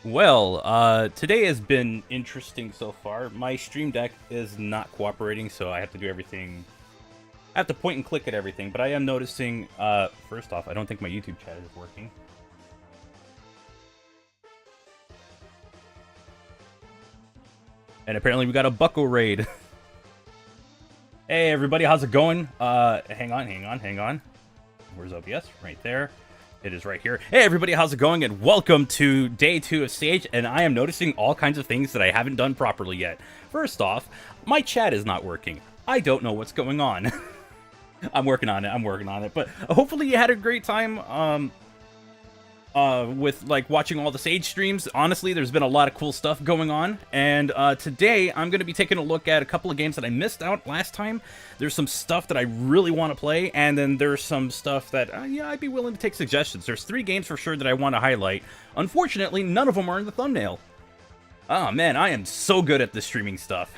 Today has been interesting so far. My stream deck is not cooperating, so I have to do everything. I have to point and click at everything, but I am noticing, first off, I don't think my YouTube chat is working. And apparently we got a Bucko raid. Hey everybody, how's it going? Hang on. Where's OBS? Right there. It is right here. Hey everybody, how's it going? And welcome to day 2 of Stage, and I am noticing all kinds of things that I haven't done properly yet. First off, my chat is not working. I don't know what's going on. I'm working on it, but hopefully you had a great time, with like watching all the Sage streams. Honestly, there's been a lot of cool stuff going on, and today I'm going to be taking a look at a couple of games that I missed out last time. There's some stuff that I really want to play, and then there's some stuff that yeah, I'd be willing to take suggestions. There's 3 games for sure that I want to highlight. Unfortunately, none of them are in the thumbnail. Oh man, I am so good at this streaming stuff.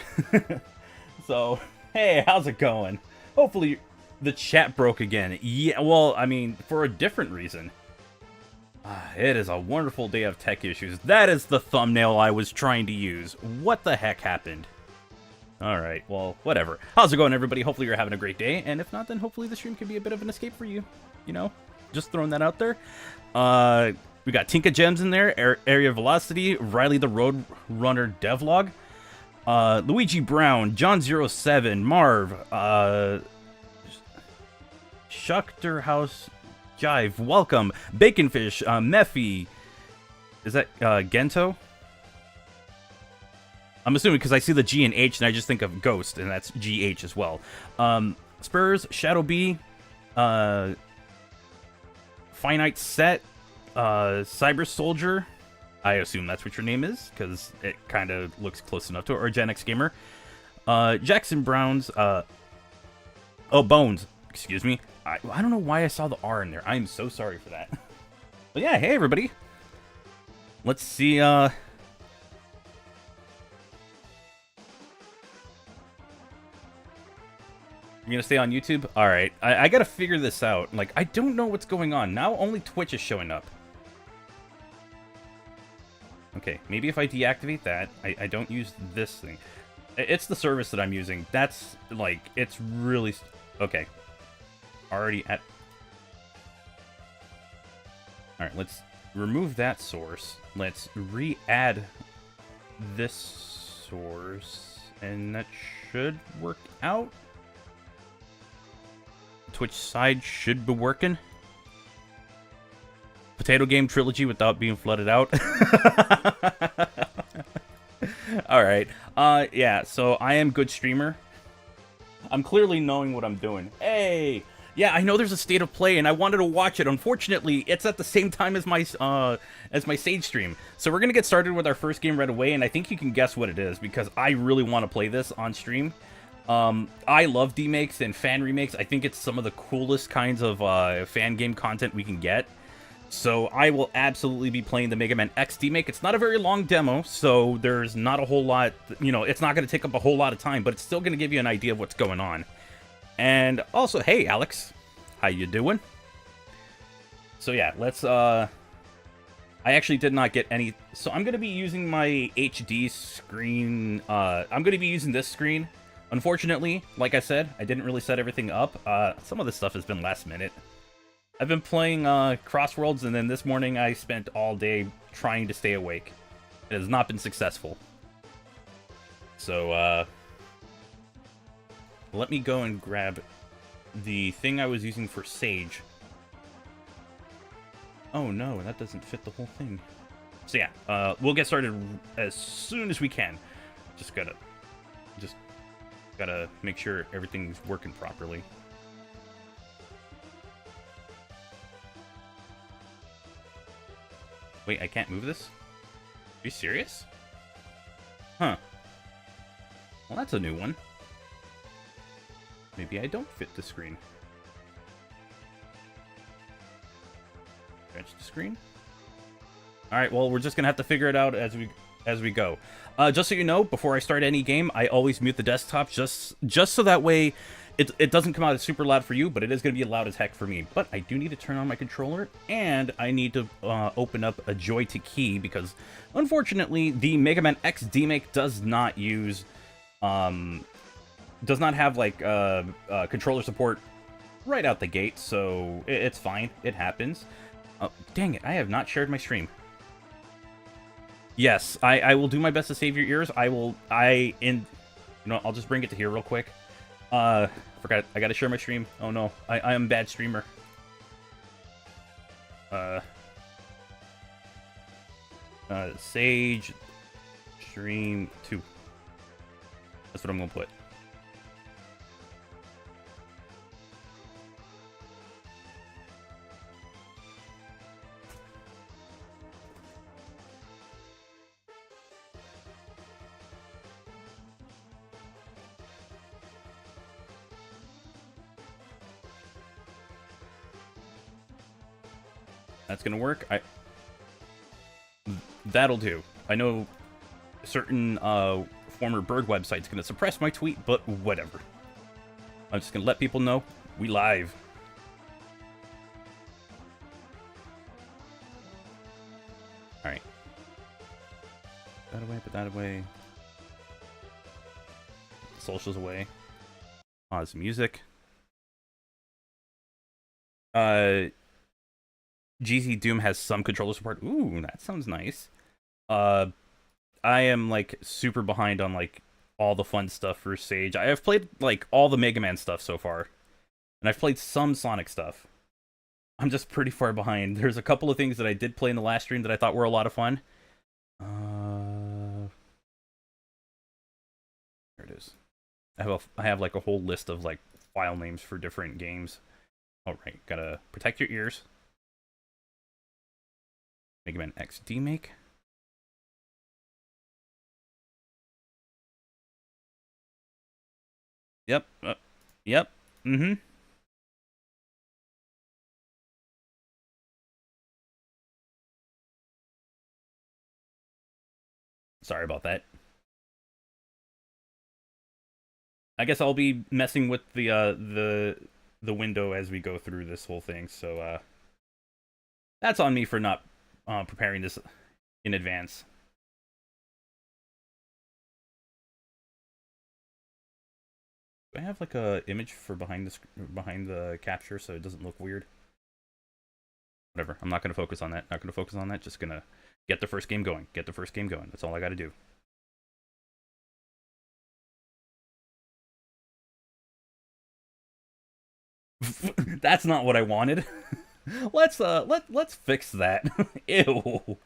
So hey, how's it going? Hopefully the chat broke again. Yeah, well, I mean, for a different reason. It is a wonderful day of tech issues. That is the thumbnail I was trying to use. What the heck happened? Alright, well, whatever. How's it going, everybody? Hopefully you're having a great day, and if not, then hopefully the stream can be a bit of an escape for you. You know? Just throwing that out there. We got Tinka Gems in there, Area Velocity, Riley the Road Runner Devlog, Luigi Brown, John07, Marv, Schuchter House Jive, welcome, Baconfish, Mephi, is that Gento? I'm assuming because I see the G and H and I just think of Ghost, and that's GH as well. Spurs, Shadow B, Finite Set, Cyber Soldier, I assume that's what your name is, because it kind of looks close enough to it, or Gen X Gamer, Jackson Browns, oh, Bones, excuse me. I don't know why I saw the R in there. I'm so sorry for that. But yeah, hey everybody. Let's see, You're gonna stay on YouTube? Alright, I gotta figure this out. Like, I don't know what's going on. Now only Twitch is showing up. Okay, maybe if I deactivate that, I don't use this thing. It's the service that I'm using. That's, like, it's really... Okay. Already at... Alright, let's remove that source. Let's re-add this source, and that should work out. Twitch side should be working. Potato Game Trilogy without being flooded out. Alright, yeah, so I am good streamer. I'm clearly knowing what I'm doing. Hey! Yeah, I know there's a state of play, and I wanted to watch it. Unfortunately, it's at the same time as my Sage stream. So we're gonna get started with our first game right away, and I think you can guess what it is, because I really want to play this on stream. I love demakes and fan remakes. I think it's some of the coolest kinds of fan game content we can get. So I will absolutely be playing the Mega Man X demake. It's not a very long demo, so there's not a whole lot, you know, it's not going to take up a whole lot of time, but it's still going to give you an idea of what's going on. And also, hey, Alex, how you doing? So yeah, let's, I actually did not get any, so I'm going to be using my HD screen, I'm going to be using this screen. Unfortunately, like I said, I didn't really set everything up. Some of this stuff has been last minute. I've been playing Crossworlds, and then this morning I spent all day trying to stay awake. It has not been successful. So, let me go and grab the thing I was using for Sage. Oh no, that doesn't fit the whole thing. So yeah, we'll get started as soon as we can. Just gotta make sure everything's working properly. Wait, I can't move this? Are you serious? Huh. Well, that's a new one. Maybe I don't fit the screen. Stretch the screen? Alright, well, we're just gonna have to figure it out as we go. Just so you know, before I start any game, I always mute the desktop just so that way it doesn't come out as super loud for you, but it is going to be loud as heck for me. But I do need to turn on my controller, and I need to open up a Joy to Key, because unfortunately the Mega Man X demake does not use does not have like controller support right out the gate, so it's fine. It happens. Oh, dang it, I have not shared my stream. Yes, I will do my best to save your ears. You know, I'll just bring it to here real quick. Forgot, I gotta share my stream. Oh no, I am a bad streamer. Sage stream 2. That's what I'm gonna put. That's gonna work. That'll do. I know certain former bird website's gonna suppress my tweet, but whatever. I'm just gonna let people know we live. All right. Put that away. Put that away. Socials away. Pause music. GZ Doom has some controller support. Ooh, that sounds nice. I am like super behind on like all the fun stuff for Sage. I have played like all the Mega Man stuff so far, and I've played some Sonic stuff. I'm just pretty far behind. There's a couple of things that I did play in the last stream that I thought were a lot of fun. There it is. I have like a whole list of like file names for different games. All right, gotta protect your ears. Mega Man X demake. Yep. Yep. Mm-hmm. Sorry about that. I guess I'll be messing with the window as we go through this whole thing, so that's on me for not preparing this in advance. Do I have like a image for behind the capture so it doesn't look weird? Whatever. I'm not gonna focus on that. Not gonna focus on that. Just gonna get the first game going. Get the first game going. That's all I gotta do. That's not what I wanted. Let's fix that. Ew.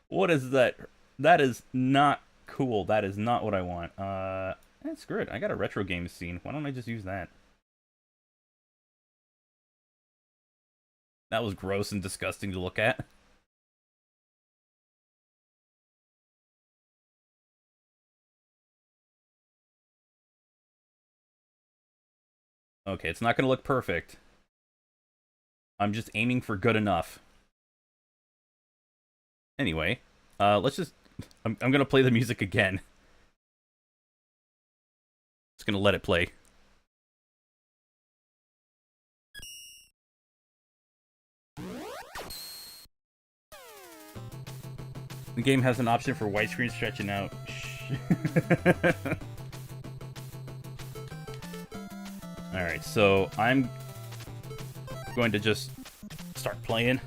What is that? That is not cool. That is not what I want. Screw it. I got a retro game scene. Why don't I just use that? That was gross and disgusting to look at. Okay, it's not gonna look perfect. I'm just aiming for good enough. Anyway, let's just... I'm gonna play the music again. Just gonna let it play. The game has an option for widescreen stretching out. Alright, so I'm going to just start playing.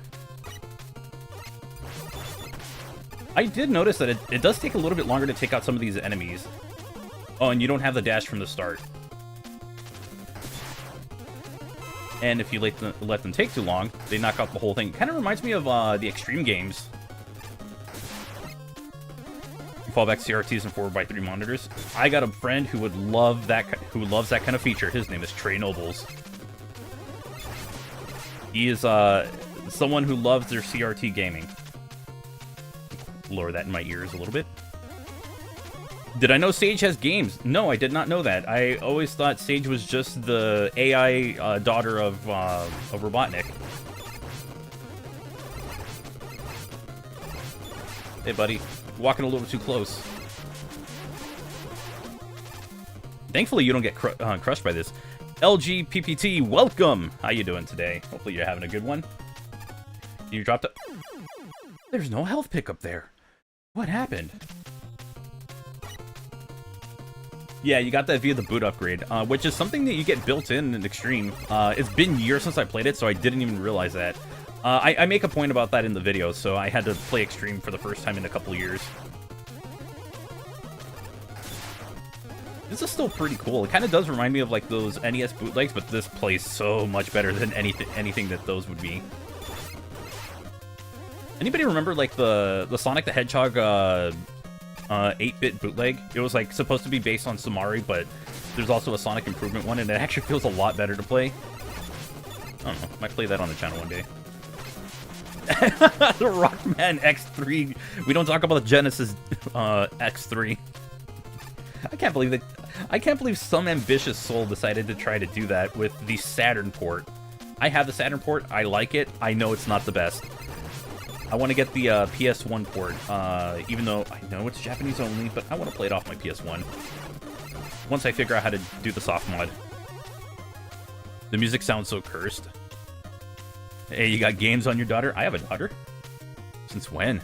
I did notice that it does take a little bit longer to take out some of these enemies. Oh, and you don't have the dash from the start. And if you let them take too long, they knock out the whole thing. Kind of reminds me of the Extreme games. Fallback CRTs and 4x3 monitors. I got a friend who would love that, who loves that kind of feature. His name is Trey Nobles. He is someone who loves their CRT gaming. Lower that in my ears a little bit. Did I know Sage has games? No, I did not know that. I always thought Sage was just the AI daughter of Robotnik. Hey, buddy. Walking a little too close. Thankfully, you don't get crushed by this. LGPPT, welcome! How you doing today? Hopefully you're having a good one. You dropped a... There's no health pickup there. What happened? Yeah, you got that via the boot upgrade, which is something that you get built in Extreme. It's been years since I played it, so I didn't even realize that. I make a point about that in the video, so I had to play Extreme for the first time in a couple of years. This is still pretty cool. It kind of does remind me of like those NES bootlegs, but this plays so much better than anything that those would be. Anybody remember like the Sonic the Hedgehog 8-bit bootleg? It was like supposed to be based on Samari, but there's also a Sonic Improvement one, and it actually feels a lot better to play. I don't know. Might play that on the channel one day. Rockman X3. We don't talk about the Genesis X3. I can't believe that. I can't believe some ambitious soul decided to try to do that with the Saturn port. I have the Saturn port. I like it. I know it's not the best. I want to get the PS1 port, even though I know it's Japanese only, but I want to play it off my PS1. Once I figure out how to do the soft mod. The music sounds so cursed. Hey, you got games on your daughter? I have a daughter. Since when?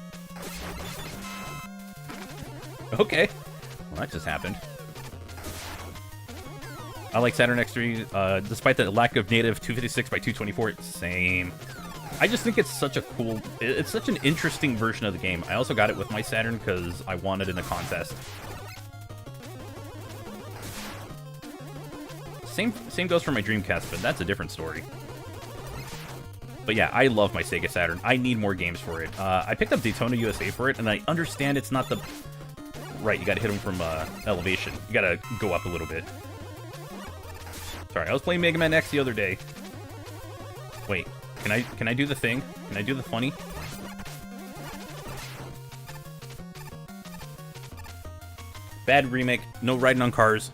Okay. Well, that just happened. I like Saturn X3, despite the lack of native 256 by 224, same. I just think it's such a cool, it's such an interesting version of the game. I also got it with my Saturn because I won it in a contest. Same goes for my Dreamcast, but that's a different story. But yeah, I love my Sega Saturn. I need more games for it. I picked up Daytona USA for it, and I understand it's not the... Right, you gotta hit them from elevation. You gotta go up a little bit. Sorry, I was playing Mega Man X the other day. Wait, can I do the thing? Can I do the funny? Bad remake, no riding on cars.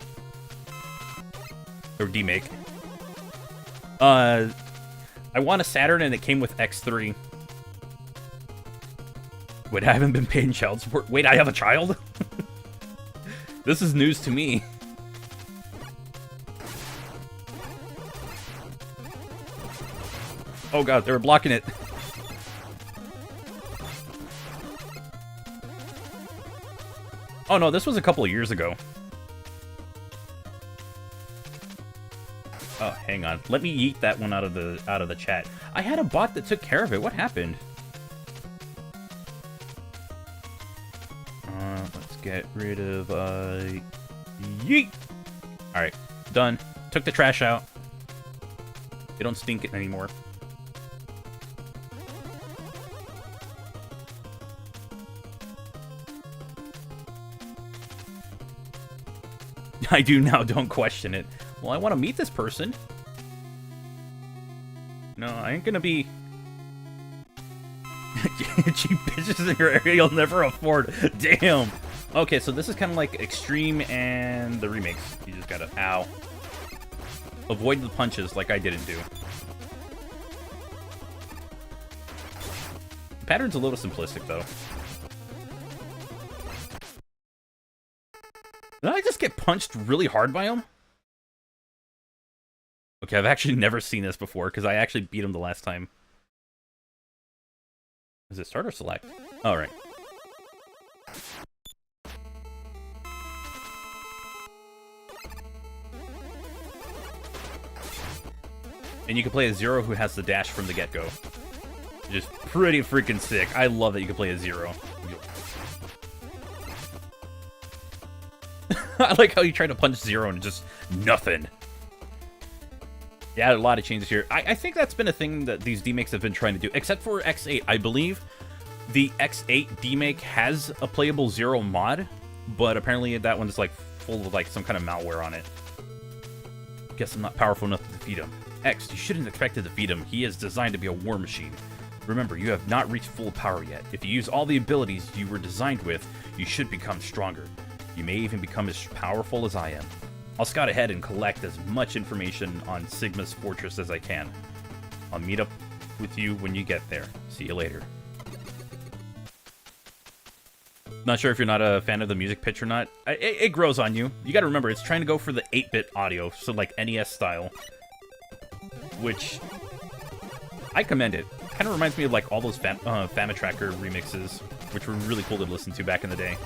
Or demake. I want a Saturn and it came with X3. Wait, I haven't been paying child support. Wait, I have a child? This is news to me. Oh god, they were blocking it. Oh no, this was a couple of years ago. Oh, hang on. Let me yeet that one out of the chat. I had a bot that took care of it. What happened? Let's get rid of yeet. All right, done. Took the trash out. They don't stink anymore. I do now. Don't question it. Well, I want to meet this person. No, I ain't gonna be... cheap bitches in your area you'll never afford. Damn. Okay, so this is kind of like Extreme and the remakes. You just gotta... Ow. Avoid the punches like I didn't do. The pattern's a little simplistic, though. Did I just get punched really hard by him? Okay, I've actually never seen this before, because I actually beat him the last time. Is it start or select? Alright. And you can play a Zero who has the dash from the get-go. Just pretty freaking sick. I love that you can play a Zero. I like how you try to punch Zero and just nothing. Yeah, a lot of changes here. I think that's been a thing that these demakes have been trying to do, except for X8. I believe the X8 demake has a playable Zero mod, but apparently that one's like full of like some kind of malware on it. Guess I'm not powerful enough to defeat him. X, you shouldn't expect to defeat him. He is designed to be a war machine. Remember, you have not reached full power yet. If you use all the abilities you were designed with, you should become stronger. You may even become as powerful as I am. I'll scout ahead and collect as much information on Sigma's fortress as I can. I'll meet up with you when you get there. See you later. Not sure if you're not a fan of the music pitch or not. It grows on you. You gotta remember, it's trying to go for the 8-bit audio, so like NES style. Which, I commend it. Kind of reminds me of like all those Famitracker remixes, which were really cool to listen to back in the day.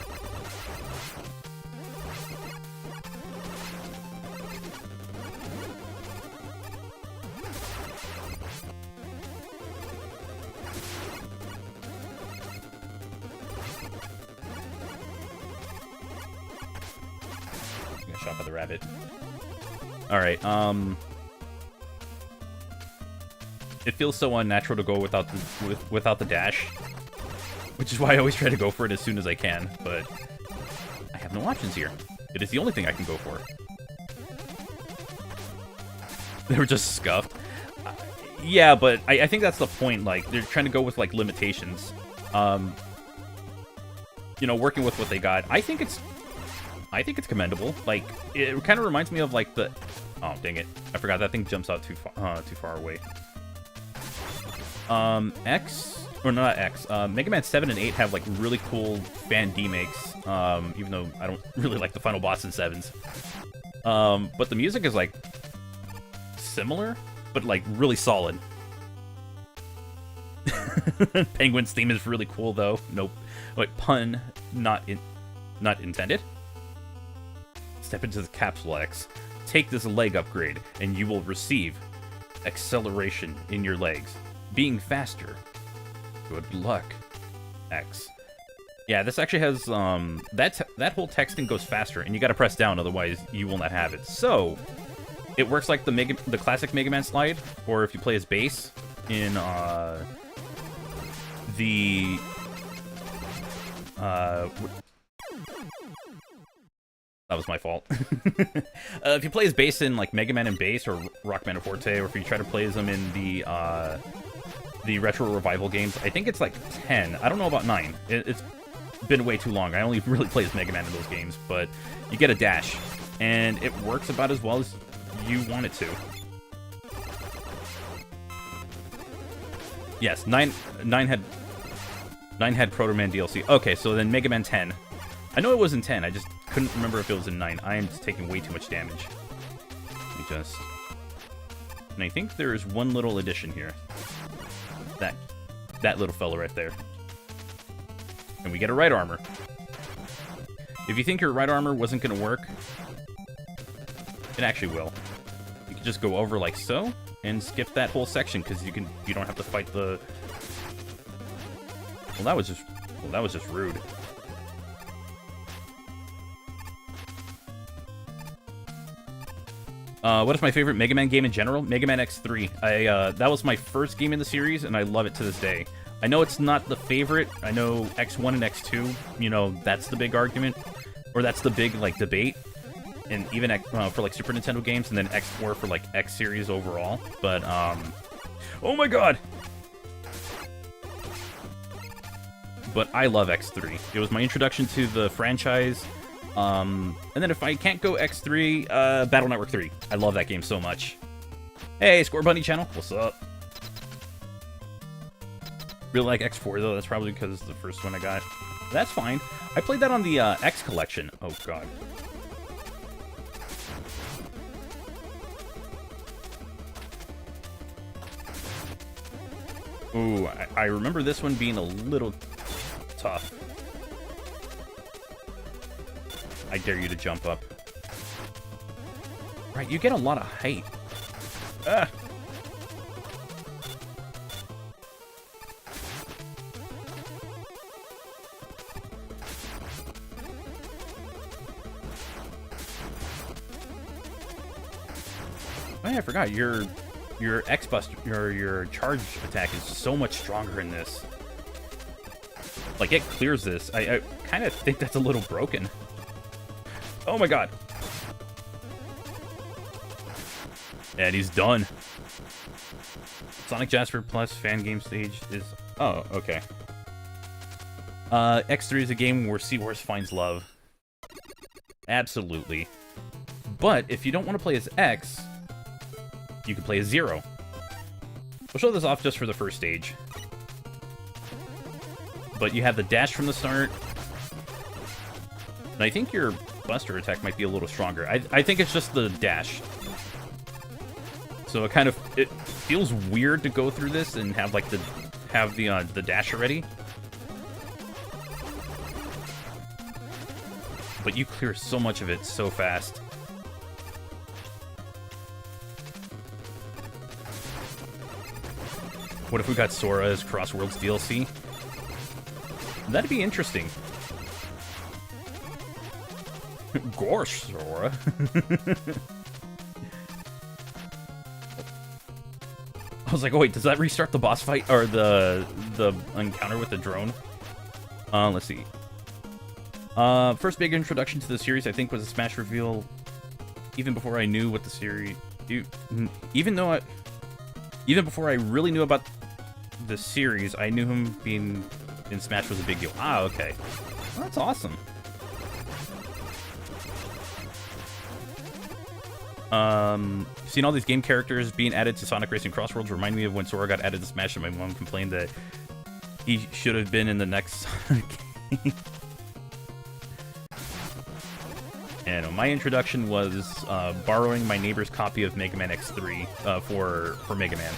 Shot by the rabbit. Alright, it feels so unnatural to go without the dash, which is why I always try to go for it as soon as I can, but I have no options here. It is the only thing I can go for. They were just scuffed. Yeah, but I think that's the point, like, they're trying to go with, like, limitations. You know, working with what they got. I think it's commendable. Like, it kind of reminds me of, like, the... Oh, dang it. I forgot that thing jumps out too far away. X... Or not X. Mega Man 7 and 8 have, like, really cool fan demakes. Even though I don't really like the final boss in 7s. But the music is, like, similar, but, like, really solid. Penguin's theme is really cool, though. Nope. Wait, pun not intended. Step into the Capsule X. Take this leg upgrade, and you will receive acceleration in your legs. Being faster. Good luck, X. Yeah, this actually has, that whole texting goes faster, and you gotta press down, otherwise you will not have it. So, it works like the classic Mega Man slide, or if you play as bass in, that was my fault. If you play as bass in like Mega Man and Bass or Rock Band Forte, or if you try to play as them in the retro revival games, I think it's like 10. I don't know about 9. It's been way too long. I only really play as Mega Man in those games, but you get a dash, and it works about as well as you want it to. Yes, 9 had Proto Man DLC. Okay, so then Mega Man 10. I know it was in 10, I just couldn't remember if it was in 9. I am just taking way too much damage. Let me just... And I think there is one little addition here. That little fella right there. And we get a right armor. If you think your right armor wasn't going to work, it actually will. You can just go over like so, and skip that whole section, because you don't have to fight the... Well, that was just rude. What is my favorite Mega Man game in general? Mega Man X3. That was my first game in the series, and I love it to this day. I know it's not the favorite. I know X1 and X2, you know, that's the big argument. Or that's the big, like, debate. And even for, like, Super Nintendo games, and then X4 for, like, X series overall. But, oh my god! But I love X3. It was my introduction to the franchise. And then if I can't go X3, Battle Network 3. I love that game so much. Hey, Score Bunny channel, what's up? Really like X4 though, that's probably because it's the first one I got. That's fine. I played that on the X collection. Oh god. Ooh, I remember this one being a little tough. I dare you to jump up. Right, you get a lot of height. Ah. Oh, yeah, I forgot. Your X-Buster, your charge attack is so much stronger in this. Like, it clears this. I kind of think that's a little broken. Oh my god. And he's done. Sonic Jasper Plus fan game stage is... Oh, okay. X3 is a game where Seahorse finds love. Absolutely. But if you don't want to play as X, you can play as Zero. We'll show this off just for the first stage. But you have the dash from the start. And I think your Buster attack might be a little stronger. I think it's just the dash. So it feels weird to go through this and have like the dash already. But you clear so much of it so fast. What if we got Sora as Crossworlds DLC? That'd be interesting. Gosh, Sora. I was like, oh wait, does that restart the boss fight or the encounter with the drone? Let's see. First big introduction to the series, I think, was a Smash reveal. Even before I knew what the series, even before I really knew about the series, I knew him being in Smash was a big deal. Ah, okay, well, that's awesome. Seeing all these game characters being added to Sonic Racing Crossworlds remind me of when Sora got added to Smash and my mom complained that he should have been in the next Sonic game. And my introduction was borrowing my neighbor's copy of Mega Man X3 for Mega Man.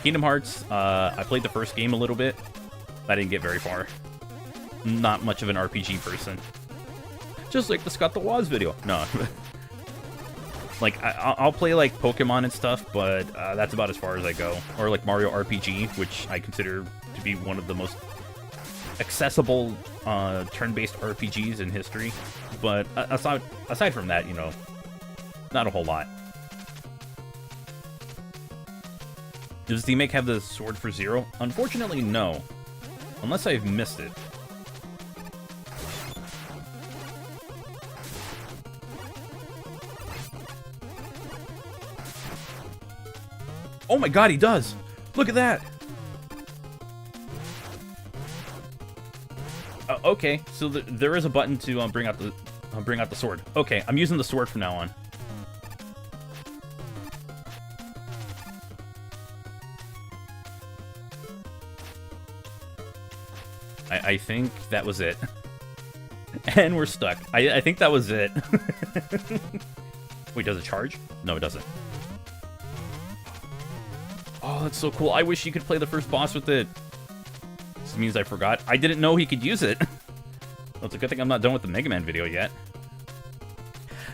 Kingdom Hearts, I played the first game a little bit. I didn't get very far. Not much of an RPG person. Just like the Scott the Woz video. No. Like, I'll play, like, Pokemon and stuff, but that's about as far as I go. Or, like, Mario RPG, which I consider to be one of the most accessible turn-based RPGs in history. But aside from that, you know, not a whole lot. Does demake have the sword for Zero? Unfortunately, no. Unless I've missed it. Oh my god, he does! Look at that! Okay, so there is a button to bring out the sword. Okay, I'm using the sword from now on. I think that was it. And we're stuck. I think that was it. Wait, does it charge? No, it doesn't. Oh, that's so cool. I wish you could play the first boss with it. This means I forgot. I didn't know he could use it. Well, it's a good thing I'm not done with the Mega Man video yet.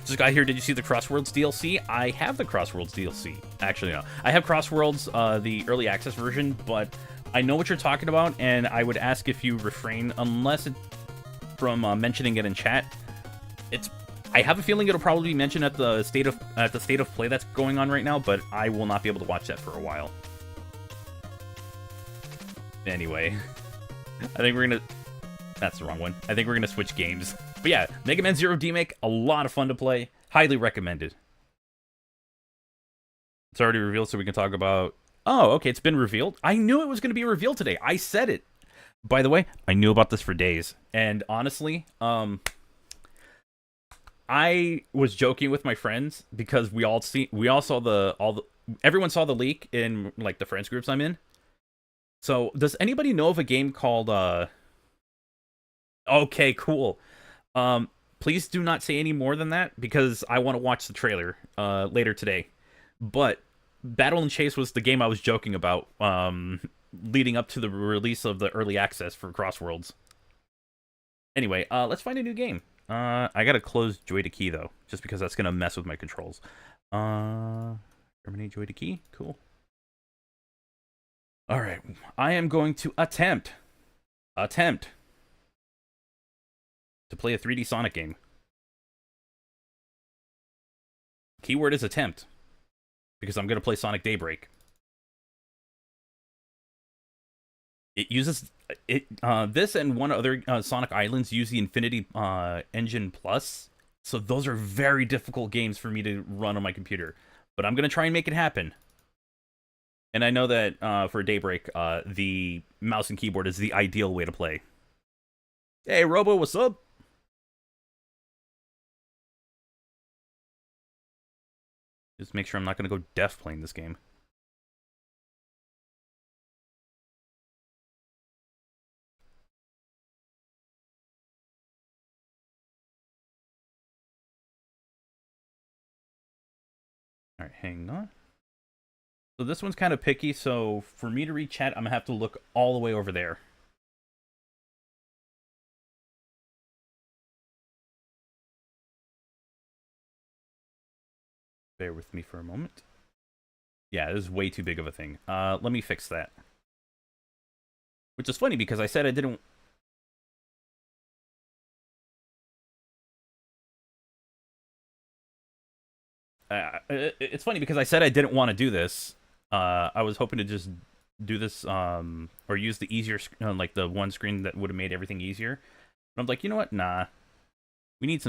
Just got here, did you see the Crossworlds DLC? I have the Crossworlds DLC. Actually, no. I have Crossworlds, the early access version, but I know what you're talking about, and I would ask if you refrain, unless it, from mentioning it in chat. I have a feeling it'll probably be mentioned at the state of play that's going on right now, but I will not be able to watch that for a while. Anyway, I think we're gonna... That's the wrong one. I think we're gonna switch games. But yeah, Mega Man Zero demake, a lot of fun to play. Highly recommended. It's already revealed, so we can talk about... Oh, okay, it's been revealed. I knew it was going to be revealed today. I said it. By the way, I knew about this for days. And honestly, I was joking with my friends because everyone saw the leak in like the friends groups I'm in. So, does anybody know of a game called Okay, cool. Please do not say any more than that because I want to watch the trailer later today. But Battle and Chase was the game I was joking about leading up to the release of the early access for Crossworlds. Anyway, let's find a new game. I gotta close Joy to Key, though, just because that's gonna mess with my controls. Terminate Joy to Key. Cool. Alright, I am going to attempt to play a 3D Sonic game. Keyword is attempt, because I'm gonna play Sonic Daybreak. It uses this and one other Sonic Islands use the Infinity Engine Plus, so those are very difficult games for me to run on my computer. But I'm gonna try and make it happen. And I know that for Daybreak, the mouse and keyboard is the ideal way to play. Hey, Robo, what's up? Just make sure I'm not gonna go deaf playing this game. Alright, hang on. So this one's kind of picky, so for me to read chat, I'm going to have to look all the way over there. Bear with me for a moment. Yeah, this is way too big of a thing. Let me fix that. Which is funny because I said I didn't... it's funny because I said I didn't want to do this. I was hoping to just do this, or use the easier, like the one screen that would have made everything easier. But I'm like, you know what? Nah. We need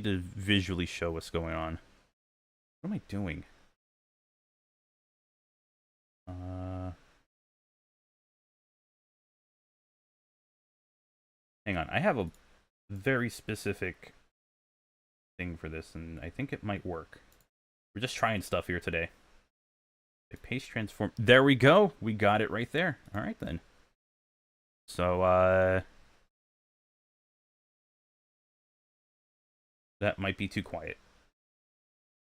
to visually show what's going on. What am I doing? Hang on. I have a very specific thing for this, and I think it might work. We're just trying stuff here today. Paste transform. There we go. We got it right there. All right then. So that might be too quiet.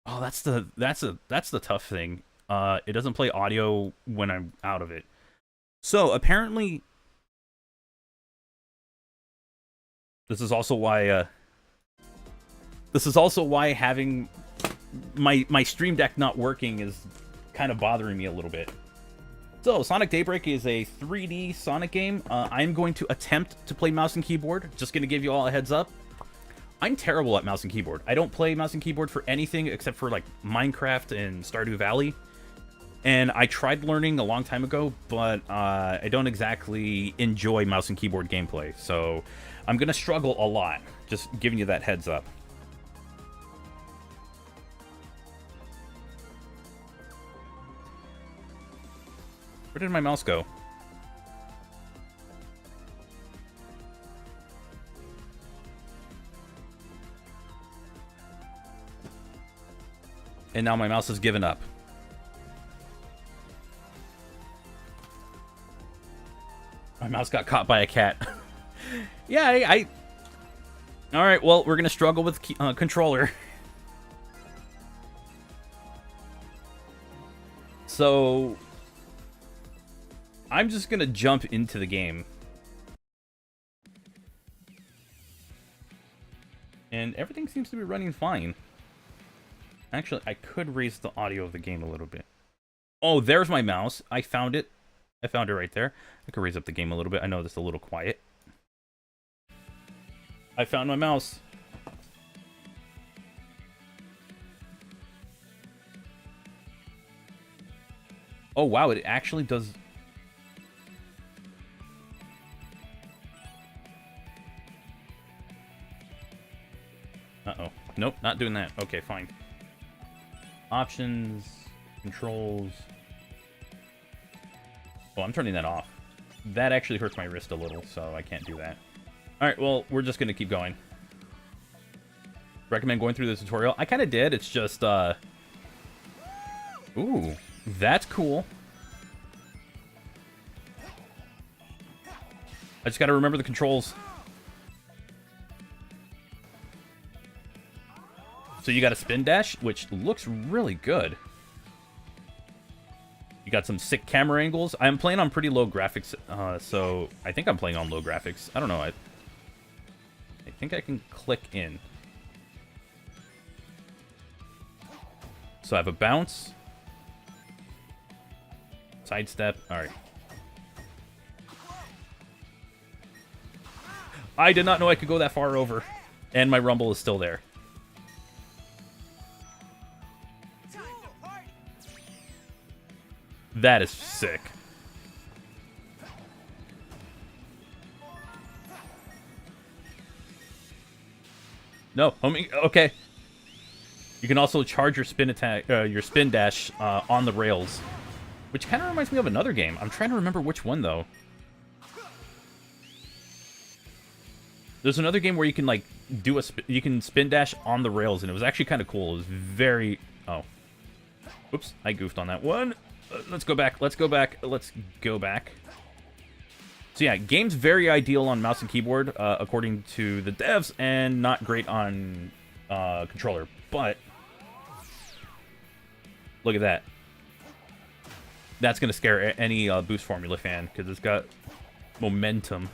Oh, that's the tough thing. It doesn't play audio when I'm out of it. So apparently, this is also why having my Stream Deck not working is kind of bothering me a little bit. So, Sonic Daybreak is a 3D Sonic game. I'm going to attempt to play mouse and keyboard. Just going to give you all a heads up. I'm terrible at mouse and keyboard. I don't play mouse and keyboard for anything except for like Minecraft and Stardew Valley. And I tried learning a long time ago, but I don't exactly enjoy mouse and keyboard gameplay. So, I'm going to struggle a lot. Just giving you that heads up. Where did my mouse go? And now my mouse has given up. My mouse got caught by a cat. Yeah, I... Alright, well, we're going to struggle with controller. So... I'm just gonna jump into the game. And everything seems to be running fine. Actually, I could raise the audio of the game a little bit. Oh, there's my mouse. I found it. I found it right there. I could raise up the game a little bit. I know this is a little quiet. I found my mouse. Oh, wow, it actually does... Uh-oh. Nope, not doing that. Okay, fine. Options, controls. Oh, I'm turning that off. That actually hurts my wrist a little, so I can't do that. Alright, well, we're just gonna keep going. Recommend going through the tutorial. I kind of did, it's just, Ooh, that's cool. I just gotta remember the controls. So you got a spin dash, which looks really good. You got some sick camera angles. I'm playing on pretty low graphics, so I think I'm playing on low graphics. I don't know. I think I can click in. So I have a bounce. Sidestep. Alright. I did not know I could go that far over. And my rumble is still there. That is sick. No, homie. Okay. You can also charge your spin attack, your spin dash on the rails, which kind of reminds me of another game. I'm trying to remember which one though. There's another game where you can like do a you can spin dash on the rails, and it was actually kind of cool. It was very oops, I goofed on that one. Let's go back. Let's go back. Let's go back. So yeah, game's very ideal on mouse and keyboard, according to the devs, and not great on controller. But Look at that. That's going to scare any Boost Formula fan, because it's got momentum.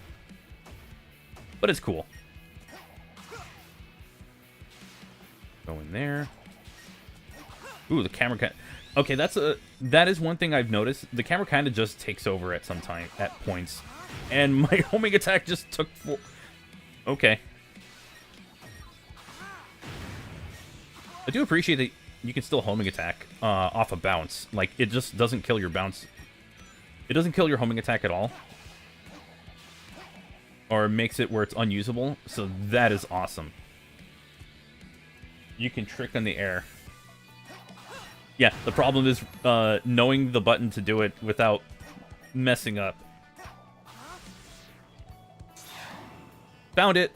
But it's cool. Go in there. Ooh, the camera kind of... Okay, that is one thing I've noticed. The camera kind of just takes over at points. And my homing attack just took... Okay. I do appreciate that you can still homing attack off a bounce. Like, it just doesn't kill your bounce. It doesn't kill your homing attack at all. Or makes it where it's unusable. So that is awesome. You can trick on the air. Yeah, the problem is knowing the button to do it without messing up. Found it!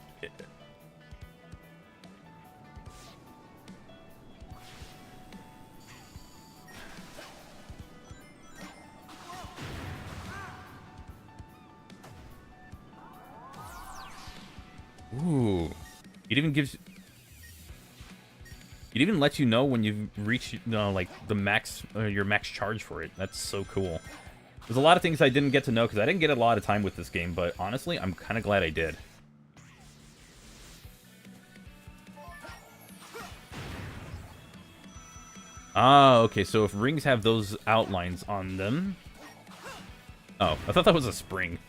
Ooh. It even gives... It even lets you know when you've reached, like, the max, your max charge for it. That's so cool. There's a lot of things I didn't get to know, because I didn't get a lot of time with this game, but honestly, I'm kind of glad I did. Ah, okay, so if rings have those outlines on them... Oh, I thought that was a spring.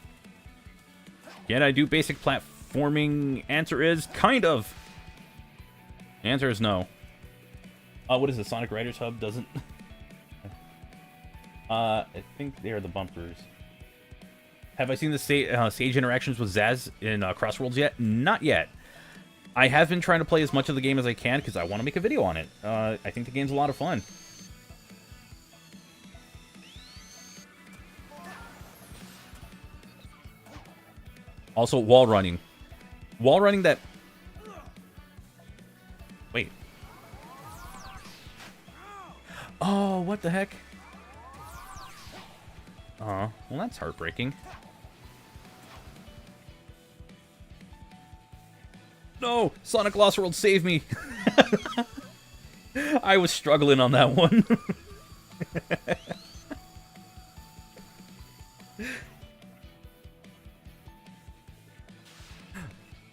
Can I do basic platforming? Answer is, kind of. Answer is no. What is the Sonic Riders Hub? Doesn't... I think they are the bumpers. Have I seen the stage interactions with Zaz in Crossworlds yet? Not yet. I have been trying to play as much of the game as I can because I want to make a video on it. I think the game's a lot of fun. Also, wall running. Wall running that... Wait. Oh, what the heck? Well, that's heartbreaking. No! Sonic Lost World, save me! I was struggling on that one.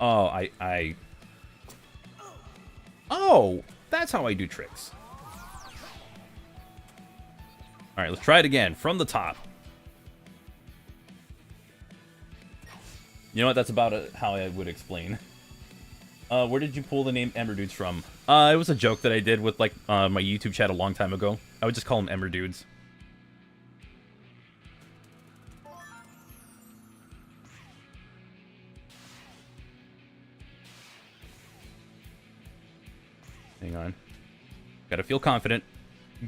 Oh, Oh! That's how I do tricks. Alright, let's try it again. From the top. You know what? That's about how I would explain. Where did you pull the name Ember Dudes from? It was a joke that I did with, like, my YouTube chat a long time ago. I would just call them Ember Dudes. Hang on. Gotta feel confident.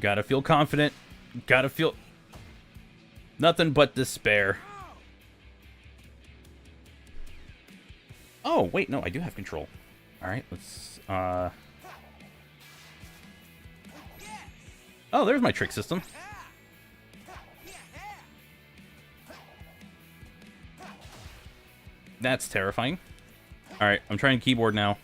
Gotta feel confident. Gotta feel... Nothing but despair. Oh, wait, no, I do have control. Alright, let's, Oh, there's my trick system. That's terrifying. Alright, I'm trying keyboard now.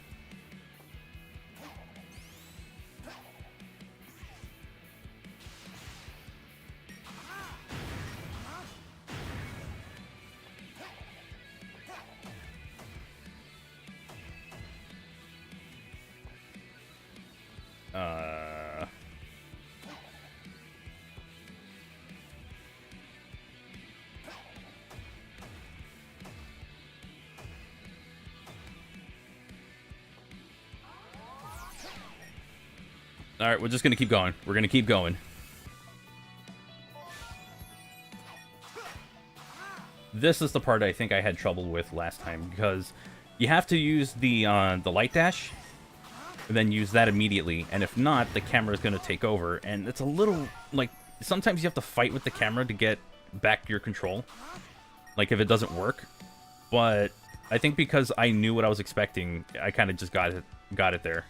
Alright, we're just gonna keep going. We're gonna keep going. This is the part I think I had trouble with last time, because you have to use the light dash, and then use that immediately, and if not, the camera is gonna take over, and it's a little, like, sometimes you have to fight with the camera to get back your control, like, if it doesn't work, but I think because I knew what I was expecting, I kind of just got it there.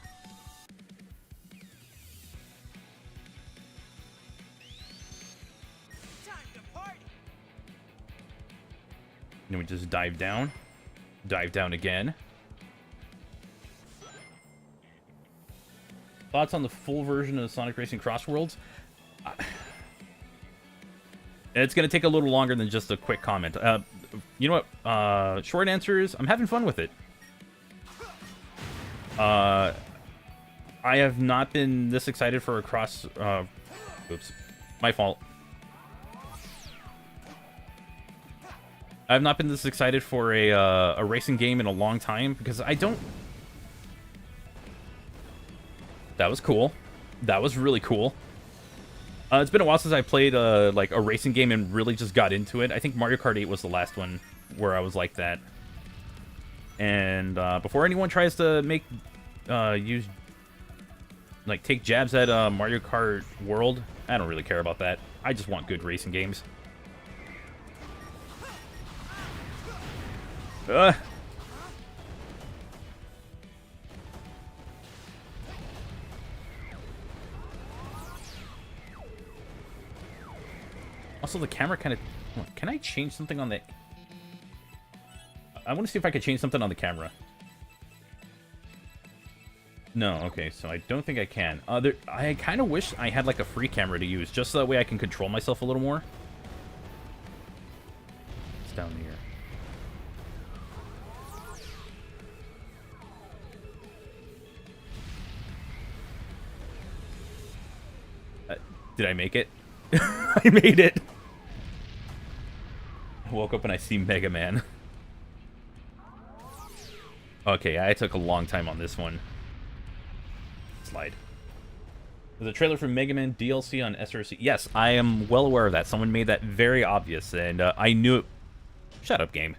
And we just dive down again. Thoughts on the full version of Sonic Racing Crossworlds? It's going to take a little longer than just a quick comment. You know what? Short answer is I'm having fun with it. I have not been this excited for a cross... oops. My fault. I've not been this excited for a racing game in a long time because I don't... That was cool. That was really cool. It's been a while since I played like a racing game and really just got into it. I think Mario Kart 8 was the last one where I was like that. And before anyone tries to take jabs at Mario Kart World, I don't really care about that. I just want good racing games. Also, the camera kind of... Can I change something on the... I want to see if I can change something on the camera. No, okay, so I don't think I can. I kind of wish I had, like, a free camera to use, just so that way I can control myself a little more. It's down here. Did I make it? I made it! I woke up and I see Mega Man. Okay, I took a long time on this one. Slide. There's a trailer for Mega Man DLC on SRC. Yes, I am well aware of that. Someone made that very obvious, and I knew it. Shut up, game.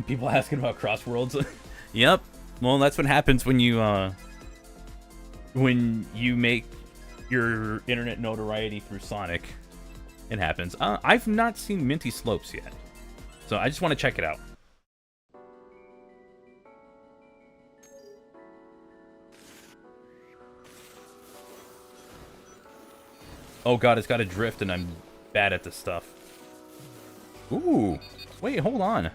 People asking about Crossworlds. Yep. Well, that's what happens when you make your internet notoriety through Sonic. It happens. I've not seen Minty Slopes yet, so I just want to check it out. Oh god, it's got a drift and I'm bad at this stuff. Ooh. Wait, hold on.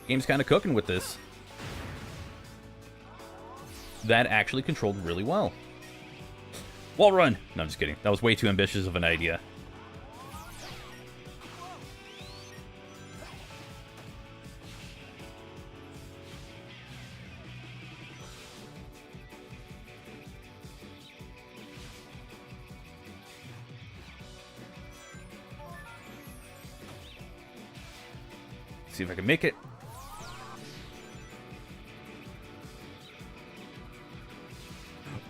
Game's kind of cooking with this. That actually controlled really well. Wall run! No, I'm just kidding. That was way too ambitious of an idea. See if I can make it.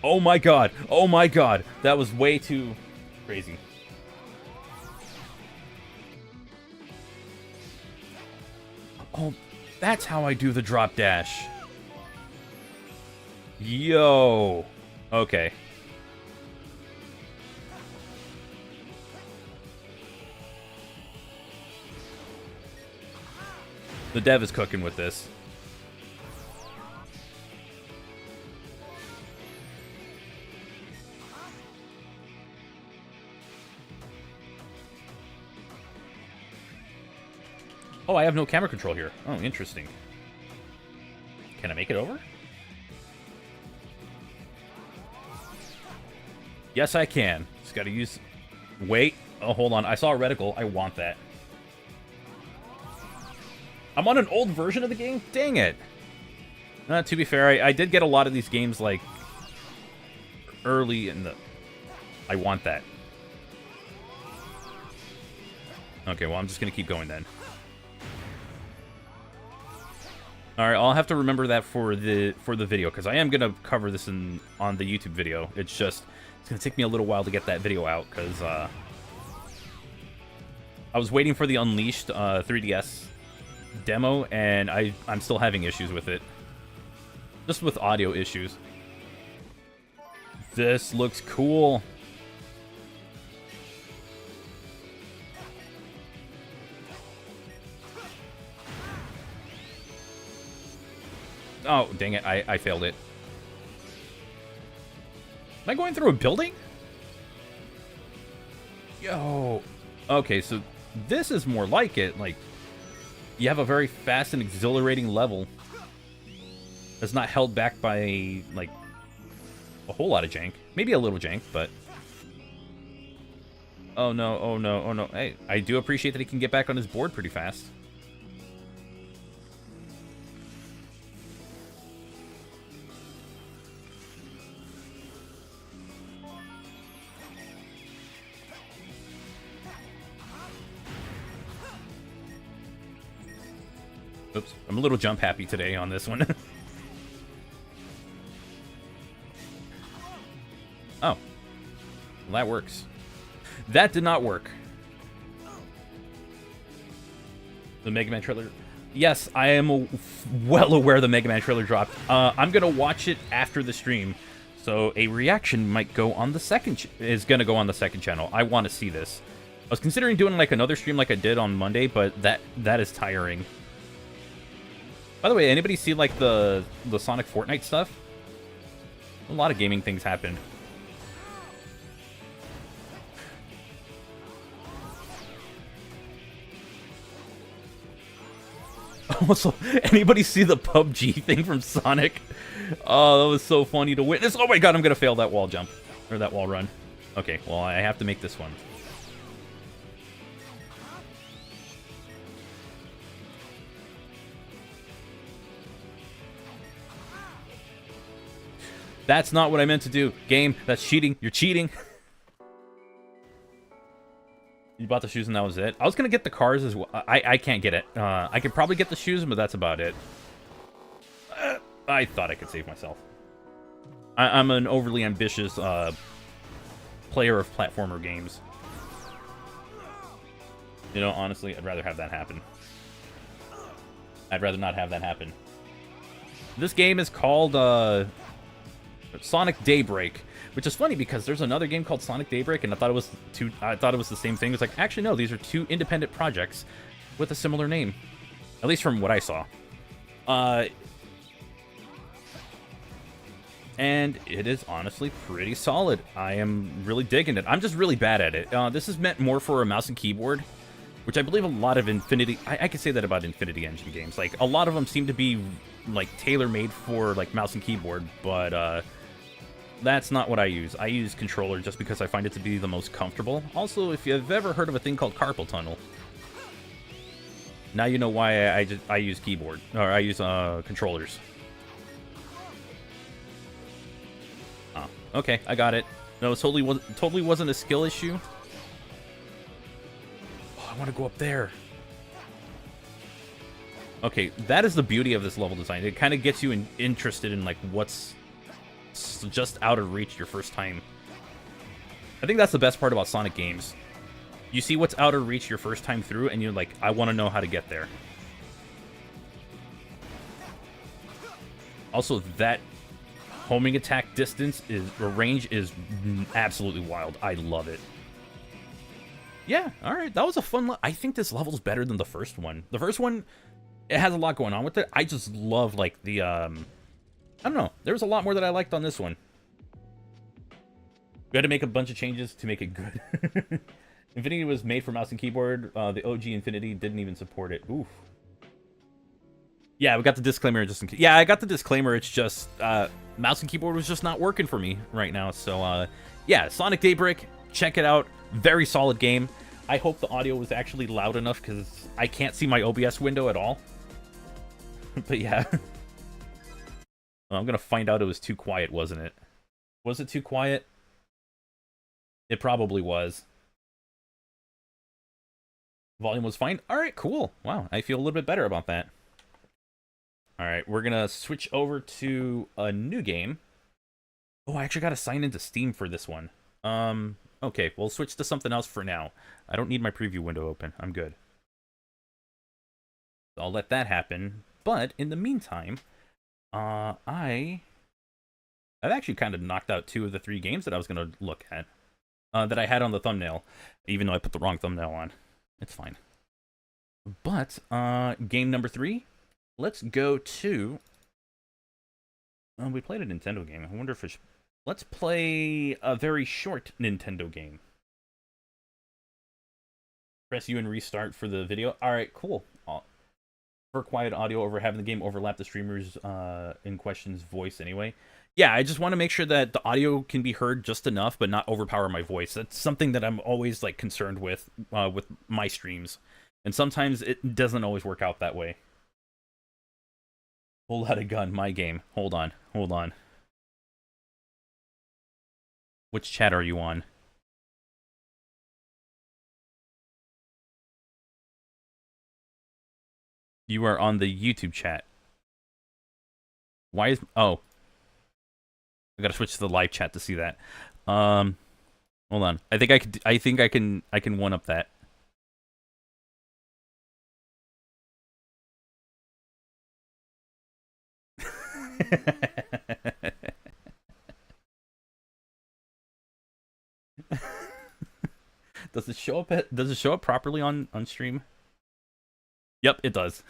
Oh my god! Oh my god! That was way too crazy. Oh, that's how I do the drop dash. Yo! Okay. The dev is cooking with this. Oh, I have no camera control here. Oh, interesting. Can I make it over? Yes, I can. Just gotta use... Wait. Oh, hold on. I saw a reticle. I want that. I'm on an old version of the game? Dang it. To be fair, I did get a lot of these games, like, early in the... I want that. Okay, well, I'm just gonna keep going then. Alright, I'll have to remember that for the video, because I am gonna cover this on the YouTube video. It's just... It's gonna take me a little while to get that video out, because, I was waiting for the Unleashed 3DS demo, and I'm still having issues with it. Just with audio issues. This looks cool. Oh, dang it. I failed it. Am I going through a building? Yo. Okay, so This is more like it. Like, you have a very fast and exhilarating level that's not held back by, like, a whole lot of jank. Maybe a little jank, but... Oh no, oh no, oh no. Hey, I do appreciate that he can get back on his board pretty fast. Oops, I'm a little jump happy today on this one. Oh. Well, that works. That did not work. The Mega Man trailer. Yes, I am well aware the Mega Man trailer dropped. I'm going to watch it after the stream. So a reaction might go on the second... is going to go on the second channel. I want to see this. I was considering doing like another stream like I did on Monday, but that is tiring. By the way, anybody see like the Sonic Fortnite stuff? A lot of gaming things happened. Also, anybody see the PUBG thing from Sonic? Oh, that was so funny to witness. Oh my god, I'm gonna fail that wall jump. Or that wall run. Okay, well, I have to make this one. That's not what I meant to do. Game, that's cheating. You're cheating. You bought the shoes and that was it? I was going to get the cars as well. I can't get it. I could probably get the shoes, but that's about it. I thought I could save myself. I'm an overly ambitious player of platformer games. You know, honestly, I'd rather have that happen. I'd rather not have that happen. This game is called Sonic Daybreak, which is funny because there's another game called Sonic Daybreak, and I thought it was the same thing. It's like, actually no, these are two independent projects with a similar name, at least from what I saw. And it is honestly pretty solid. I am really digging it. I'm just really bad at it. This is meant more for a mouse and keyboard, which I believe a lot of Infinity... I can say that about Infinity Engine games. Like, a lot of them seem to be, like, tailor-made for, like, mouse and keyboard, but, that's not what I use. I use controller just because I find it to be the most comfortable. Also, if you've ever heard of a thing called carpal tunnel, now you know why I use keyboard, or I use controllers. Oh, okay, I got it. No, it totally wasn't a skill issue. Oh, I want to go up there. Okay, that is the beauty of this level design. It kind of gets you interested in like what's just out of reach your first time. I think that's the best part about Sonic games. You see what's out of reach your first time through, and you're like, I want to know how to get there. Also, that homing attack distance range is absolutely wild. I love it. Yeah, all right, that was a fun. I think this level's better than the first one. The first one, it has a lot going on with it. I just love like the I don't know. There was a lot more that I liked on this one. We had to make a bunch of changes to make it good. Infinity was made for mouse and keyboard. The OG Infinity didn't even support it. Oof. Yeah, we got the disclaimer just in case. Yeah, I got the disclaimer. It's just mouse and keyboard was just not working for me right now. So, yeah, Sonic Daybreak. Check it out. Very solid game. I hope the audio was actually loud enough because I can't see my OBS window at all. But yeah. I'm going to find out it was too quiet, wasn't it? Was it too quiet? It probably was. Volume was fine. All right, cool. Wow, I feel a little bit better about that. All right, we're going to switch over to a new game. Oh, I actually got to sign into Steam for this one. Okay, we'll switch to something else for now. I don't need my preview window open. I'm good. I'll let that happen. But in the meantime... I've actually kind of knocked out 2 of the 3 games that I was going to look at, that I had on the thumbnail, even though I put the wrong thumbnail on. It's fine. But, game number 3, let's go to, we played a Nintendo game. I wonder if it's, let's play a very short Nintendo game. Press U and restart for the video. All right, cool. For quiet audio over having the game overlap the streamer's in question's voice anyway. Yeah, I just want to make sure that the audio can be heard just enough, but not overpower my voice. That's something that I'm always like concerned with my streams, and sometimes it doesn't always work out that way. Whole lot of gun, my game. Hold on, hold on. Which chat are you on? You are on the YouTube chat. Why is... Oh. I gotta switch to the live chat to see that. Hold on. I think I can one up that. Does it show up properly on stream? Yep, it does.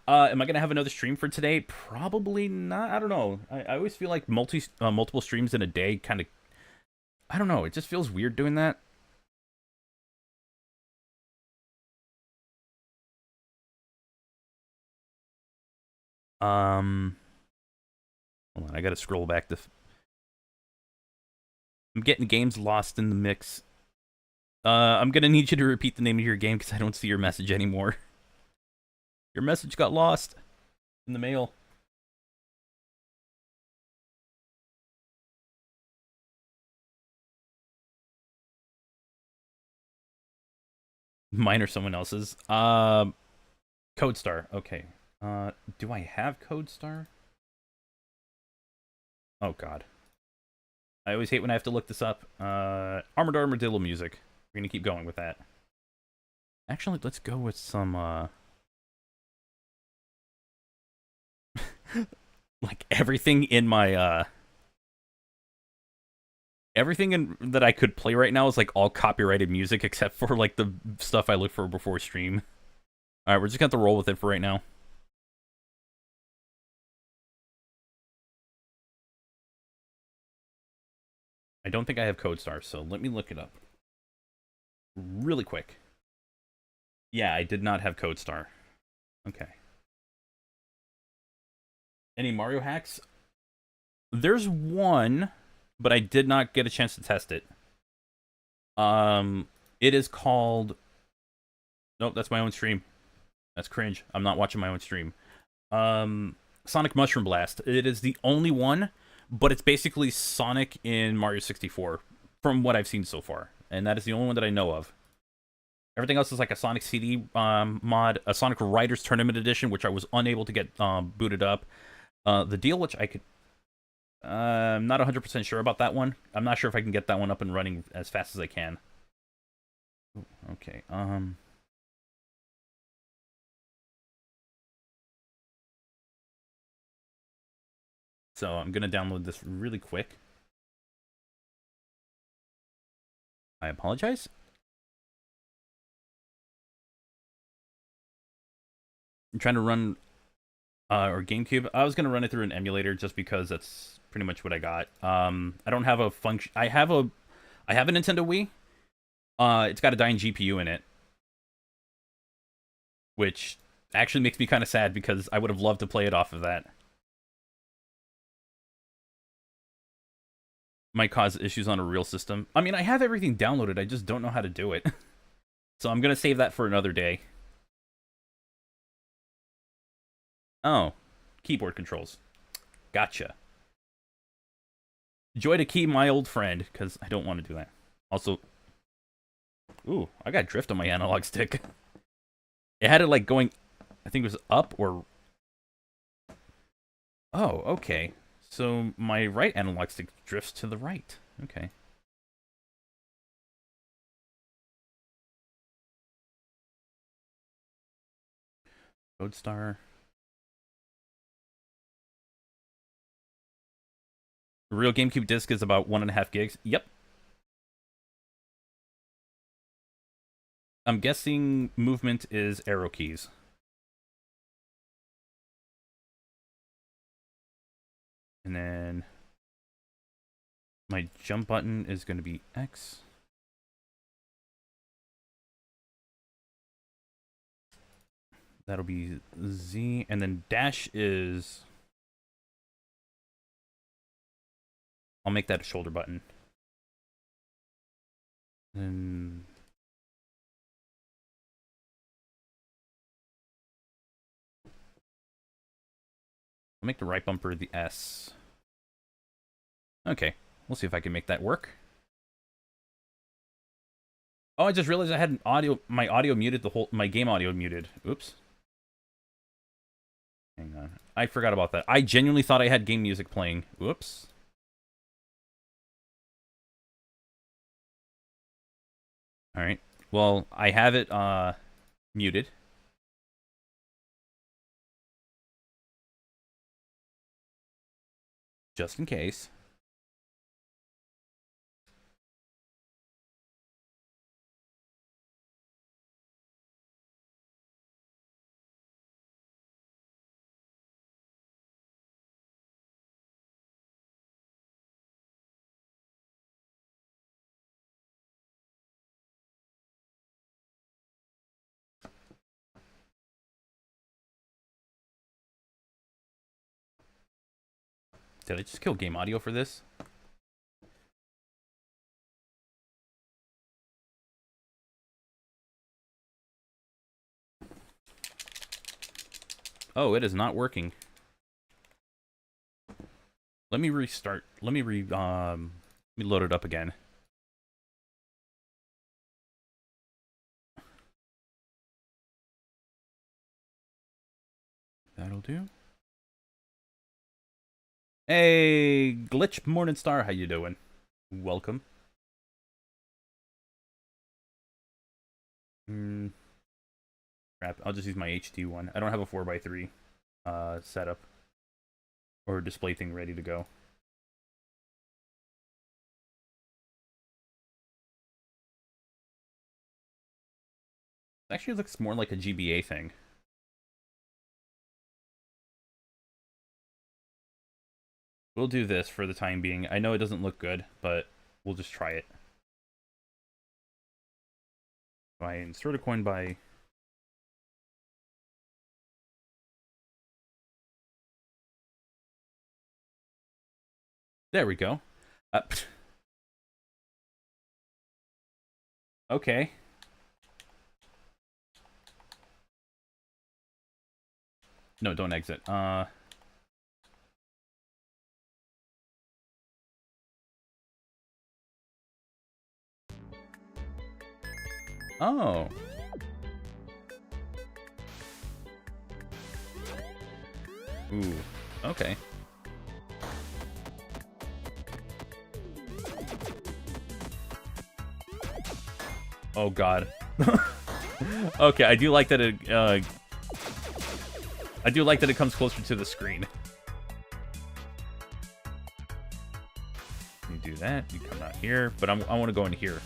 Am I gonna have another stream for today? Probably not. I don't know. I always feel like multiple streams in a day kind of... I don't know. It just feels weird doing that. Hold on. I gotta scroll back to... I'm getting games lost in the mix. I'm gonna need you to repeat the name of your game because I don't see your message anymore. Your message got lost in the mail. Mine or someone else's. Codestar. Okay. Do I have Codestar? Oh god. I always hate when I have to look this up. Armored Armadillo music. We're gonna keep going with that. Actually, let's go with some like everything in my everything that I could play right now is like all copyrighted music except for like the stuff I look for before stream. All right, we're just gonna have to roll with it for right now. I don't think I have Codestar, so let me look it up really quick. Yeah, I did not have Codestar. Okay. Any Mario hacks? There's one, but I did not get a chance to test it. It is called... Nope, that's my own stream. That's cringe. I'm not watching my own stream. Sonic Mushroom Blast. It is the only one, but it's basically Sonic in Mario 64, from what I've seen so far. And that is the only one that I know of. Everything else is like a Sonic CD mod, a Sonic Riders Tournament Edition, which I was unable to get booted up. The deal, which I could... I'm not 100% sure about that one. I'm not sure if I can get that one up and running as fast as I can. Ooh, okay, So I'm going to download this really quick. I apologize. I'm trying to run or GameCube. I was going to run it through an emulator just because that's pretty much what I got. I don't have a function. I have a Nintendo Wii. It's got a dying GPU in it, which actually makes me kind of sad because I would have loved to play it off of that. Might cause issues on a real system. I mean, I have everything downloaded. I just don't know how to do it. So I'm going to save that for another day. Oh, keyboard controls. Gotcha. Joy to key, my old friend, because I don't want to do that. Also, ooh, I got drift on my analog stick. It had it like going, I think it was up or... Oh, okay. So my right analog stick drifts to the right. Okay. Codestar. The real GameCube disc is about 1.5 gigs. Yep. I'm guessing movement is arrow keys. And then my jump button is going to be X. That'll be Z, and then dash is... I'll make that a shoulder button. And... I'll make the right bumper the S. Okay, we'll see if I can make that work. Oh, I just realized I had my audio muted, my game audio muted. Oops. Hang on. I forgot about that. I genuinely thought I had game music playing. Whoops. Alright. Well, I have it muted. Just in case. Did I just kill game audio for this? Oh, it is not working. Let me restart. Let me load it up again. That'll do. Hey, Glitch Morningstar, how you doing? Welcome. Crap, I'll just use my HD one. I don't have a 4x3 setup or display thing ready to go. It actually looks more like a GBA thing. We'll do this for the time being. I know it doesn't look good, but we'll just try it. If I insert a coin by... There we go. Okay. No, don't exit. Oh. Ooh. Okay. Oh God. Okay, I do like that it. I do like that it comes closer to the screen. You do that. You come out here, but I want to go in here.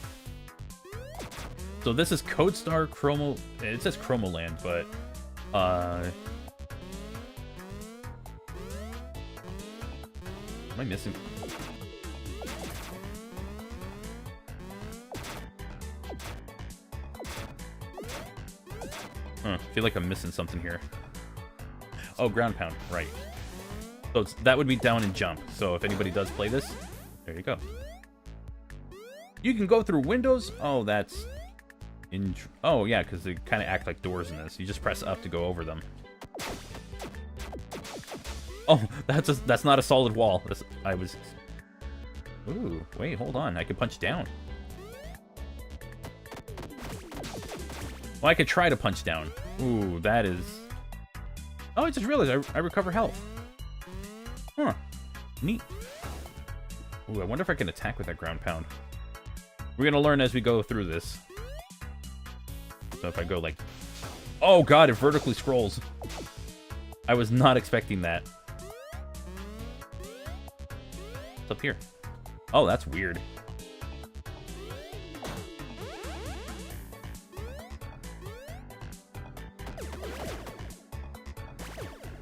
So this is Codestar Chromo. It says Chromoland, but am I missing? I feel like I'm missing something here. Oh, ground pound, right. So that would be down and jump. So if anybody does play this, there you go. You can go through windows. Oh, that's... Oh, yeah, because they kind of act like doors in this. You just press up to go over them. Oh, that's not a solid wall. Ooh, wait, hold on. I could punch down. Well, I could try to punch down. Ooh, that is... Oh, I just realized I recover health. Huh. Neat. Ooh, I wonder if I can attack with that ground pound. We're gonna learn as we go through this. So if I go like... Oh God, it vertically scrolls. I was not expecting that. What's up here? Oh, that's weird.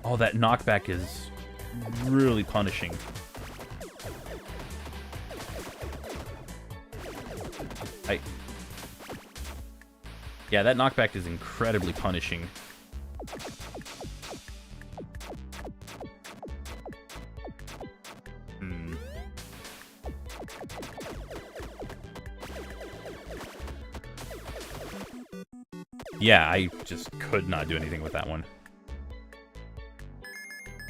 Oh, that knockback is really punishing. Yeah, that knockback is incredibly punishing. Yeah, I just could not do anything with that one.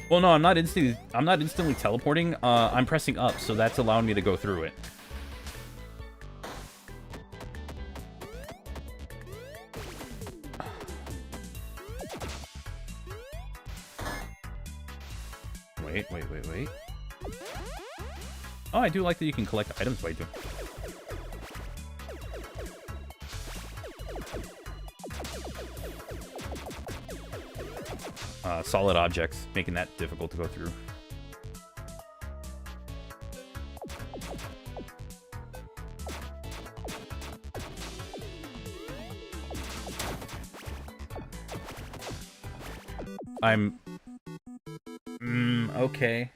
Well, no, I'm not instantly teleporting. I'm pressing up, so that's allowing me to go through it. Wait. Oh, I do like that you can collect items by doing. Solid objects, making that difficult to go through. Okay.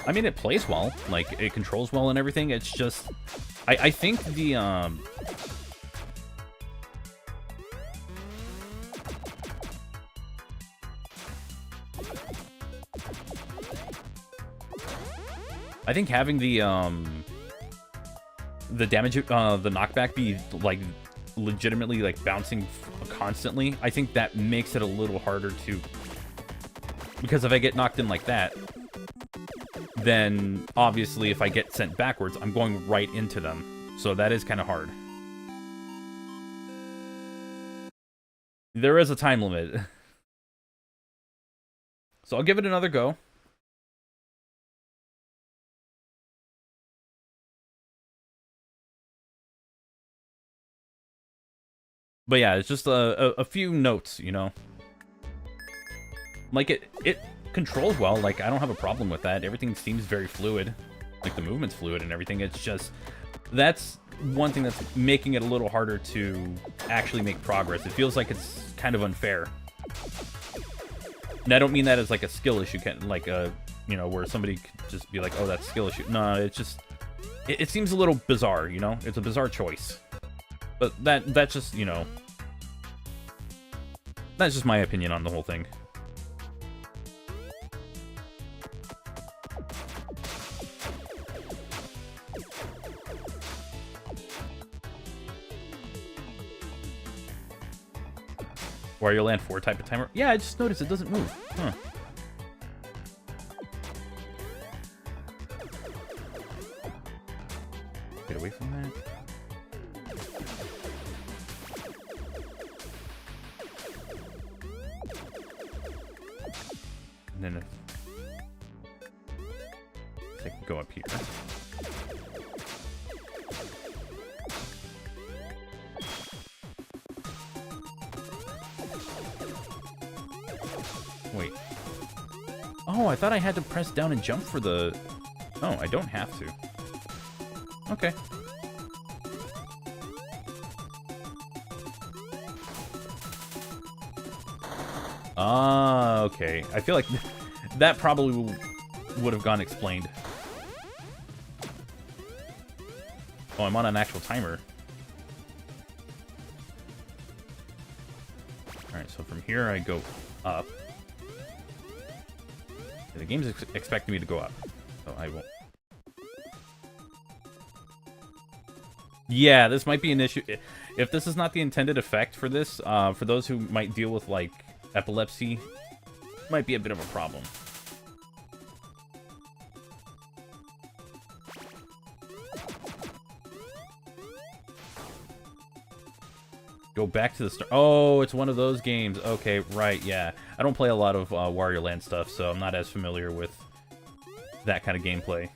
I mean, it plays well. Like, it controls well and everything. It's just... I think the, I think having the damage, the knockback be, like, legitimately, like, bouncing constantly, I think that makes it a little harder to... Because if I get knocked in like that, then obviously if I get sent backwards, I'm going right into them. So that is kind of hard. There is a time limit. So I'll give it another go. But yeah, it's just a few notes, you know? Like, it controls well. Like, I don't have a problem with that. Everything seems very fluid. Like, the movement's fluid and everything. It's just... That's one thing that's making it a little harder to actually make progress. It feels like it's kind of unfair. And I don't mean that as, like, a skill issue. Like, you know, where somebody could just be like, oh, that's a skill issue. No, it's just... It seems a little bizarre, you know? It's a bizarre choice. But that's just, you know... That's just my opinion on the whole thing. Wario Land 4 type of timer? Yeah, I just noticed it doesn't move. Huh. Get away from that. And then if I can go up here. Wait. Oh, I thought I had to press down and jump for the... Oh, I don't have to. Okay. Ah, okay. I feel like that probably would have gone explained. Oh, I'm on an actual timer. Alright, so from here I go up. The game's expecting me to go up, so I won't. Yeah, this might be an issue. If this is not the intended effect for this, for those who might deal with, like, epilepsy, might be a bit of a problem. Go back to the start. Oh, it's one of those games. Okay, right, yeah. I don't play a lot of Wario Land stuff, so I'm not as familiar with that kind of gameplay.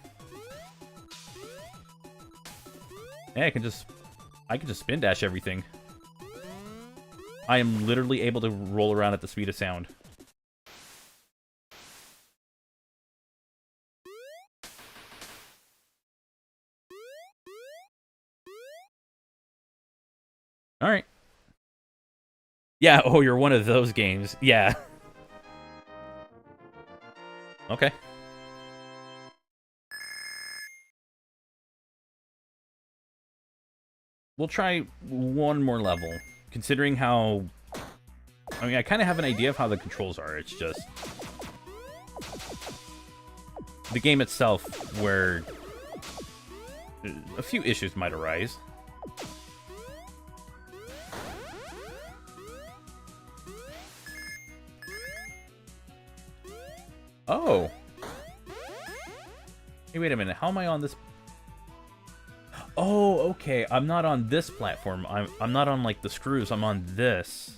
Yeah, I can just spin dash everything. I am literally able to roll around at the speed of sound. Alright. Yeah, oh, you're one of those games. Yeah. Okay. We'll try one more level. considering how... I mean, I kind of have an idea of how the controls are. It's just... the game itself, where a few issues might arise. Oh! Hey, wait a minute. How am I on this... Oh, okay. I'm not on this platform. I'm not on, like, the screws. I'm on this.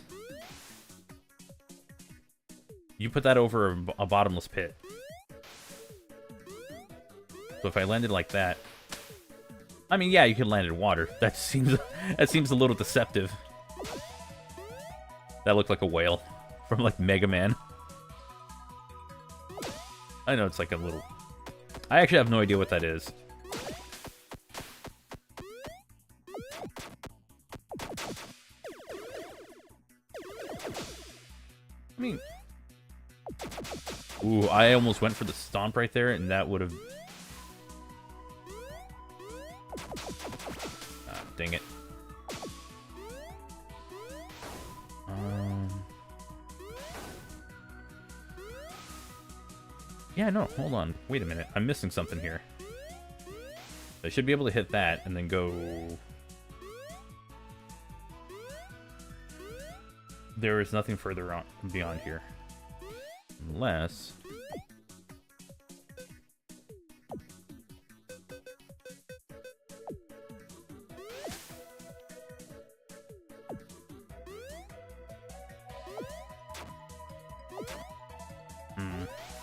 You put that over a bottomless pit. So if I landed like that... I mean, yeah, you could land in water. That seems a little deceptive. That looked like a whale from, like, Mega Man. I know it's like a little... I actually have no idea what that is. I mean... Ooh, I almost went for the stomp right there, and that would have... Ah, dang it. Yeah, no, hold on. Wait a minute. I'm missing something here. I should be able to hit that and then go... There is nothing further on beyond here. Unless...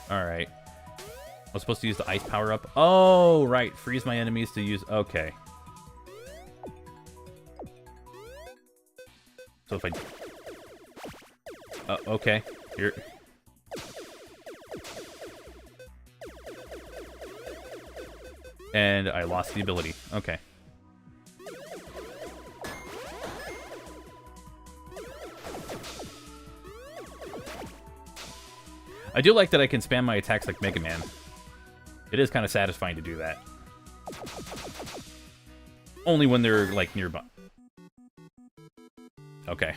Alright. I was supposed to use the ice power up. Oh, right. Freeze my enemies to use... Okay. So if I... okay. Here. And I lost the ability. Okay. I do like that I can spam my attacks like Mega Man. It is kind of satisfying to do that. Only when they're, like, nearby. Okay.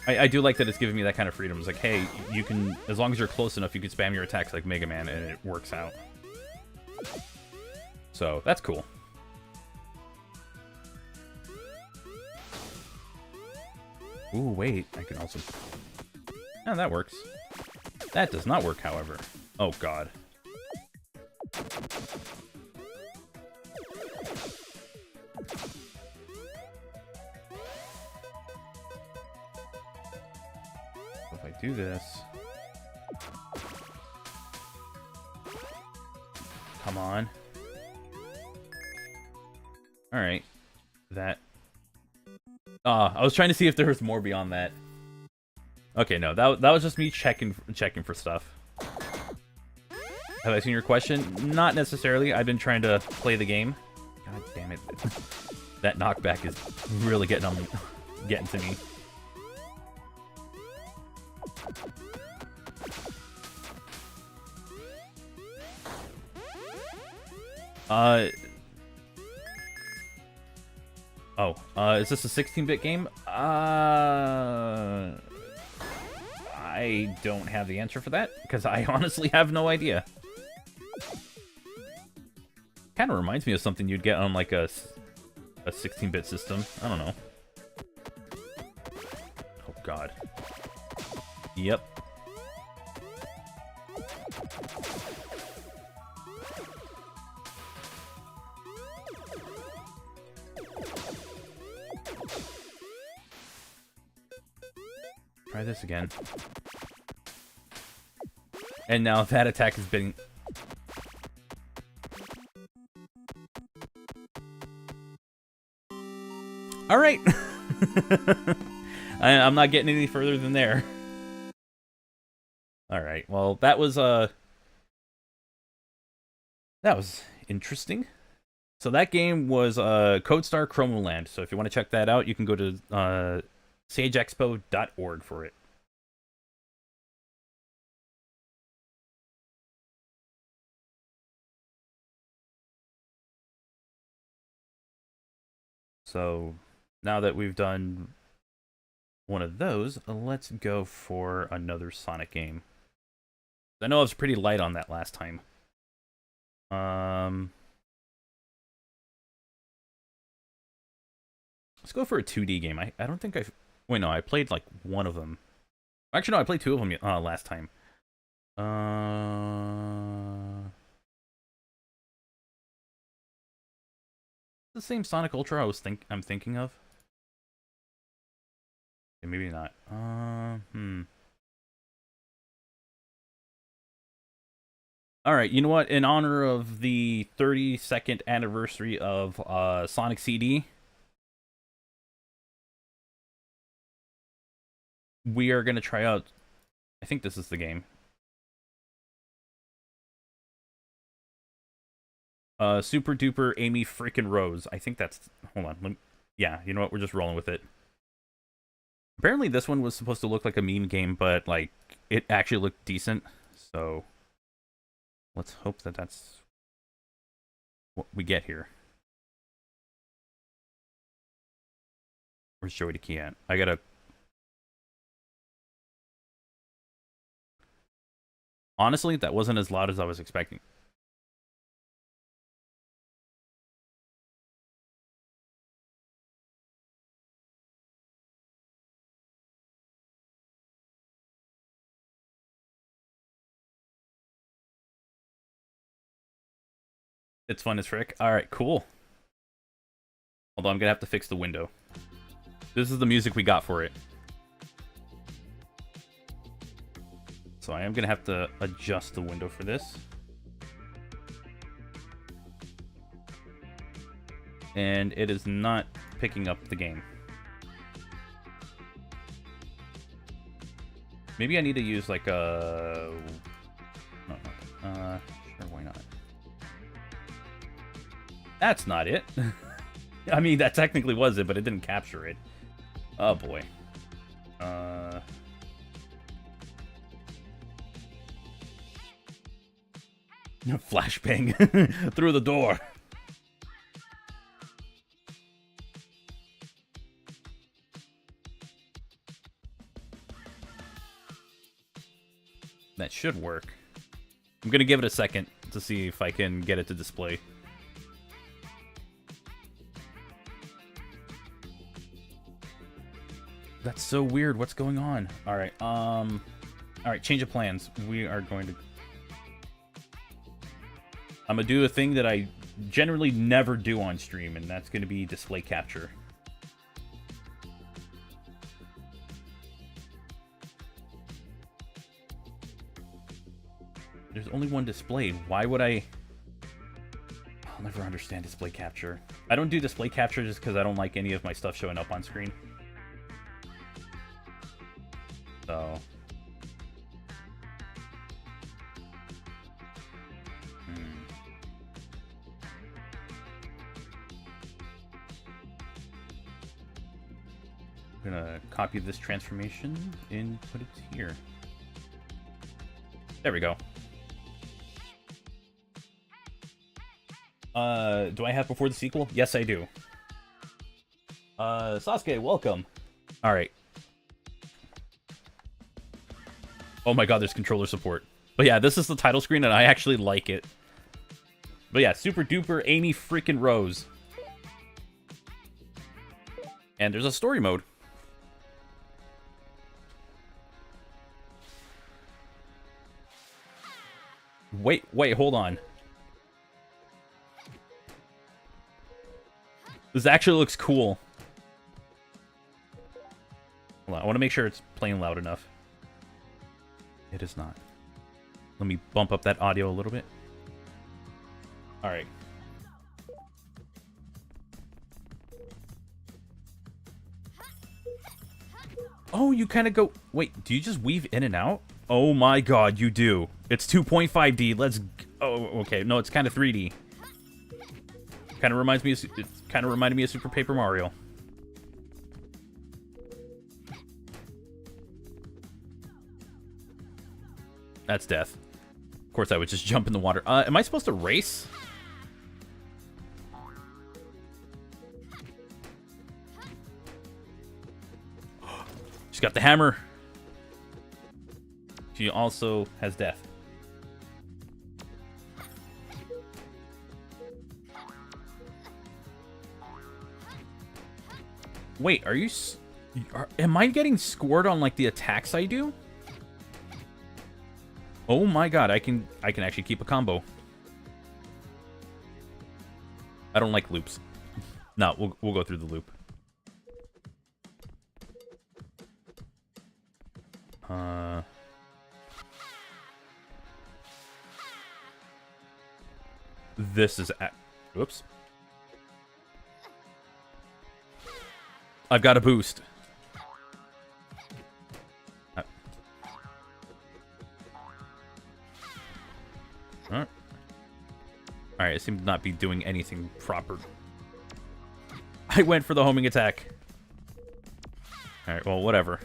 I do like that it's giving me that kind of freedom. It's like, hey, you can, as long as you're close enough, you can spam your attacks like Mega Man, and it works out. So, that's cool. Ooh, wait, I can also... Oh, that works. That does not work, however. Oh, God. Do this. Come on. Alright. That. I was trying to see if there was more beyond that. Okay, no. That was just me checking for stuff. Have I seen your question? Not necessarily. I've been trying to play the game. God damn it. That knockback is really getting to me. Is this a 16-bit game? I don't have the answer for that, because I honestly have no idea. Kind of reminds me of something you'd get on, like, a 16-bit system. I don't know. Oh, God. Yep. Try this again. And now that attack has been... Alright! I'm not getting any further than there. Alright, well, that was interesting. So that game was Codestar Chromoland. So if you want to check that out, you can go to sageexpo.org for it. So now that we've done one of those, let's go for another Sonic game. I know I was pretty light on that last time. Let's go for a 2D game. I don't think I've... Wait, no, I played like one of them. Actually, no, I played two of them last time. The same Sonic Ultra I'm thinking of. Okay, maybe not. All right, you know what? In honor of the 32nd anniversary of Sonic CD, we are gonna try out. I think this is the game. Super Duper Amy freaking Rose. I think that's... Hold on. Yeah, you know what? We're just rolling with it. Apparently this one was supposed to look like a meme game, but like it actually looked decent. So let's hope that that's what we get here. Where's Joey the key at? I gotta... Honestly, that wasn't as loud as I was expecting. It's fun as frick. Alright, cool. Although I'm gonna have to fix the window. This is the music we got for it. So I am gonna have to adjust the window for this. And it is not picking up the game. Maybe I need to use like a... sure, why not? That's not it. I mean, that technically was it, but it didn't capture it. Oh boy. Flashbang through the door. That should work. I'm gonna give it a second to see if I can get it to display. That's so weird. What's going on? All right. All right. Change of plans. We are going to... I'm gonna do a thing that I generally never do on stream, and that's gonna be display capture. There's only one display. Why would I... I'll never understand display capture. I don't do display capture just because I don't like any of my stuff showing up on screen. So... I'm gonna copy this transformation and put it here. There we go. Do I have before the sequel? Yes, I do. Sasuke, welcome. Alright. Oh my god, there's controller support. But yeah, this is the title screen, and I actually like it. But yeah, Super Duper Amy freaking Rose. And there's a story mode. Wait, hold on. This actually looks cool. Hold on, I want to make sure it's playing loud enough. It is not. Let me bump up that audio a little bit. Alright. Oh, you kind of go... Wait, do you just weave in and out? Oh my god, you do. It's 2.5D. Let's... Oh, okay. No, it's kind of 3D. Kind of reminds me. It kind of reminded me of Super Paper Mario. That's death. Of course, I would just jump in the water. Am I supposed to race? She's got the hammer. She also has death. Wait, are you... am I getting scored on, like, the attacks I do? Oh my god, I can actually keep a combo. I don't like loops. No, we'll go through the loop. This is... Whoops. I've got a boost. Alright, I seem to not be doing anything proper. I went for the homing attack. Alright, well, whatever.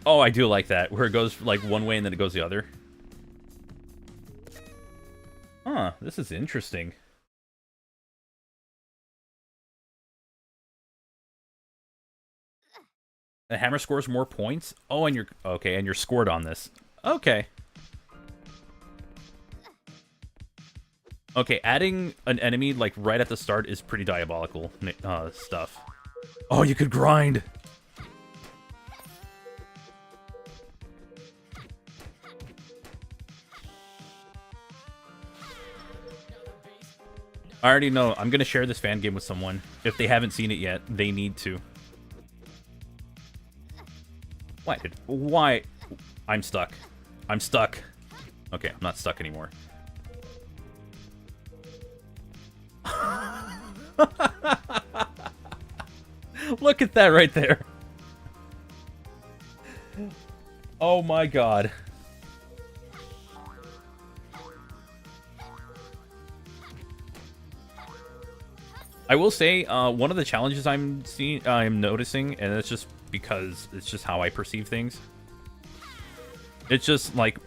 Oh, I do like that, where it goes like one way and then it goes the other. Huh, this is interesting. The hammer scores more points? Oh, and you're... Okay, and you're scored on this. Okay. Okay, adding an enemy, like, right at the start is pretty diabolical stuff. Oh, you could grind! I already know. I'm going to share this fan game with someone. If they haven't seen it yet, they need to. Why? I'm stuck. I'm stuck. Okay, I'm not stuck anymore. Look at that right there. Oh my god. I will say, one of the challenges I'm noticing, and it's just because it's just how I perceive things. It's just like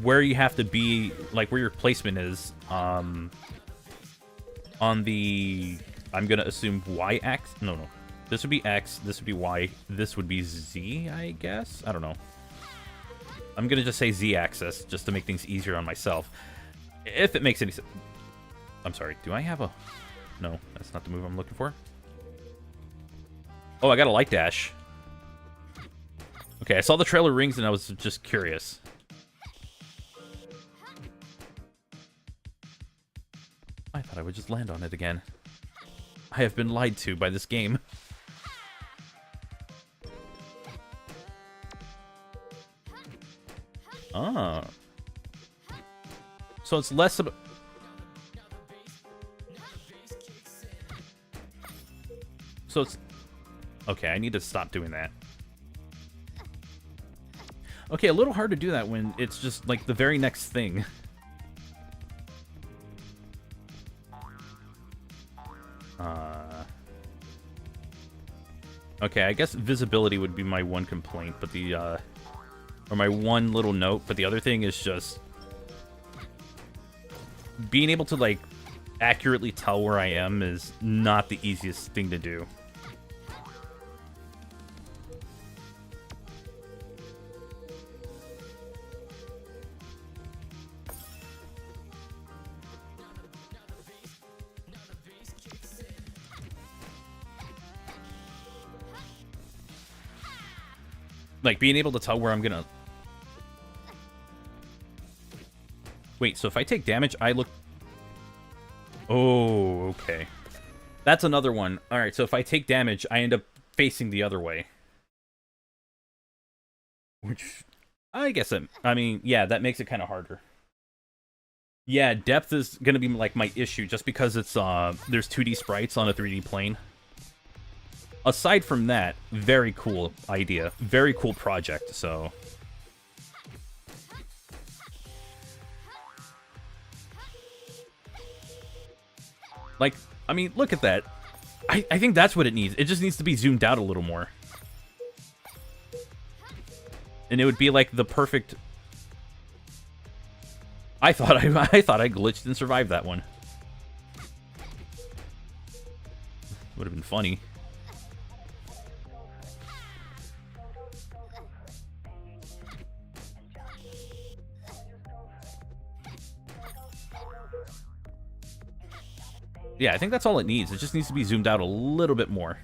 where you have to be, like where your placement is, on the, I'm gonna assume Y axis. No, this would be X. This would be Y. This would be Z, I guess. I don't know. I'm gonna just say Z axis just to make things easier on myself, if it makes any sense. I'm sorry. Do I have a? No, that's not the move I'm looking for. Oh, I got a light dash. Okay, I saw the trailer rings and I was just curious. I thought I would just land on it again. I have been lied to by this game. Ah. So it's less about... So it's... Okay, I need to stop doing that. Okay, a little hard to do that when it's just, like, the very next thing. Okay, I guess visibility would be my one complaint, but the, or my one little note, but the other thing is just... being able to, like, accurately tell where I am is not the easiest thing to do. Like, being able to tell where I'm gonna... Wait, so if I take damage, I look... Oh, okay. That's another one. Alright, so if I take damage, I end up facing the other way. Which, I guess, I mean, yeah, that makes it kind of harder. Yeah, depth is gonna be, like, my issue, just because it's, there's 2D sprites on a 3D plane. aside from that, very cool idea. Very cool project, so... Like, I mean, look at that. I think that's what it needs. It just needs to be zoomed out a little more. And it would be like the perfect... I thought I glitched and survived that one. Would have been funny. Yeah, I think that's all it needs. It just needs to be zoomed out a little bit more.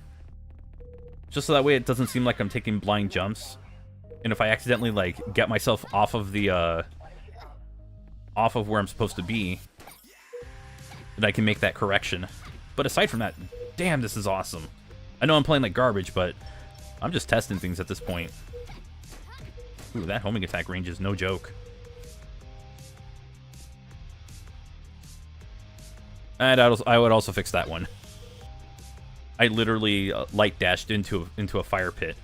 Just so that way it doesn't seem like I'm taking blind jumps. And if I accidentally, like, get myself off of the, off of where I'm supposed to be, then I can make that correction. But aside from that, damn, this is awesome. I know I'm playing like garbage, but I'm just testing things at this point. Ooh, that homing attack range is no joke. And I would also fix that one. I literally light dashed into a fire pit.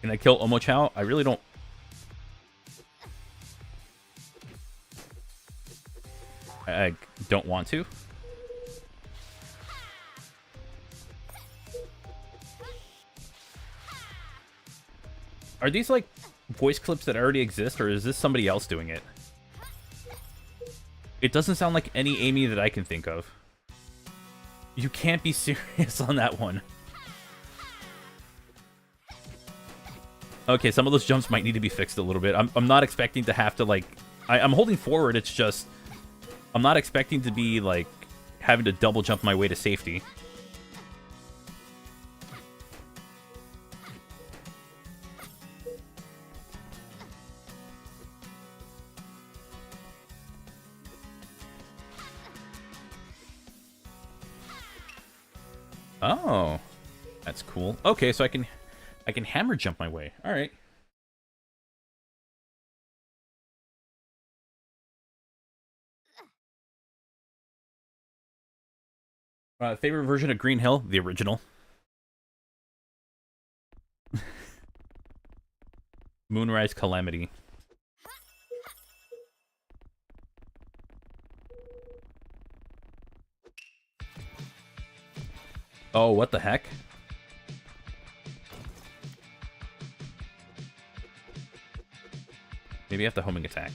Can I kill Omochao? I really don't. I don't want to. Are these like voice clips that already exist, or is this somebody else doing it? It doesn't sound like any Amy that I can think of. You can't be serious on that one. Okay, some of those jumps might need to be fixed a little bit. I'm not expecting to have to, like... I'm holding forward, it's just... I'm not expecting to be, like, having to double jump my way to safety. Oh, that's cool. Okay, so I can hammer jump my way. All right. Favorite version of Green Hill? The original. Moonrise Calamity. Oh, what the heck? Maybe I have the homing attack.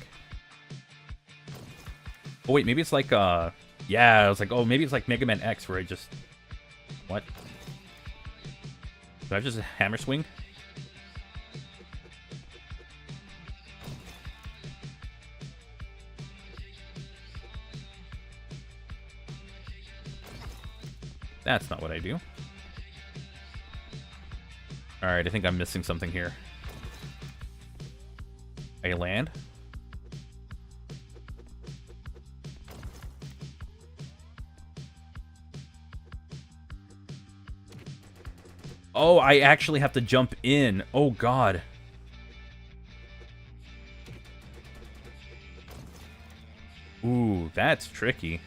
Oh, wait, maybe it's like, yeah, I was like, oh, maybe it's like Mega Man X where I just... What? Do I have just a hammer swing? That's not what I do. Alright, I think I'm missing something here. I land. Oh, I actually have to jump in. Oh, God. Ooh, that's tricky.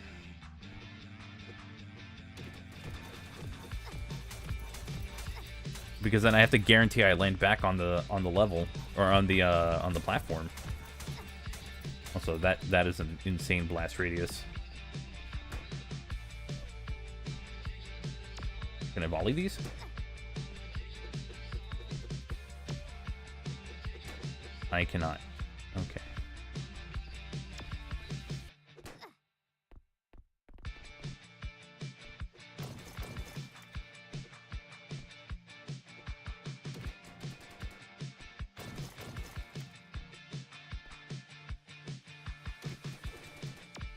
Because then I have to guarantee I land back on the level or on the platform. Also, that is an insane blast radius. Can I volley these? I cannot. Okay.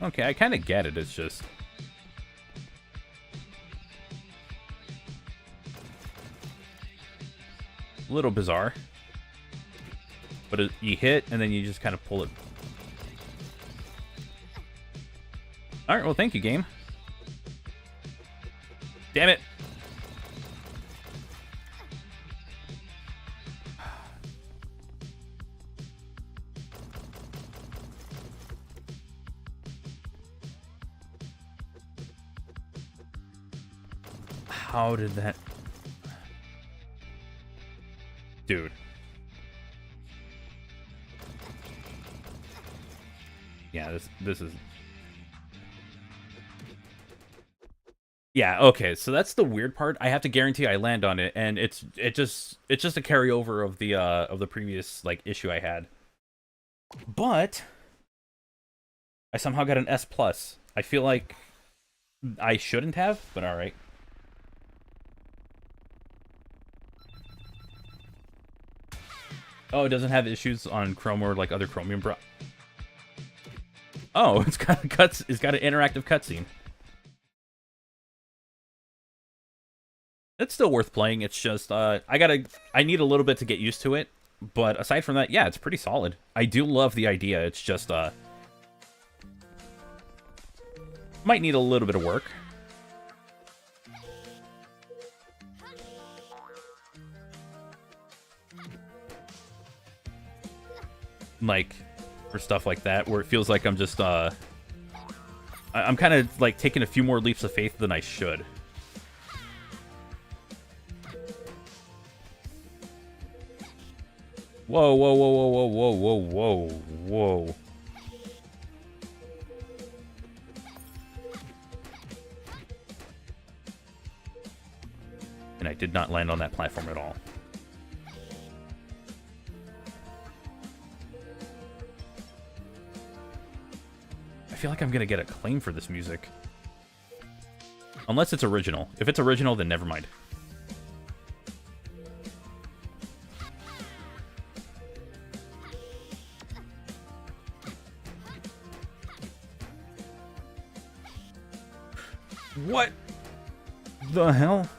Okay, I kind of get it. It's just... a little bizarre. But you hit, and then you just kind of pull it. Alright, well, thank you, game. Damn it. How did that... Dude. Yeah, this is... Yeah, okay, so that's the weird part. I have to guarantee I land on it, and it's just a carryover of the previous like issue I had. But I somehow got an S+. I feel like I shouldn't have, but alright. Oh, it doesn't have issues on Chrome or like other Chromium bro. Oh, it's got it's got an interactive cutscene. It's still worth playing. It's just I need a little bit to get used to it, but aside from that, yeah, it's pretty solid. I do love the idea. It's just might need a little bit of work. Like for stuff like that where it feels like I'm just I'm kind of like taking a few more leaps of faith than I should. Whoa, whoa, whoa, whoa, whoa, whoa, whoa, whoa. And I did not land on that platform at all. I feel like I'm gonna get a claim for this music. Unless it's original. If it's original, then never mind. What the hell?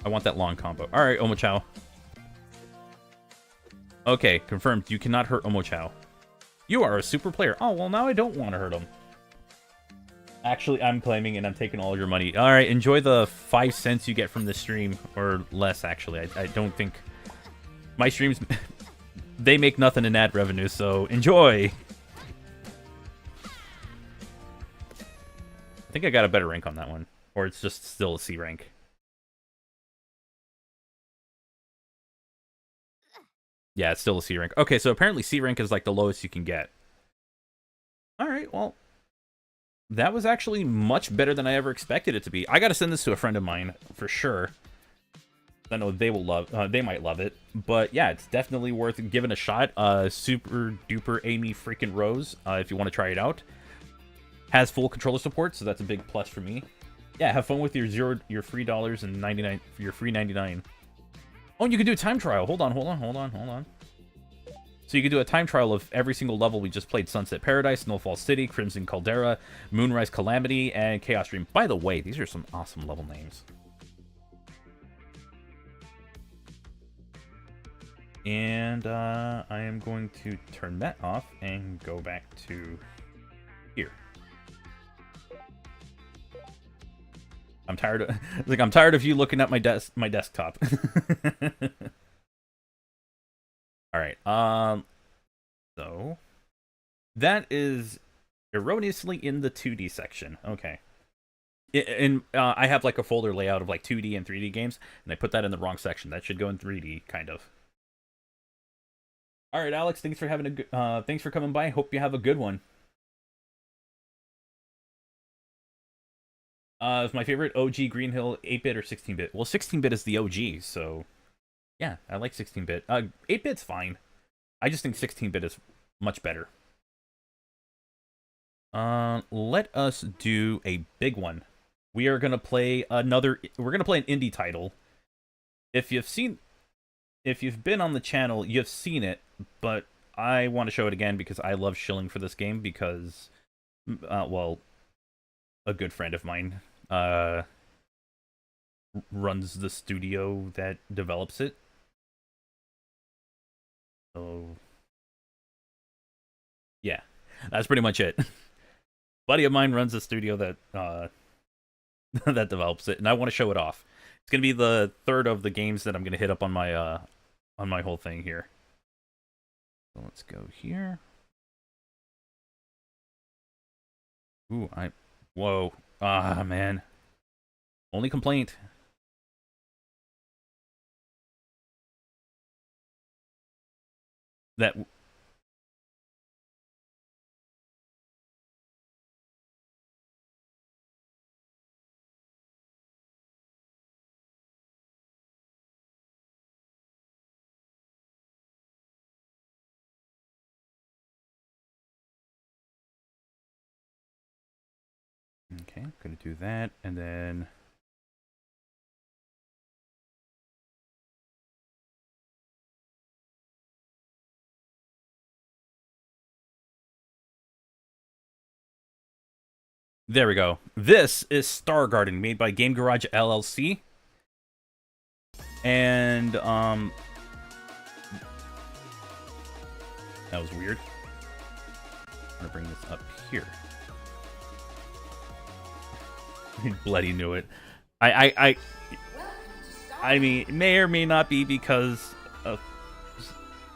I want that long combo. Alright, Omochao. Okay, confirmed. You cannot hurt Omochao. You are a super player. Oh, well, now I don't want to hurt him. Actually, I'm claiming and I'm taking all your money. Alright, enjoy the 5 cents you get from the stream. Or less, actually. I don't think... My streams... they make nothing in ad revenue, so enjoy! I think I got a better rank on that one. Or it's just still a C rank. Yeah, it's still a C rank. Okay, so apparently C rank is like the lowest you can get. Alright, well... That was actually much better than I ever expected it to be. I gotta send this to a friend of mine, for sure. I know they will love... they might love it. But yeah, it's definitely worth giving a shot. Super Duper Amy freaking Rose, if you want to try it out. Has full controller support, so that's a big plus for me. Yeah, have fun with your free $99, your free 99. Oh, and you can do a time trial. Hold on. So you can do a time trial of every single level we just played. Sunset Paradise, Snowfall City, Crimson Caldera, Moonrise Calamity, and Chaos Dream. By the way, these are some awesome level names. And I am going to turn that off and go back to here. I'm tired of I'm tired of you looking at my desktop. All right. So that is erroneously in the 2D section. Okay. I have like a folder layout of like 2D and 3D games, and I put that in the wrong section. That should go in 3D, kind of. All right, Alex. Thanks for having a good. Thanks for coming by. Hope you have a good one. It's my favorite OG Green Hill 8-bit or 16-bit. Well, 16-bit is the OG, so yeah, I like 16-bit. 8-bit's fine. I just think 16-bit is much better. Let us do a big one. We are gonna play another. We're gonna play an indie title. If you've been on the channel, you've seen it, but I want to show it again because I love shilling for this game because, well, a good friend of mine runs the studio that develops it. So yeah, that's pretty much it. Buddy of mine runs a studio that that develops it, and I want to show it off. It's gonna be the third of the games that I'm gonna hit up on my whole thing here. So let's go here. Ooh, whoa. Ah, man. Only complaint. That... Okay, gonna do that, and then... There we go. This is Star Garden, made by Game Garage LLC. And, that was weird. I'm gonna bring this up here. I bloody knew it. I mean, it may or may not be because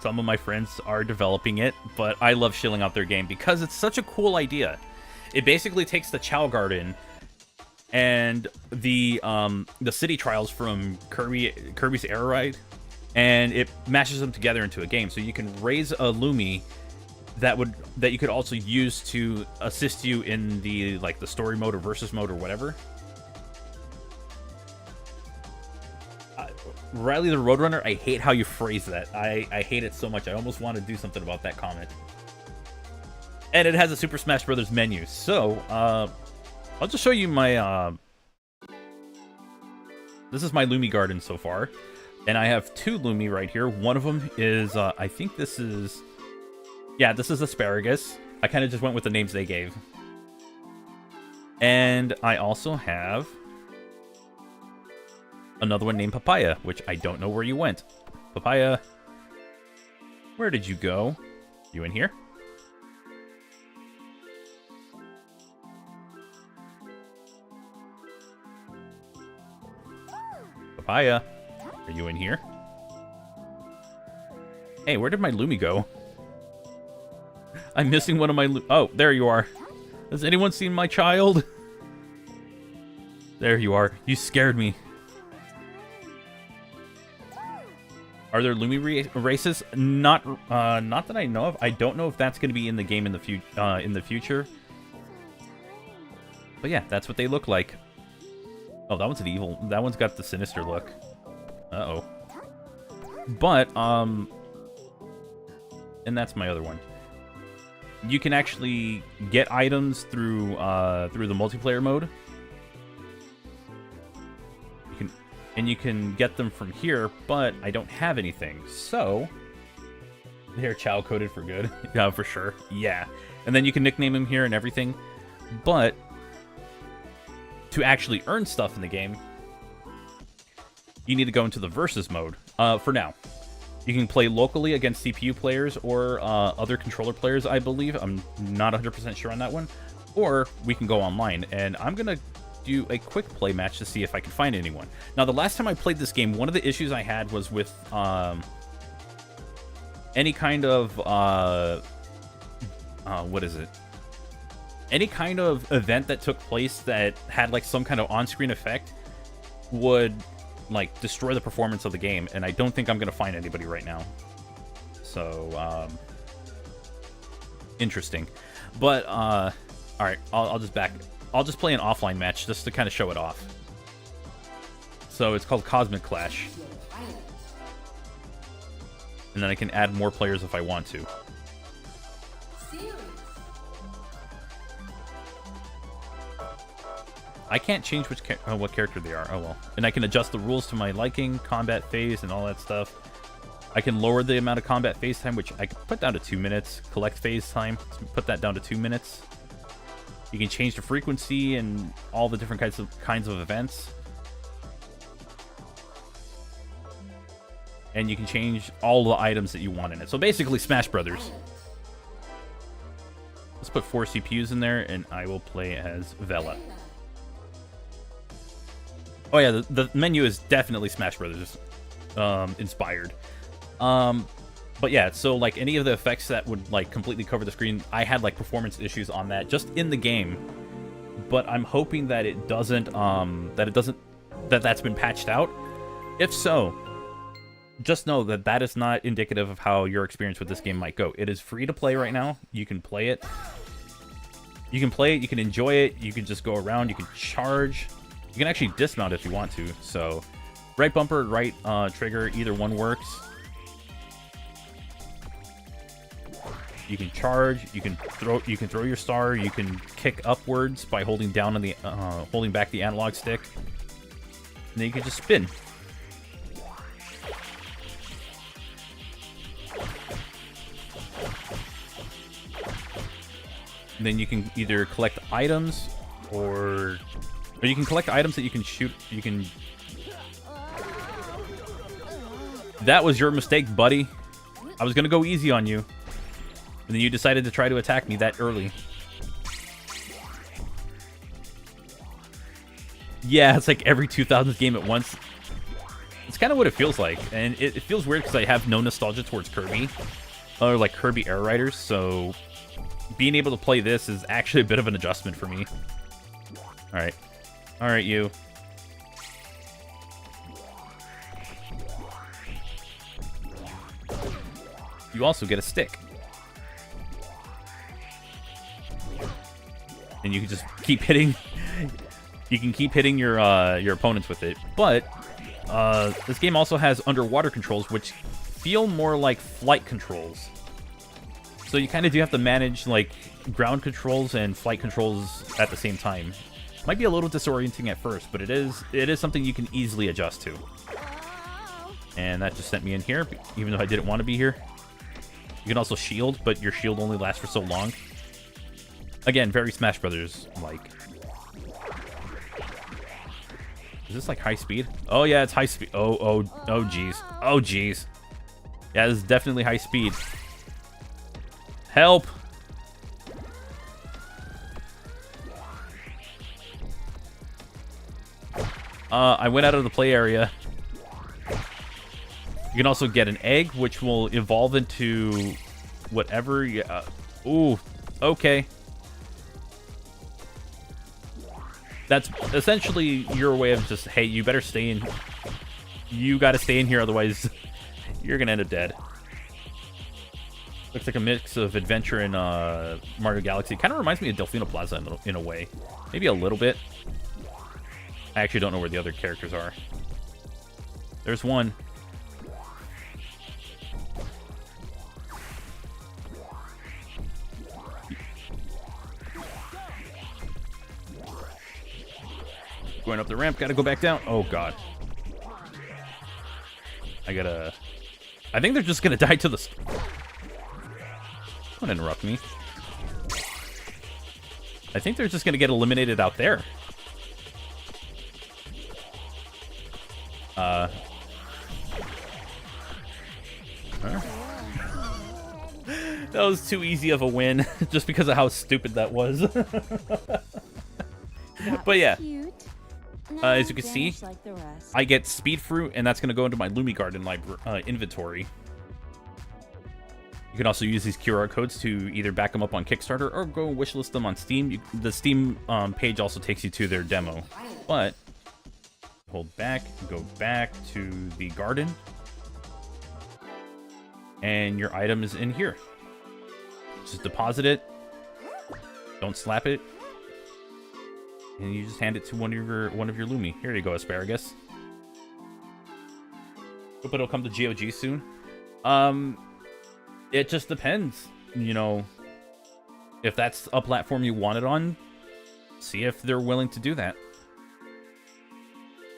some of my friends are developing it, but I love shilling out their game because it's such a cool idea. It basically takes the Chow Garden and the city trials from Kirby's Air Ride, and it mashes them together into a game. So you can raise a Lumi that you could also use to assist you in the the story mode or versus mode or whatever. Riley the Roadrunner, I hate how you phrase that. I hate it so much. I almost want to do something about that comment. And it has a Super Smash Brothers menu. So, I'll just show you my, this is my Lumi garden so far. And I have two Lumi right here. One of them is, I think this is... Yeah, this is asparagus. I kind of just went with the names they gave. And I also have another one named Papaya, which I don't know where you went. Papaya, where did you go? You in here? Papaya, are you in here? Hey, where did my Lumi go? I'm missing one of my... Oh, there you are. Has anyone seen my child? There you are. You scared me. Are there Lumi races? Not that I know of. I don't know if that's going to be in the game in the future. But yeah, that's what they look like. Oh, that one's an evil. That one's got the sinister look. Uh-oh. But and that's my other one. You can actually get items through the multiplayer mode. You can get them from here, but I don't have anything. So they're Chow coded for good. Yeah, for sure. Yeah. And then you can nickname him here and everything. But to actually earn stuff in the game, you need to go into the versus mode. For now. You can play locally against CPU players or other controller players, I believe. I'm not 100% sure on that one. Or we can go online, and I'm going to do a quick play match to see if I can find anyone. Now, the last time I played this game, one of the issues I had was with any kind of... what is it? Any kind of event that took place that had like some kind of on-screen effect would like destroy the performance of the game, and I don't think I'm gonna find anybody right now. So interesting. But all right, I'll just play an offline match just to kind of show it off. So it's called Cosmic Clash, and then I can add more players if I want to. I can't change what character they are. Oh well. And I can adjust the rules to my liking, combat phase, and all that stuff. I can lower the amount of combat phase time, which I can put down to 2 minutes. Collect phase time, put that down to 2 minutes. You can change the frequency and all the different kinds of events. And you can change all the items that you want in it. So basically Smash Brothers. Let's put 4 CPUs in there, and I will play as Vela. Oh yeah, the menu is definitely Smash Brothers inspired. But yeah, so like any of the effects that would like completely cover the screen, I had like performance issues on that just in the game. But I'm hoping that it doesn't, that's been patched out. If so, just know that that is not indicative of how your experience with this game might go. It is free to play right now. You can play it. You can play it, you can enjoy it, you can just go around, you can charge. You can actually dismount if you want to. So, right bumper, right trigger, either one works. You can charge, you can throw your star, you can kick upwards by holding down on the holding back the analog stick. And then you can just spin. And then you can either collect items or you can collect items that you can shoot. You can. That was your mistake, buddy. I was gonna go easy on you, and then you decided to try to attack me that early. Yeah, it's like every 2000th game at once. It's kind of what it feels like, and it feels weird because I have no nostalgia towards Kirby, or like Kirby Air Riders, so being able to play this is actually a bit of an adjustment for me. Alright. Alright, you. You also get a stick. And you can just keep hitting... You can keep hitting your opponents with it. But, this game also has underwater controls, which feel more like flight controls. So you kind of do have to manage, like, ground controls and flight controls at the same time. Might be a little disorienting at first, but it is something you can easily adjust to. And that just sent me in here, even though I didn't want to be here. You can also shield, but your shield only lasts for so long. Again, very Smash Brothers-like. Is this, like, high speed? Oh, yeah, it's high speed. Oh, jeez. Oh, jeez. Yeah, this is definitely high speed. Help! I went out of the play area. You can also get an egg, which will evolve into whatever you... ooh, okay. That's essentially your way of just, hey, you better stay in... You gotta stay in here, otherwise you're gonna end up dead. Looks like a mix of adventure and Mario Galaxy. Kind of reminds me of Delfino Plaza in a way. Maybe a little bit. I actually don't know where the other characters are. There's one. Going up the ramp, gotta go back down. Oh, God. I think they're just gonna die to the... Don't interrupt me. I think they're just gonna get eliminated out there. That was too easy of a win, just because of how stupid that was. But yeah, as you can see, I get Speed Fruit, and that's going to go into my Lumi Garden inventory. You can also use these QR codes to either back them up on Kickstarter or go wishlist them on Steam. The Steam page also takes you to their demo. But hold back, go back to the garden, and your item is in here. Just deposit it. Don't slap it. And you just hand it to one of your Lumi. Here you go, asparagus. Hope it'll come to GOG soon. It just depends. You know, if that's a platform you want it on, see if they're willing to do that.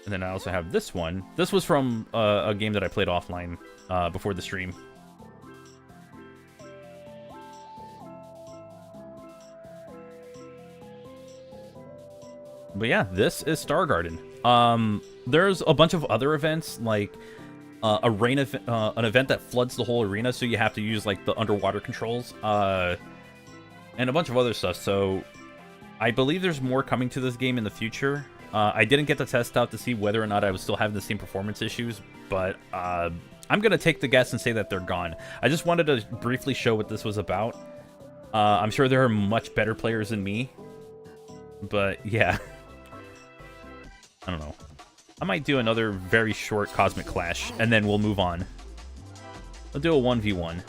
And then I also have this one. This was from a game that I played offline before the stream. But yeah, this is Star Garden. There's a bunch of other events, like a rain an event that floods the whole arena, so you have to use like the underwater controls, and a bunch of other stuff. So I believe there's more coming to this game in the future. I didn't get the test out to see whether or not I was still having the same performance issues, but I'm gonna take the guess and say that they're gone. I just wanted to briefly show what this was about. I'm sure there are much better players than me, but yeah. I don't know. I might do another very short Cosmic Clash, and then we'll move on. I'll do a 1v1.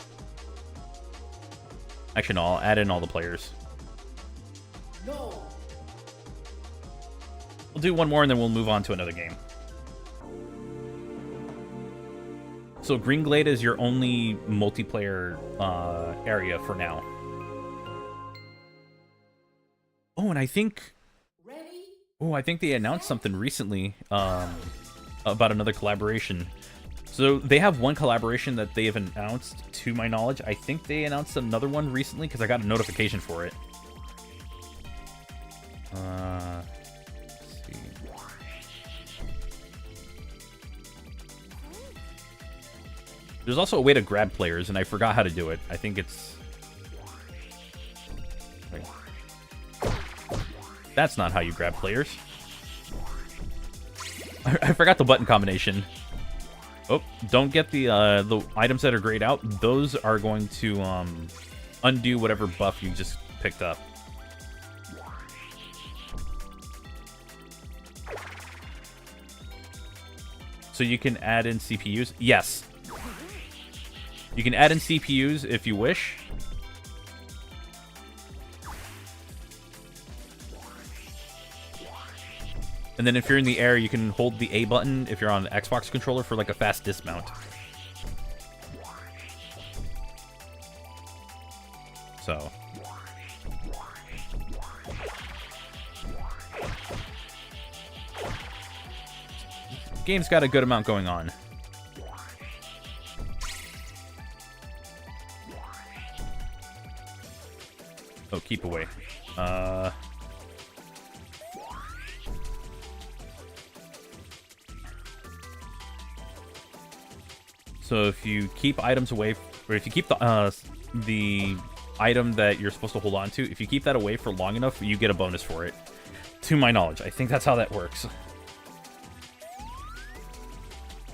Actually, no, I'll add in all the players. No. We'll do one more, and then we'll move on to another game. So Green Glade is your only multiplayer area for now. Oh, and I think... Oh, I think they announced something recently about another collaboration. So they have one collaboration that they have announced, to my knowledge. I think they announced another one recently because I got a notification for it. Let's see. There's also a way to grab players, and I forgot how to do it. I think it's... That's not how you grab players. I forgot the button combination. Oh, don't get the items that are grayed out. Those are going to undo whatever buff you just picked up. So you can add in CPUs? Yes. You can add in CPUs if you wish. And then if you're in the air, you can hold the A button if you're on the Xbox controller for like a fast dismount. So. Game's got a good amount going on. Oh, keep away. So if you keep items away, or if you keep the item that you're supposed to hold on to, if you keep that away for long enough, you get a bonus for it. To my knowledge, I think that's how that works.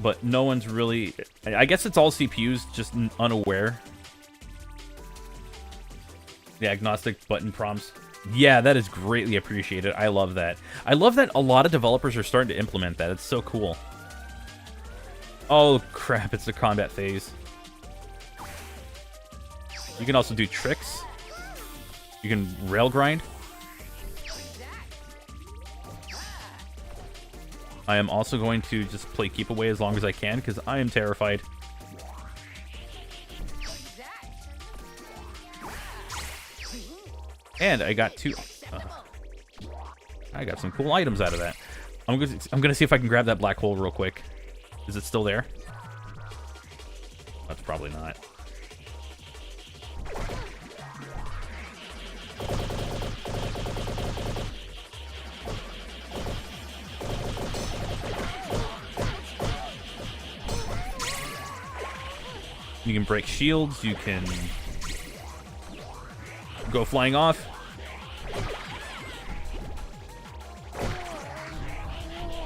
But no one's really... I guess it's all CPUs, just unaware. The agnostic button prompts. Yeah, that is greatly appreciated. I love that. I love that a lot of developers are starting to implement that. It's so cool. Oh, crap, it's the combat phase. You can also do tricks. You can rail grind. I am also going to just play keep away as long as I can, because I am terrified. And I got I got some cool items out of that. I'm gonna see if I can grab that black hole real quick. Is it still there? That's probably not. You can break shields, you can go flying off.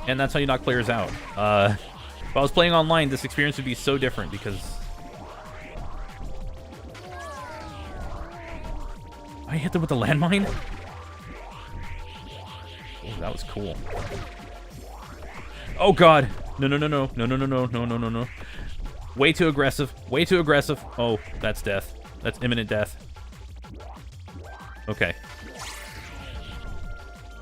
And that's how you knock players out. If I was playing online, this experience would be so different because... I hit them with a landmine? Oh, that was cool. Oh god! No, no, no, no, no, no, no, no, no, no, no, no. Way too aggressive. Way too aggressive. Oh, that's death. That's imminent death. Okay.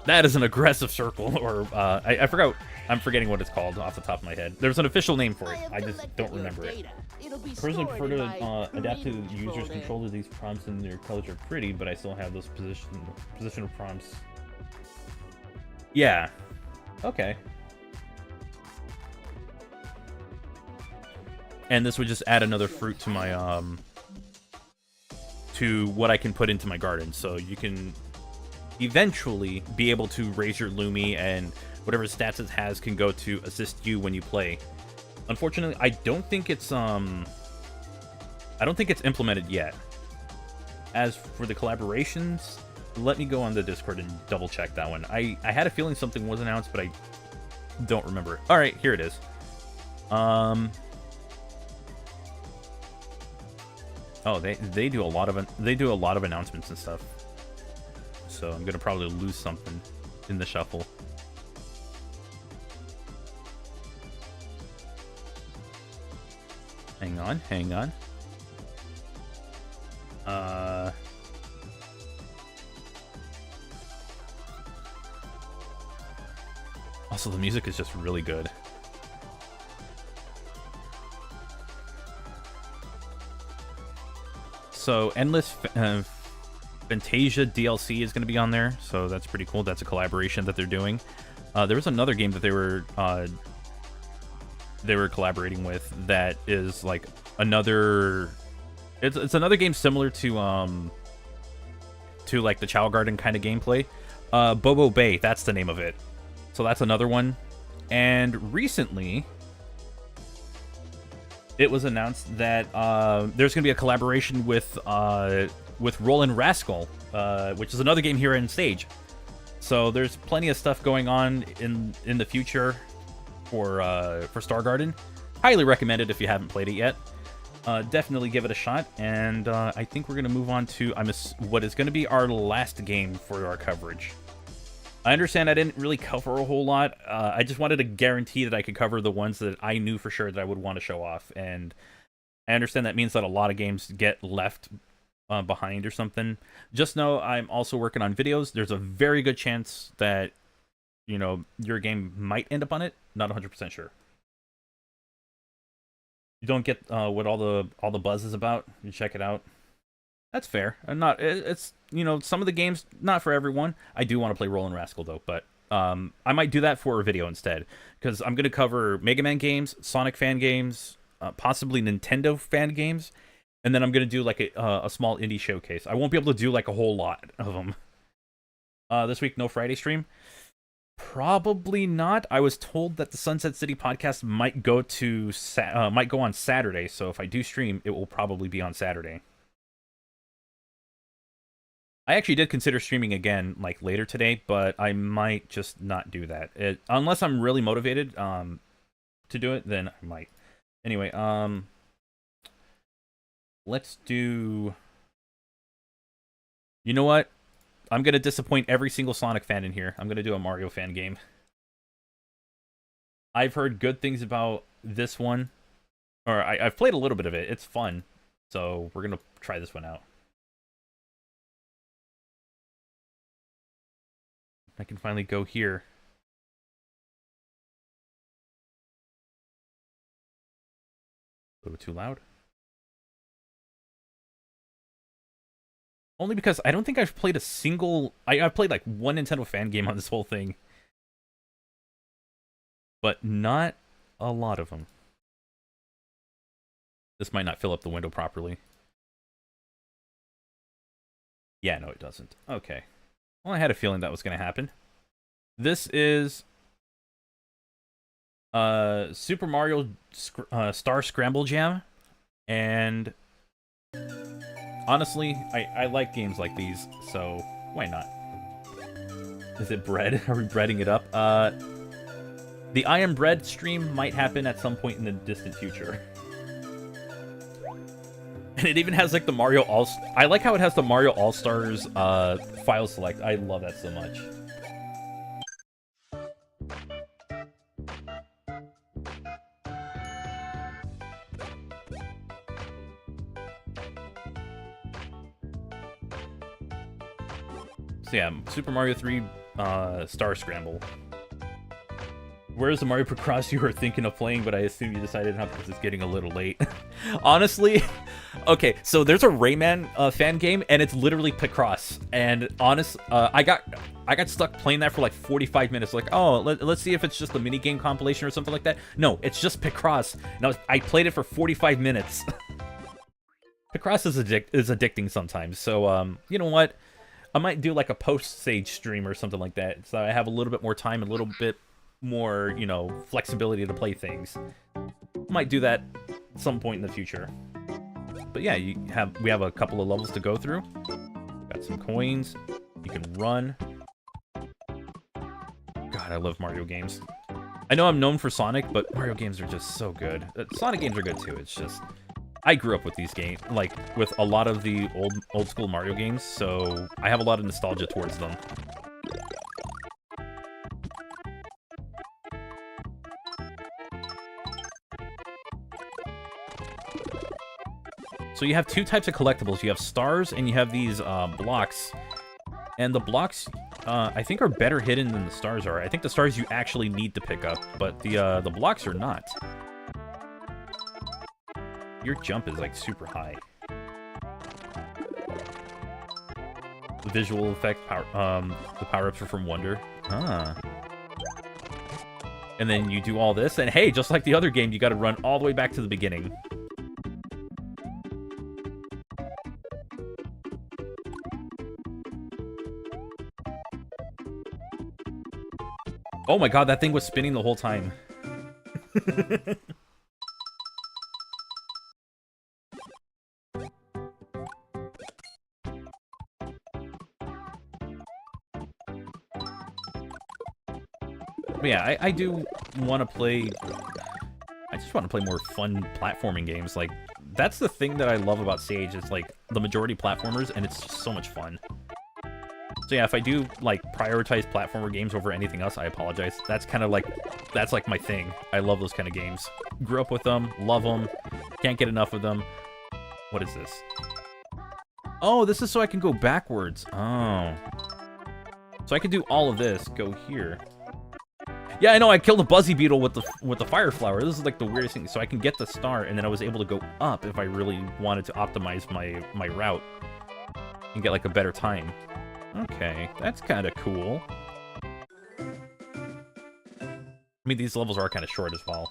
That is an aggressive circle, or, I forgot. I'm forgetting what it's called off the top of my head. There's an official name for it. I just don't remember it. Personally prefer to adapt to the user's control of these prompts, and their colors are pretty, but I still have those positional prompts. Yeah. Okay. And this would just add another fruit to my, to what I can put into my garden. So you can eventually be able to raise your Lumi, and whatever stats it has can go to assist you when you play. Unfortunately, I don't think it's implemented yet. As for the collaborations, let me go on the Discord and double check that one. I had a feeling something was announced, but I don't remember. All right, here it is. Oh, they do a lot of announcements and stuff. So I'm gonna probably lose something in the shuffle. Hang on. Also, the music is just really good. So, Endless Fantasia DLC is going to be on there, so that's pretty cool. That's a collaboration that they're doing. There was another game that they were collaborating with that is like another. It's another game similar to like the Chow Garden kind of gameplay. Bobo Bay, that's the name of it. So that's another one. And recently, it was announced that there's going to be a collaboration with Roland Rascal, which is another game here in Stage. So there's plenty of stuff going on in the future for Star Garden. Highly recommend it if you haven't played it yet. Definitely give it a shot. And I think we're going to move on to what is going to be our last game for our coverage. I understand I didn't really cover a whole lot. I just wanted to guarantee that I could cover the ones that I knew for sure that I would want to show off. And I understand that means that a lot of games get left behind or something. Just know I'm also working on videos. There's a very good chance that, you know, your game might end up on it. Not 100% sure. You don't get what all the buzz is about. You check it out. That's fair. It's, you know, some of the games, not for everyone. I do want to play Roland Rascal, though, but I might do that for a video instead, because I'm going to cover Mega Man games, Sonic fan games, possibly Nintendo fan games, and then I'm going to do, like, a small indie showcase. I won't be able to do, like, a whole lot of them. This week, no Friday stream? Probably not. I was told that the Sunset City podcast might go on Saturday, so if I do stream, it will probably be on Saturday. I actually did consider streaming again, like, later today, but I might just not do that. Unless I'm really motivated to do it, then I might. Anyway, let's do... You know what? I'm going to disappoint every single Sonic fan in here. I'm going to do a Mario fan game. I've heard good things about this one. Or I've played a little bit of it. It's fun. So we're going to try this one out. I can finally go here. A little too loud. Only because I don't think I've played a single... I've played like one Nintendo fan game on this whole thing. But not a lot of them. This might not fill up the window properly. Yeah, no, it doesn't. Okay. Well, I had a feeling that was going to happen. This is Super Mario Star Scramble Jam. And honestly, I like games like these, so why not? Is it bread? Are we breading it up? The I Am Bread stream might happen at some point in the distant future. And it even has like the Mario All... I like how it has the Mario All-Stars file select. I love that so much. So yeah, Super Mario 3 Star Scramble. Where's the Mario Picross you were thinking of playing, but I assume you decided not because it's getting a little late. Honestly, okay, so there's a Rayman fan game, and it's literally Picross. And I got stuck playing that for like 45 minutes. Like, oh, let's see if it's just a mini game compilation or something like that. No, it's just Picross. And I played it for 45 minutes. Picross is addicting sometimes. So you know what? I might do like a post-stage stream or something like that, so I have a little bit more time, a little bit more, you know, flexibility to play things. Might do that at some point in the future. But yeah, we have a couple of levels to go through. Got some coins. You can run. God, I love Mario games. I know I'm known for Sonic, but Mario games are just so good. Sonic games are good too. It's just I grew up with these games, like with a lot of the old school Mario games, so I have a lot of nostalgia towards them. So you have two types of collectibles. You have stars and you have these blocks. And the blocks, I think, are better hidden than the stars are. I think the stars you actually need to pick up, but the blocks are not. Your jump is, like, super high. The visual effect, the power-ups are from Wonder. Ah. And then you do all this, and hey, just like the other game, you gotta run all the way back to the beginning. Oh my god, that thing was spinning the whole time. But yeah, I do want to play... I just want to play more fun platforming games. Like, that's the thing that I love about Sage. It's like the majority platformers, and it's just so much fun. So yeah, if I do like prioritize platformer games over anything else, I apologize. That's kind of like, that's like my thing. I love those kind of games. Grew up with them, love them, can't get enough of them. What is this? Oh, this is so I can go backwards. Oh. So I can do all of this, go here. Yeah, I know, I killed a Buzzy Beetle with the Fire Flower. This is like the weirdest thing. So I can get the star, and then I was able to go up if I really wanted to optimize my route and get like a better time. Okay, that's kind of cool. I mean, these levels are kind of short as well.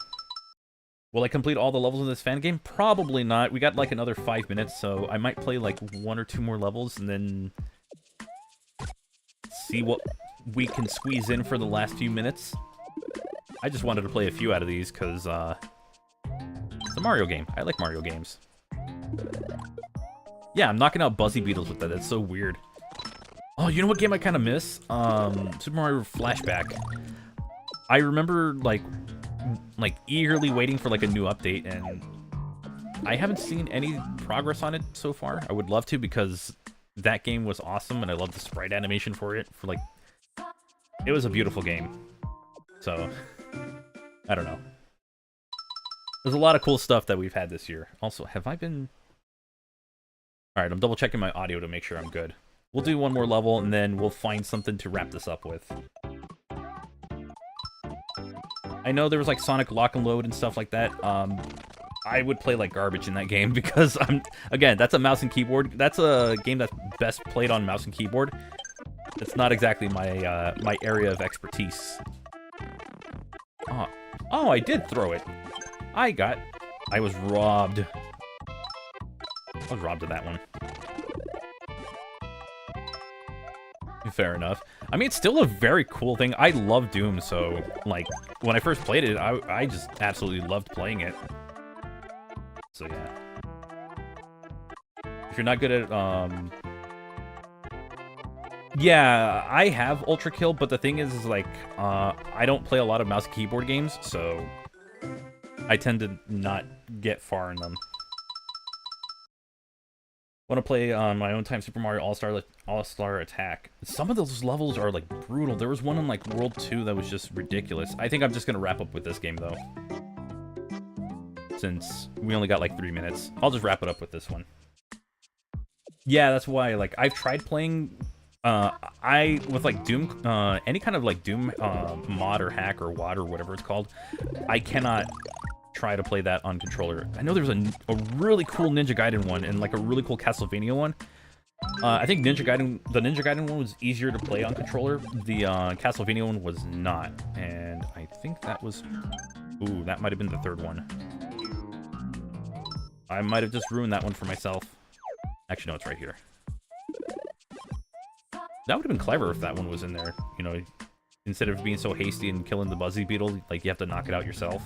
Will I complete all the levels in this fan game? Probably not. We got like another 5 minutes, so I might play like 1 or 2 more levels and then see what we can squeeze in for the last few minutes. I just wanted to play a few out of these because it's a Mario game. I like Mario games. Yeah, I'm knocking out Buzzy Beetles with that. That's so weird. Oh, you know what game I kind of miss? Super Mario Flashback. I remember, like eagerly waiting for, like, a new update, and I haven't seen any progress on it so far. I would love to, because that game was awesome, and I love the sprite animation for it. It was a beautiful game. So, I don't know. There's a lot of cool stuff that we've had this year. Also, have I been... Alright, I'm double checking my audio to make sure I'm good. We'll do one more level, and then we'll find something to wrap this up with. I know there was, like, Sonic Lock and Load and stuff like that. I would play like garbage in that game, because again, that's a mouse and keyboard. That's a game that's best played on mouse and keyboard. It's not exactly my my area of expertise. Oh, I did throw it. I was robbed. I was robbed of that one. Fair enough. I mean, it's still a very cool thing. I love Doom, so, like, when I first played it, I just absolutely loved playing it. So, yeah. If you're not good at, yeah, I have Ultra Kill, but the thing is like, I don't play a lot of mouse and keyboard games, so I tend to not get far in them. Want to play on my own time Super Mario All-Star Attack. Some of those levels are, like, brutal. There was one in, like, World 2 that was just ridiculous. I think I'm just gonna wrap up with this game, though. Since we only got, like, 3 minutes. I'll just wrap it up with this one. Yeah, that's why, like, I've tried playing... with, like, Doom... any kind of, like, Doom mod or hack or WOD or whatever it's called, I cannot... try to play that on controller. I know there's a really cool Ninja Gaiden one and like a really cool Castlevania one. I think the Ninja Gaiden one was easier to play on controller. The Castlevania one was not, and I think that was... Ooh, that might have been the third one. I might have just ruined that one for myself. Actually, no, it's right here. That would have been clever if that one was in there. You know, instead of being so hasty and killing the Buzzy Beetle, like, you have to knock it out yourself.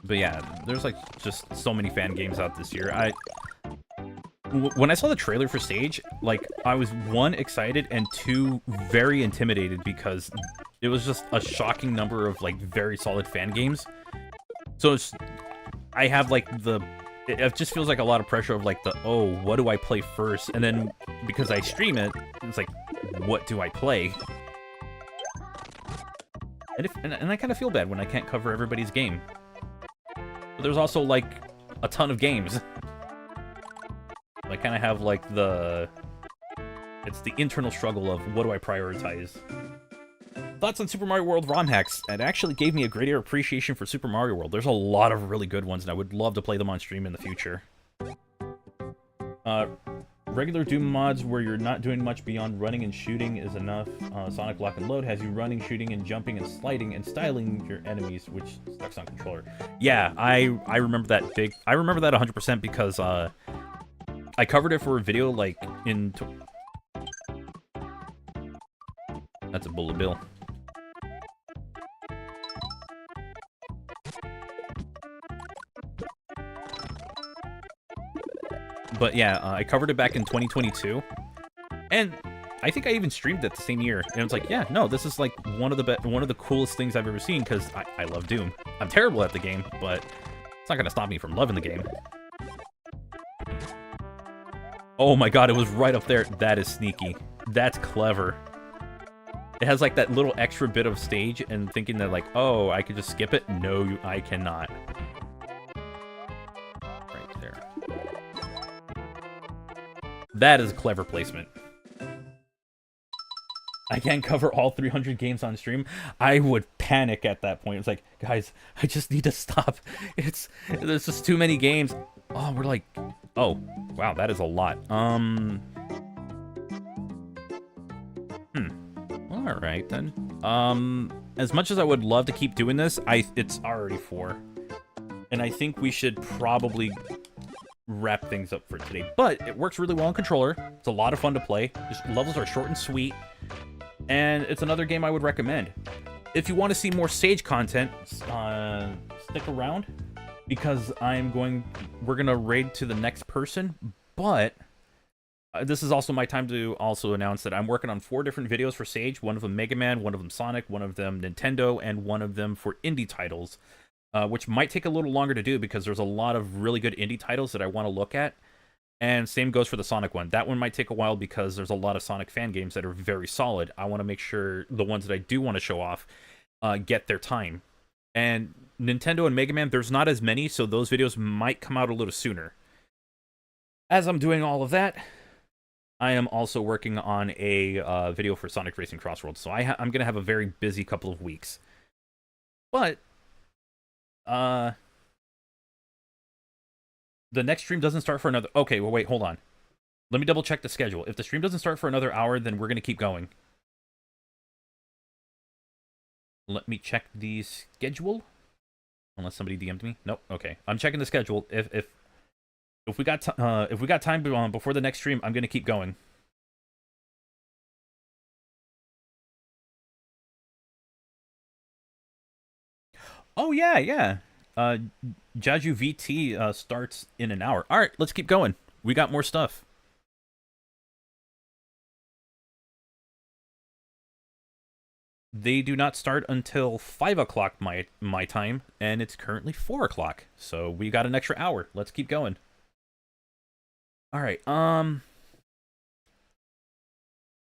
But yeah, there's like just so many fan games out this year. When I saw the trailer for Stage, like, I was, one, excited, and two, very intimidated because it was just a shocking number of, like, very solid fan games. So I have, like, it just feels like a lot of pressure of, like, oh, what do I play first? And then, because I stream it, it's like, what do I play? And I kind of feel bad when I can't cover everybody's game. But there's also, like, a ton of games. I kind of have, like, it's the internal struggle of what do I prioritize. Thoughts on Super Mario World ROM hacks? It actually gave me a greater appreciation for Super Mario World. There's a lot of really good ones, and I would love to play them on stream in the future. Regular Doom mods where you're not doing much beyond running and shooting is enough. Sonic Lock and Load has you running, shooting, and jumping and sliding and styling your enemies, which sucks on controller. Yeah, I remember that I remember that 100% because I covered it for a video, like, That's a bullet bill. But yeah, I covered it back in 2022, and I think I even streamed it the same year. And it's like, yeah, no, this is like one of the coolest things I've ever seen because I love Doom. I'm terrible at the game, but it's not gonna stop me from loving the game. Oh my god, it was right up there. That is sneaky. That's clever. It has like that little extra bit of stage, and thinking that, like, oh, I could just skip it. No, I cannot. Right there. That is a clever placement. I can't cover all 300 games on stream. I would panic at that point. It's like, guys, I just need to stop. There's just too many games. Oh, we're like, oh, wow, that is a lot. All right then. As much as I would love to keep doing this, it's already 4, and I think we should probably wrap things up for today. But it works really well on controller. It's a lot of fun to play. Just, levels are short and sweet, and it's another game I would recommend. If you want to see more Sage content, stick around because we're gonna raid to the next person. But this is also my time to also announce that I'm working on 4 different videos for Sage. One of them Mega Man, one of them Sonic, one of them Nintendo, and one of them for indie titles. Which might take a little longer to do because there's a lot of really good indie titles that I want to look at. And same goes for the Sonic one. That one might take a while because there's a lot of Sonic fan games that are very solid. I want to make sure the ones that I do want to show off get their time. And Nintendo and Mega Man, there's not as many, so those videos might come out a little sooner. As I'm doing all of that, I am also working on a video for Sonic Racing Crossroads. So I'm going to have a very busy couple of weeks. But the next stream doesn't start for another... Okay, well, wait, hold on. Let me double check the schedule. If the stream doesn't start for another hour, then we're going to keep going. Let me check the schedule. Unless somebody DM'd me. Nope, okay. I'm checking the schedule. If we got time before the next stream, I'm going to keep going. Oh, yeah, yeah. Jaju VT starts in an hour. All right, let's keep going. We got more stuff. They do not start until 5 o'clock my time, and it's currently 4 o'clock. So we got an extra hour. Let's keep going. All right,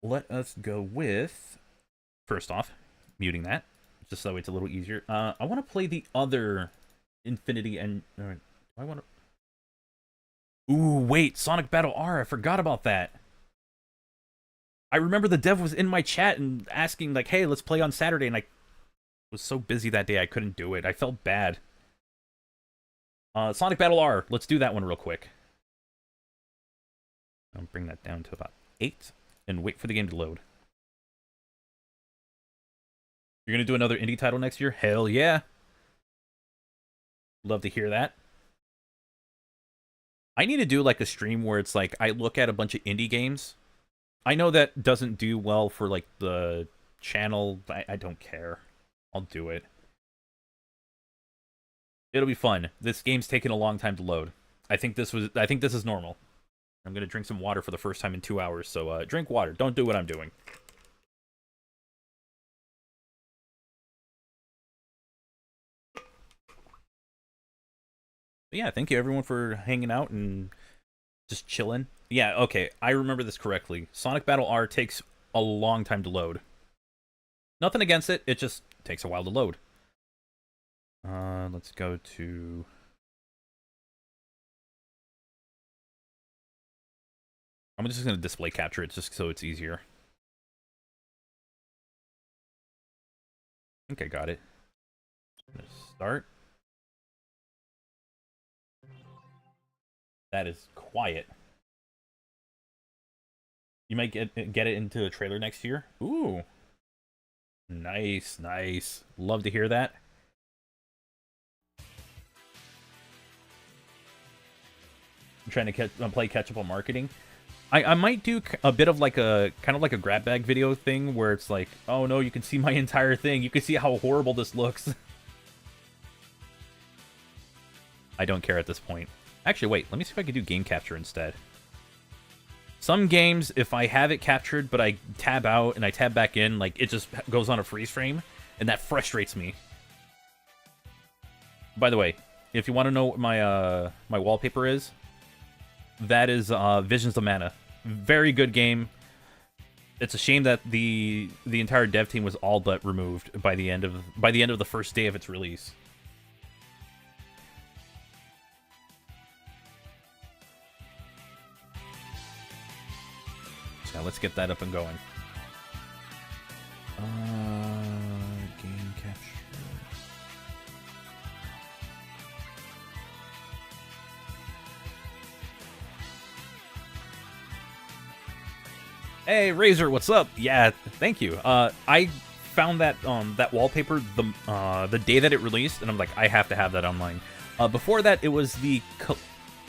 let us go with, first off, muting that, just so it's a little easier. I want to play the other Infinity and... I want to... Ooh, wait, Sonic Battle R, I forgot about that. I remember the dev was in my chat and asking, like, hey, let's play on Saturday, and I was so busy that day I couldn't do it. I felt bad. Sonic Battle R. Let's do that one real quick. I'll bring that down to about 8 and wait for the game to load. You're going to do another indie title next year? Hell yeah. Love to hear that. I need to do like a stream where it's like I look at a bunch of indie games. I know that doesn't do well for like the channel. I don't care. I'll do it. It'll be fun. This game's taken a long time to load. I think this is normal. I'm gonna drink some water for the first time in 2 hours, so drink water. Don't do what I'm doing. But yeah, thank you everyone for hanging out and just chilling. Yeah, okay, I remember this correctly. Sonic Battle R takes a long time to load. Nothing against it, it just takes a while to load. Let's go to... I'm just going to display capture it just so it's easier. Okay, got it. Start. That is quiet. You might get it into a trailer next year. Ooh. Nice, nice. Love to hear that. I'm trying to play catch up on marketing. I might do a bit of like a kind of like a grab bag video thing where it's like, oh no, you can see my entire thing. You can see how horrible this looks. I don't care at this point. Actually, wait, let me see if I can do game capture instead. Some games, if I have it captured, but I tab out and I tab back in, like it just goes on a freeze frame, and that frustrates me. By the way, if you want to know what my my wallpaper is, that is Visions of Mana. Very good game. It's a shame that the entire dev team was all but removed by the end of the first day of its release. So let's get that up and going. Game capture. Hey Razor, what's up? Yeah, thank you. I found that that wallpaper the day that it released, and I'm like, I have to have that online. Before that, it was the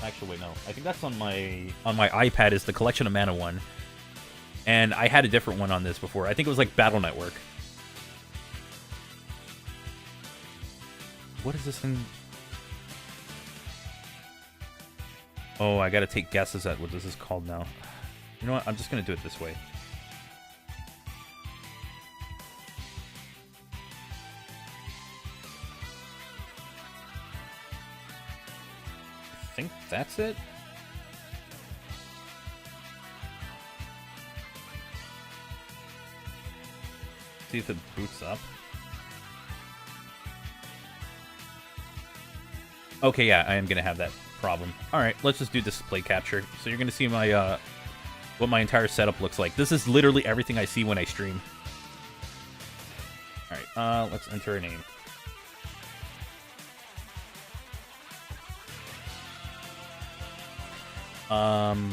actually wait, no, I think that's on my iPad is the Collection of Mana one, and I had a different one on this before. I think it was like Battle Network. What is this thing? Oh, I gotta take guesses at what this is called now. You know what? I'm just going to do it this way. I think that's it. See if it boots up. Okay, yeah, I am going to have that problem. Alright, let's just do display capture. So you're going to see my... what my entire setup looks like. This is literally everything I see when I stream. Alright, let's enter a name. I'm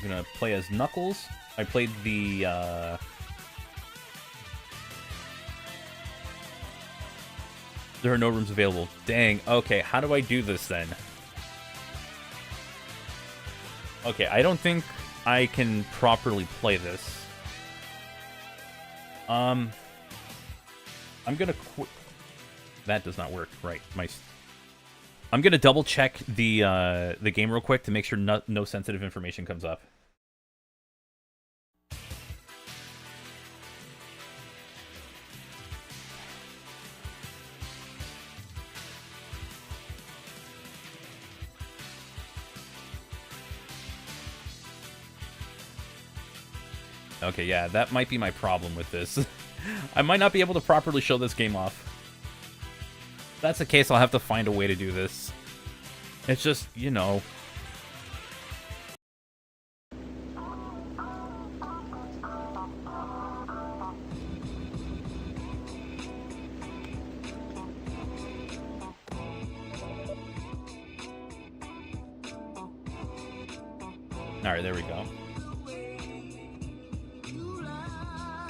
gonna play as Knuckles. I played the, There are no rooms available. Dang, okay, how do I do this then? Okay, I don't think I can properly play this. I'm gonna quit. That does not work. Right, I'm gonna double check the game real quick to make sure no sensitive information comes up. Okay, yeah, that might be my problem with this. I might not be able to properly show this game off. If that's the case, I'll have to find a way to do this. It's just, you know... Alright, there we go.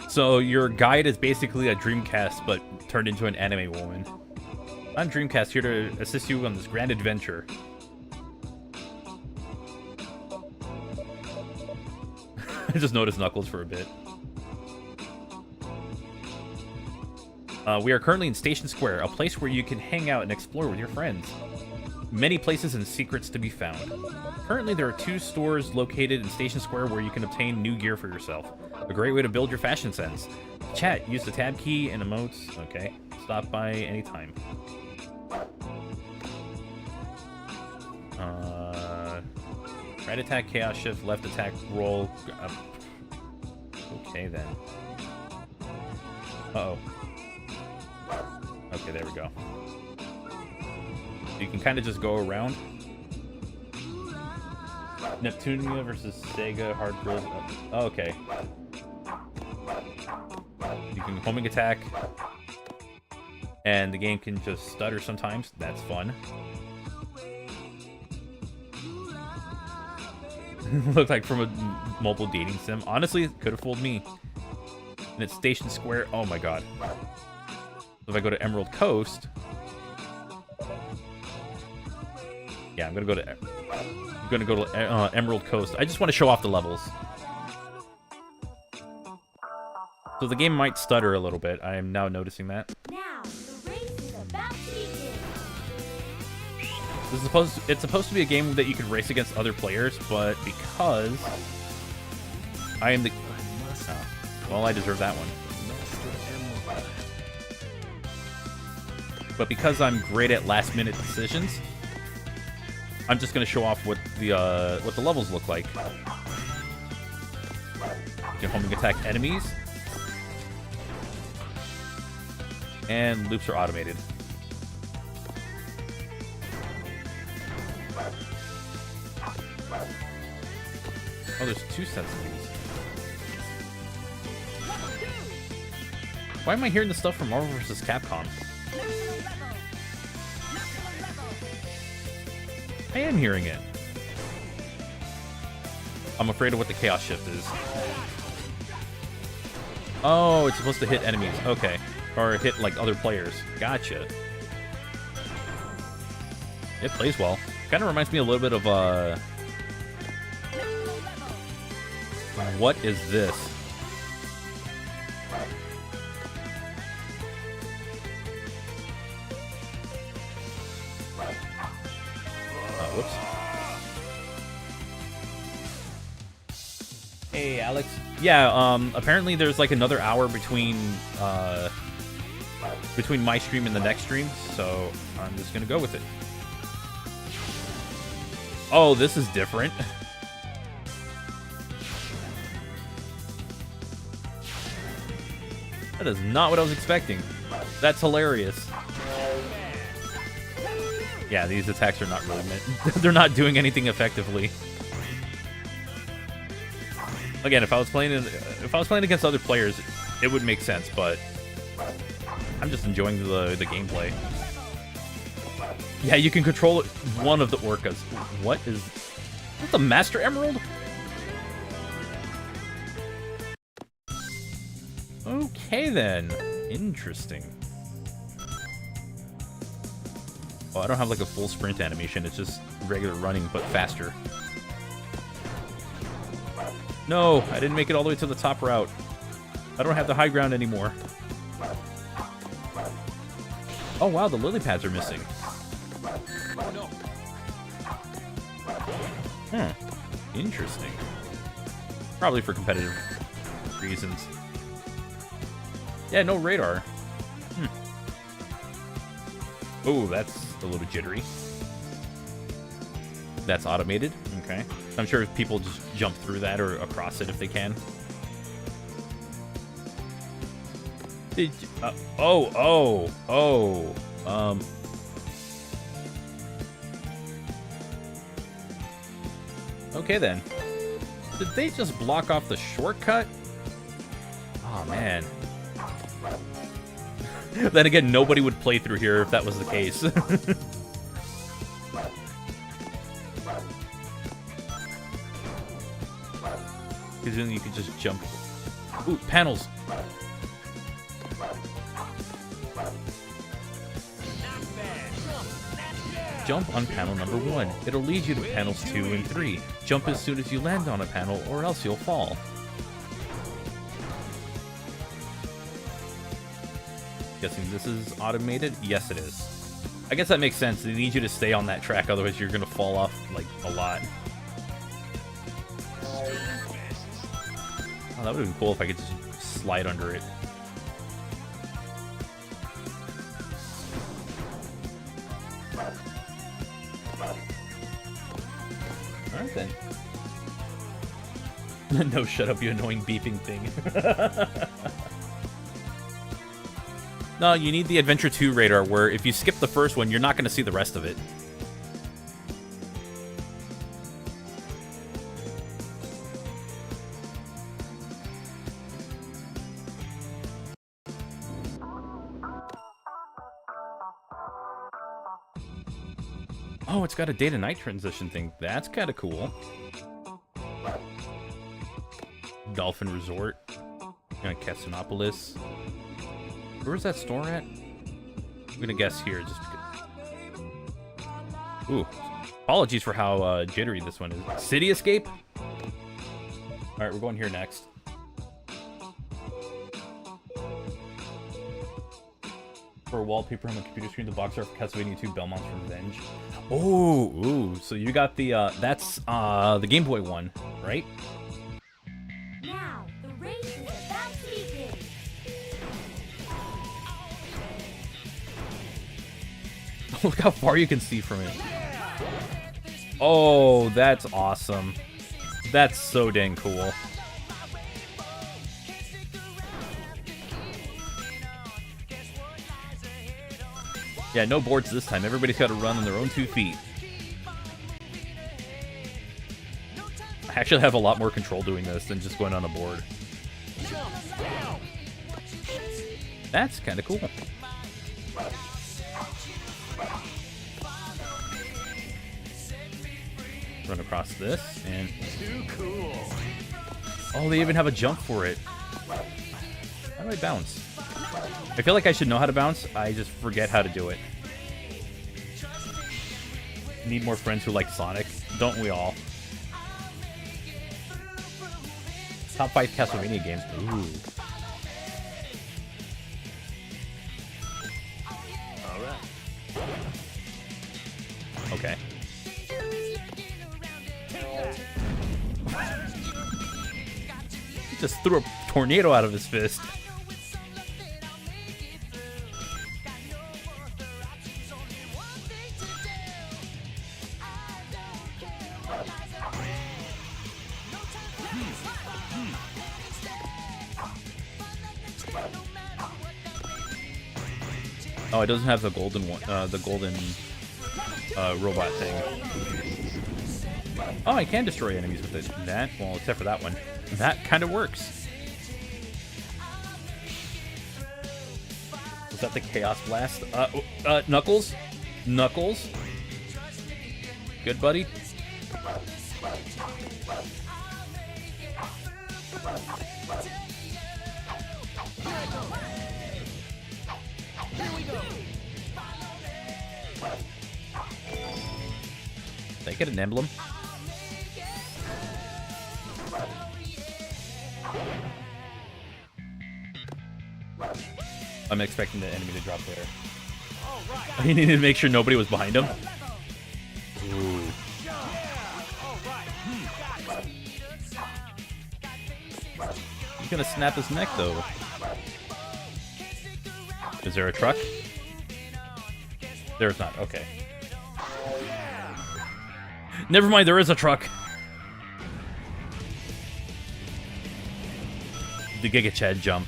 So your guide is basically a Dreamcast, but turned into an anime woman. I'm Dreamcast, here to assist you on this grand adventure. I just noticed Knuckles for a bit. We are currently in Station Square, a place where you can hang out and explore with your friends. Many places and secrets to be found. Currently, there are 2 stores located in Station Square where you can obtain new gear for yourself. A great way to build your fashion sense. Chat, use the tab key and emotes. Okay, stop by anytime. Right attack, chaos shift, left attack, roll. Okay then. Uh-oh. Okay, there we go. You can kind of just go around. Neptunia versus Sega Hard Grills. Oh, okay. You can homing attack. And the game can just stutter sometimes. That's fun. Looked like from a mobile dating sim. Honestly, could have fooled me. And it's Station Square. Oh my god. So if I go to Emerald Coast... Yeah, I'm gonna go to Emerald Coast. I just want to show off the levels. So the game might stutter a little bit. I am now noticing that. Now, the race is about to begin. It's supposed to be a game that you can race against other players, but because I am the... Oh, well, I deserve that one. But because I'm great at last-minute decisions, I'm just going to show off what the levels look like. You can homing attack enemies. And loops are automated. Oh, there's 2 sets of these. Why am I hearing the stuff from Marvel vs. Capcom? I am hearing it. I'm afraid of what the chaos shift is. Oh, it's supposed to hit enemies. Okay. Or hit, like, other players. Gotcha. It plays well. Kind of reminds me a little bit of, What is this? Whoops. Hey, Alex. Yeah, apparently there's like another hour between my stream and the next stream, so I'm just gonna go with it. Oh, this is different. That is not what I was expecting. That's hilarious. Yeah, these attacks are not really meant. They're not doing anything effectively. Again, if I was playing against other players, it would make sense, but I'm just enjoying the gameplay. Yeah, you can control one of the orcas. What is that? The Master Emerald? Okay then. Interesting. Oh, I don't have like a full sprint animation. It's just regular running, but faster. No, I didn't make it all the way to the top route. I don't have the high ground anymore. Oh wow, the lily pads are missing. Interesting. Probably for competitive reasons. Yeah, no radar. Oh, that's a little jittery. That's automated. Okay. I'm sure people just jump through that or across it if they can. Did you, okay then. Did they just block off the shortcut? Oh man. Then again, nobody would play through here if that was the case. Because then you can just jump. Ooh, panels. Jump on panel number 1. It'll lead you to panels 2 and 3. Jump as soon as you land on a panel, or else you'll fall. Guessing this is automated? Yes, it is. I guess that makes sense. They need you to stay on that track, otherwise you're gonna fall off, like, a lot. Oh, that would've been cool if I could just slide under it. Alright then. No, shut up, you annoying beeping thing. No, you need the Adventure 2 radar, where if you skip the first one, you're not going to see the rest of it. Oh, it's got a day to night transition thing. That's kind of cool. Dolphin Resort. Casinopolis. Where's that store at? I'm gonna guess here, just because. Ooh. Apologies for how jittery this one is. City Escape? Alright, we're going here next. For wallpaper on the computer screen, the box art for Castlevania 2 Belmont's Revenge. Oh, ooh. So you got the, that's, the Game Boy one, right? Now, the race is about to begin. Look how far you can see from it. Oh, that's awesome. That's so dang cool. Yeah, no boards this time. Everybody's got to run on their own 2 feet. I actually have a lot more control doing this than just going on a board. That's kind of cool. Run across this, and... Oh, they even have a jump for it. How do I bounce? I feel like I should know how to bounce. I just forget how to do it. Need more friends who like Sonic. Don't we all? Top 5 Castlevania games. Ooh. Alright. Okay. He just threw a tornado out of his fist. Oh, it doesn't have the golden one, the golden robot thing. Oh, I can destroy enemies with it. That, well, except for that one. That kind of works. Was that the Chaos Blast? Knuckles? Knuckles? Good, buddy? Did I get an emblem? I'm expecting the enemy to drop there. I needed to make sure nobody was behind him. Ooh. He's gonna snap his neck, though. Is there a truck? There's not. Okay. Never mind, there is a truck. The Giga Chad jump.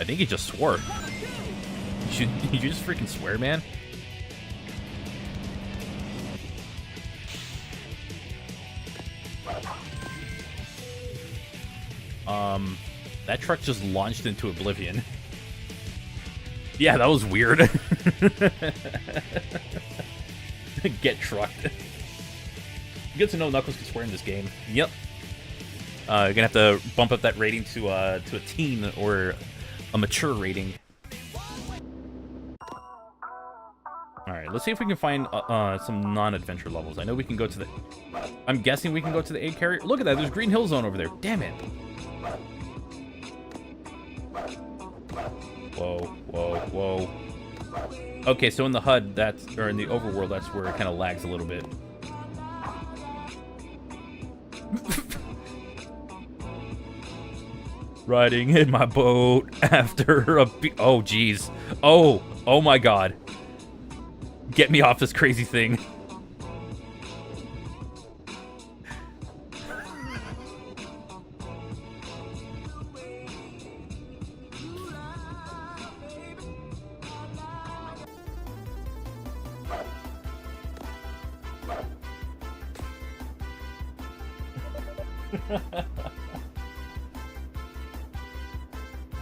I think he just swore. Did you just freaking swear, man? That truck just launched into oblivion. Yeah, that was weird. Get trucked. Good to know Knuckles can swear in this game. Yep. You're gonna have to bump up that rating to a teen or a mature rating. Alright, let's see if we can find some non-adventure levels. I know we can go to the... I'm guessing we can go to the aid carrier. Look at that, there's Green Hill Zone over there. Damn it. Whoa, whoa, whoa. Okay, so in the HUD, or in the overworld, that's where it kind of lags a little bit. Riding in my boat after a... Oh, jeez. Oh my god. Get me off this crazy thing.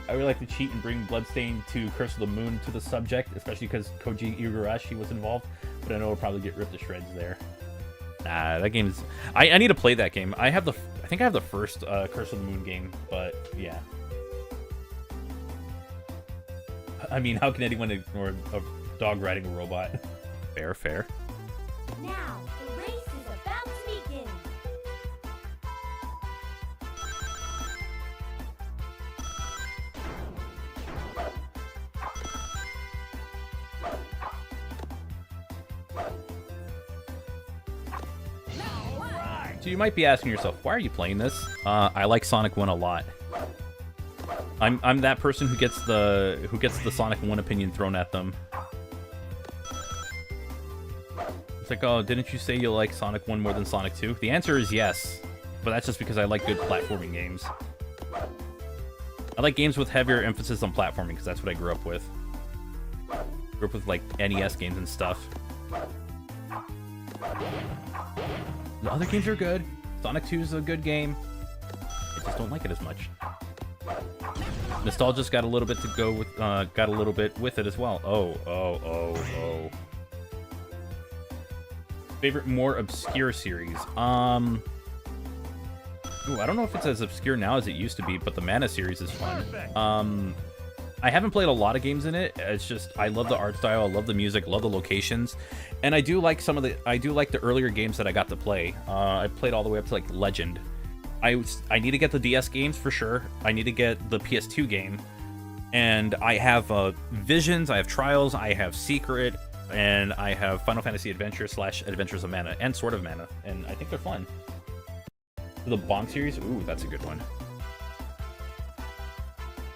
I would like to cheat and bring Bloodstain to Curse of the Moon to the subject, especially because Koji Igarashi was involved, but I know we'll probably get ripped to shreds there. Nah, that game's... I need to play that game. I think I have the first Curse of the Moon game, but yeah. I mean, how can anyone ignore a dog riding a robot? Fair, fair. Now, the race is about to begin. So you might be asking yourself, why are you playing this? I like Sonic 1 a lot. I'm that person who gets the Sonic 1 opinion thrown at them. It's like, oh, didn't you say you like Sonic 1 more than Sonic 2? The answer is yes, but that's just because I like good platforming games. I like games with heavier emphasis on platforming because that's what I grew up with. Grew up with like NES games and stuff. The other games are good. Sonic 2 is a good game. I just don't like it as much. Nostalgia's got a little bit to go with, got a little bit with it as well. Oh. Favorite more obscure series? Ooh, I don't know if it's as obscure now as it used to be, but the Mana series is fun. I haven't played a lot of games in it. It's just I love the art style, I love the music, love the locations, and I do like the earlier games that I got to play. I played all the way up to like Legend. I need to get the DS games for sure. I need to get the PS2 game, and I have Visions, I have Trials, I have Secret, and I have Final Fantasy Adventure / Adventures of Mana and Sword of Mana, and I think they're fun. The Bonk series, ooh, that's a good one.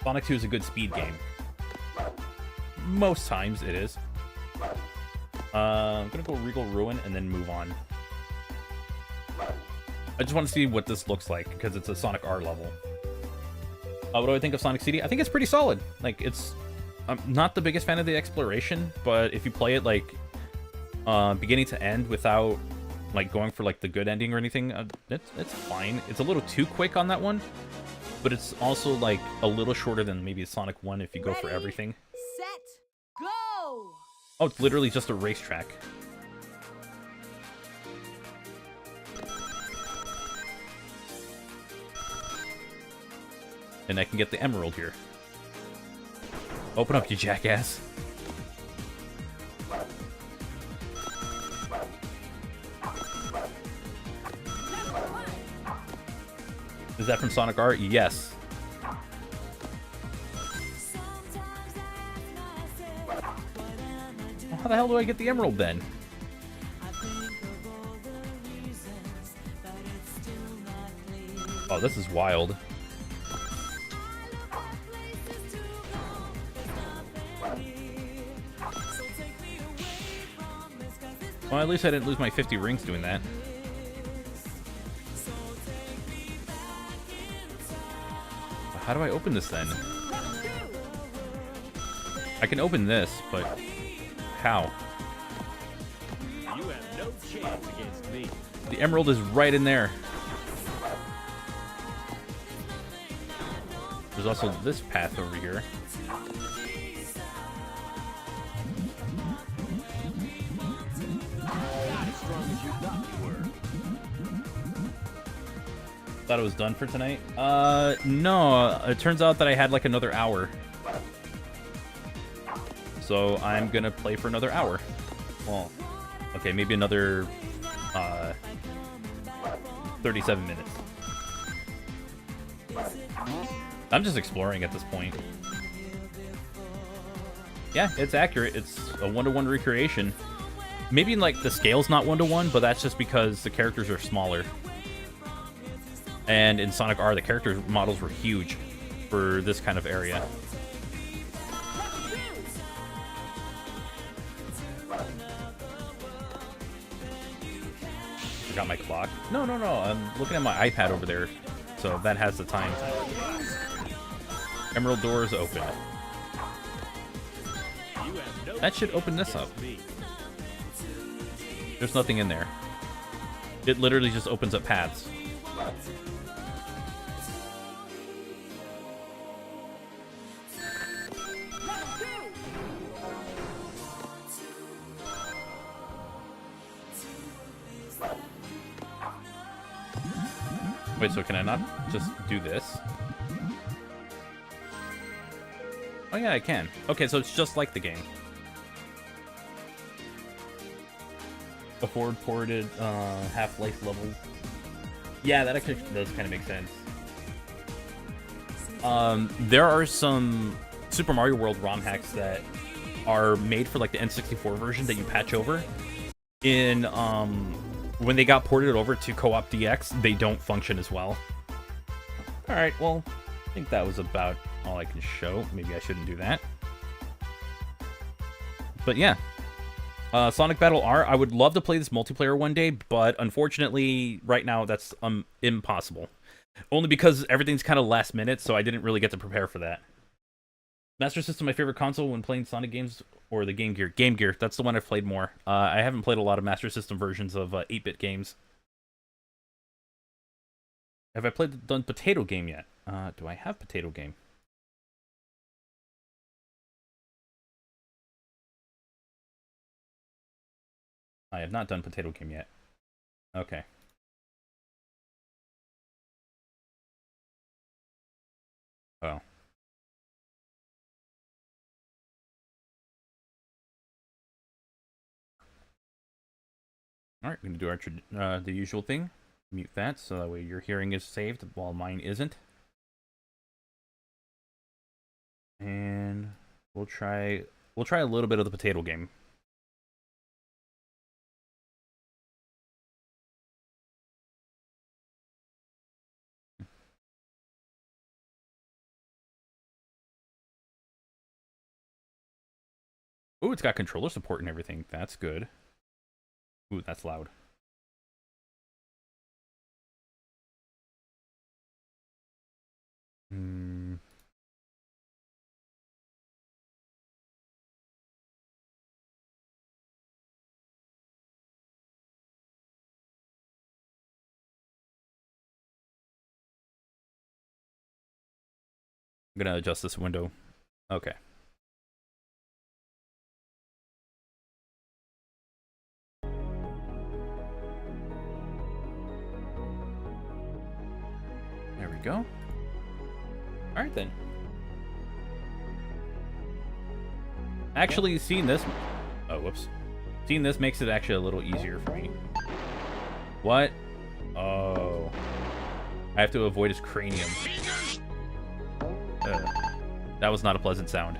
Sonic 2 is a good speed game. Most times it is. I'm gonna go Regal Ruin and then move on. I just want to see what this looks like because it's a Sonic R level. What do I think of Sonic CD? I think it's pretty solid. Like, I'm not the biggest fan of the exploration, but if you play it like beginning to end without like going for like the good ending or anything, it's fine. It's a little too quick on that one. But it's also like a little shorter than maybe Sonic 1 if you go for everything. Set, go! Oh, it's literally just a racetrack. And I can get the emerald here. Open up, you jackass. Is that from Sonic R? Yes. How the hell do I get the emerald then? Oh, this is wild. Well, at least I didn't lose my 50 rings doing that. How do I open this then? I can open this, but how? You have no chance against me. The emerald is right in there. There's also this path over here. Thought it was done for tonight. No. It turns out that I had like another hour. So I'm gonna play for another hour. Well, okay, maybe another 37 minutes. I'm just exploring at this point. Yeah, it's accurate. It's a one-to-one recreation. Maybe like the scale's not one-to-one, but that's just because the characters are smaller. And in Sonic R, the character models were huge for this kind of area. Forgot my clock. No. I'm looking at my iPad over there, so that has the time. Emerald doors open. That should open this up. There's nothing in there. It literally just opens up paths. Wait, so can I not just do this? Oh yeah, I can. Okay, so it's just like the game. A forward-ported Half-Life level. Yeah, that actually does kind of make sense. There are some Super Mario World ROM hacks that are made for like the N64 version that you patch over. In when they got ported over to Co-op DX, they don't function as well. Alright, well, I think that was about all I can show. Maybe I shouldn't do that. But yeah. Sonic Battle R, I would love to play this multiplayer one day, but unfortunately, right now, that's impossible. Only because everything's kind of last minute, so I didn't really get to prepare for that. Master System, my favorite console when playing Sonic games, or the Game Gear? Game Gear, that's the one I've played more. I haven't played a lot of Master System versions of 8-bit games. Have I done Potato Game yet? Do I have Potato Game? I have not done Potato Game yet. Okay. Oh. Alright, we're going to do the usual thing. Mute that, so that way your hearing is saved while mine isn't. And we'll try a little bit of the Potato Game. Ooh, it's got controller support and everything. That's good. Ooh, that's loud. Hmm. I'm gonna adjust this window. Okay. There we go. Alright then. Actually, seeing this... Oh, whoops. Seeing this makes it actually a little easier for me. What? Oh. I have to avoid his cranium. That was not a pleasant sound.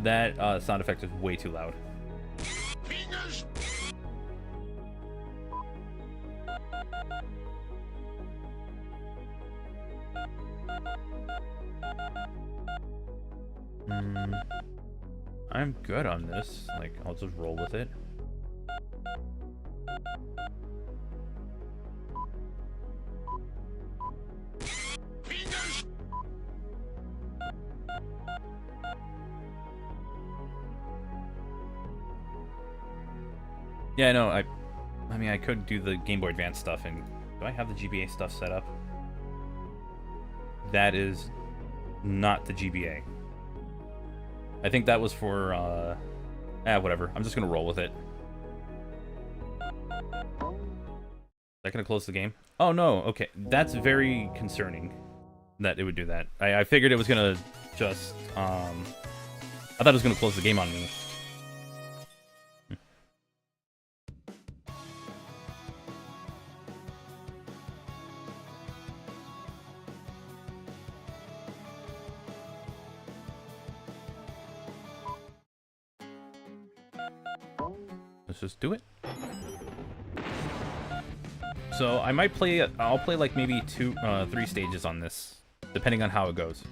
That sound effect is way too loud. I'm good on this. Like, I'll just roll with it. Yeah, I know. I mean, I could do the Game Boy Advance stuff, and do I have the GBA stuff set up? That is not the GBA. I think that was for, whatever. I'm just gonna roll with it. that gonna close the game? Oh no, okay. That's very concerning that it would do that. I figured it was gonna just, I thought it was gonna close the game on me. Let's just do it. So I might play, I'll play like maybe 3 stages on this, depending on how it goes.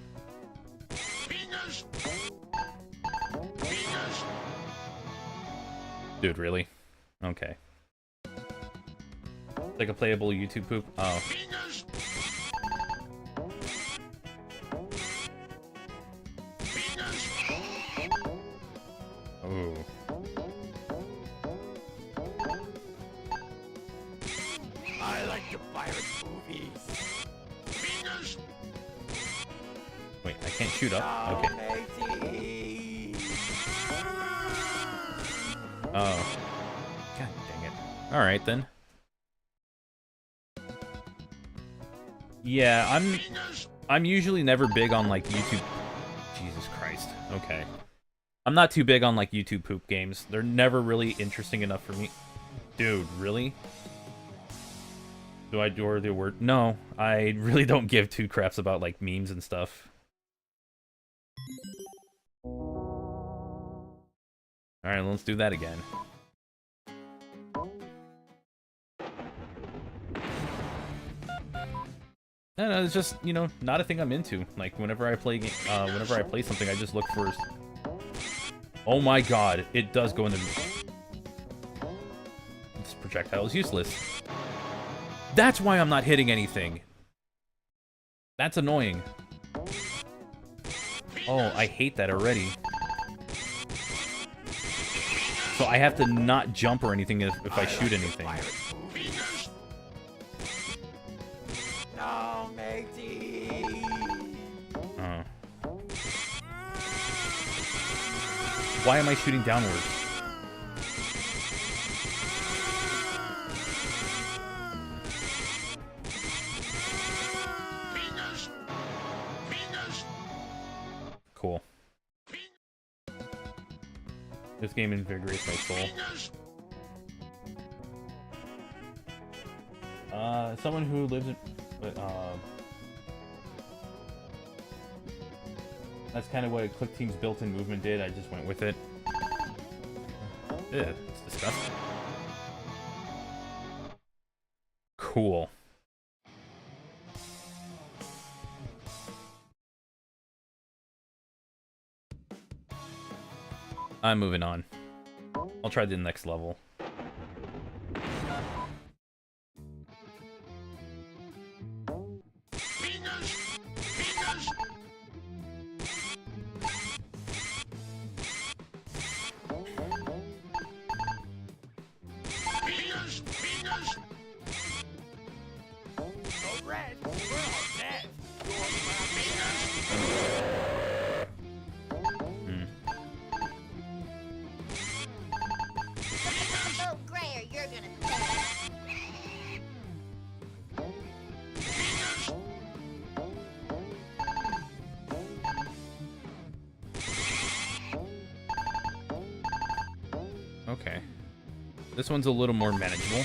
Dude, really? Okay. Like a playable YouTube poop? Oh. Oh. I like the pirate movies. Wait, I can't shoot up? Okay. Oh. God dang it. Alright then. Yeah, I'm usually never big on like YouTube. Jesus Christ. Okay. I'm not too big on like YouTube poop games. They're never really interesting enough for me. Dude, really? Do I adore the word? No, I really don't give two craps about like memes and stuff. Alright, let's do that again. No, it's just, you know, not a thing I'm into. Like, whenever I play something, I just look for... Oh my god, it does go in the... This projectile is useless. That's why I'm not hitting anything. That's annoying. Oh, I hate that already. So I have to not jump or anything if I shoot anything. No, matey. Oh. Why am I shooting downwards? Cool. This game invigorates my soul. Someone who lives in... that's kind of what Click Team's built-in movement did. I just went with it. Ew, it's disgusting. Cool. I'm moving on. I'll try the next level. Oh, Grayer, you're gonna pay. Okay. This one's a little more manageable.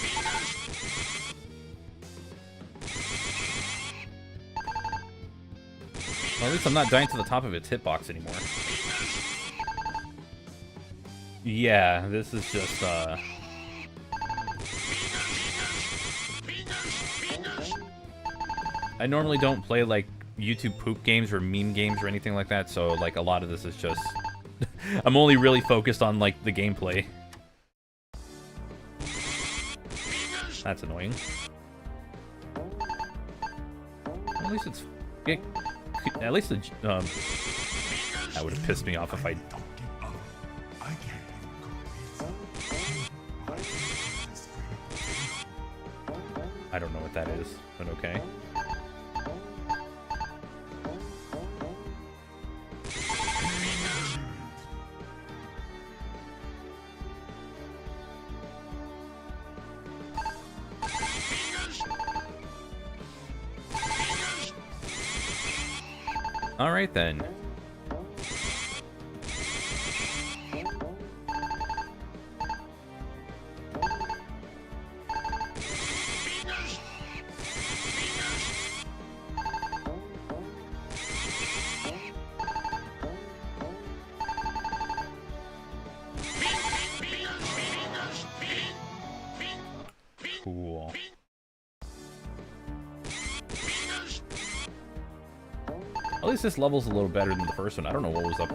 Well, at least I'm not dying to the top of its hitbox anymore. Yeah, this is just, I normally don't play, like, YouTube poop games or meme games or anything like that, so, like, a lot of this is just... I'm only really focused on, like, the gameplay. That's annoying. At least it's... At least the... that would have pissed me off if I... I don't know what that is, but okay. All right then. Cool. At least this level's a little better than the first one. I don't know what was up.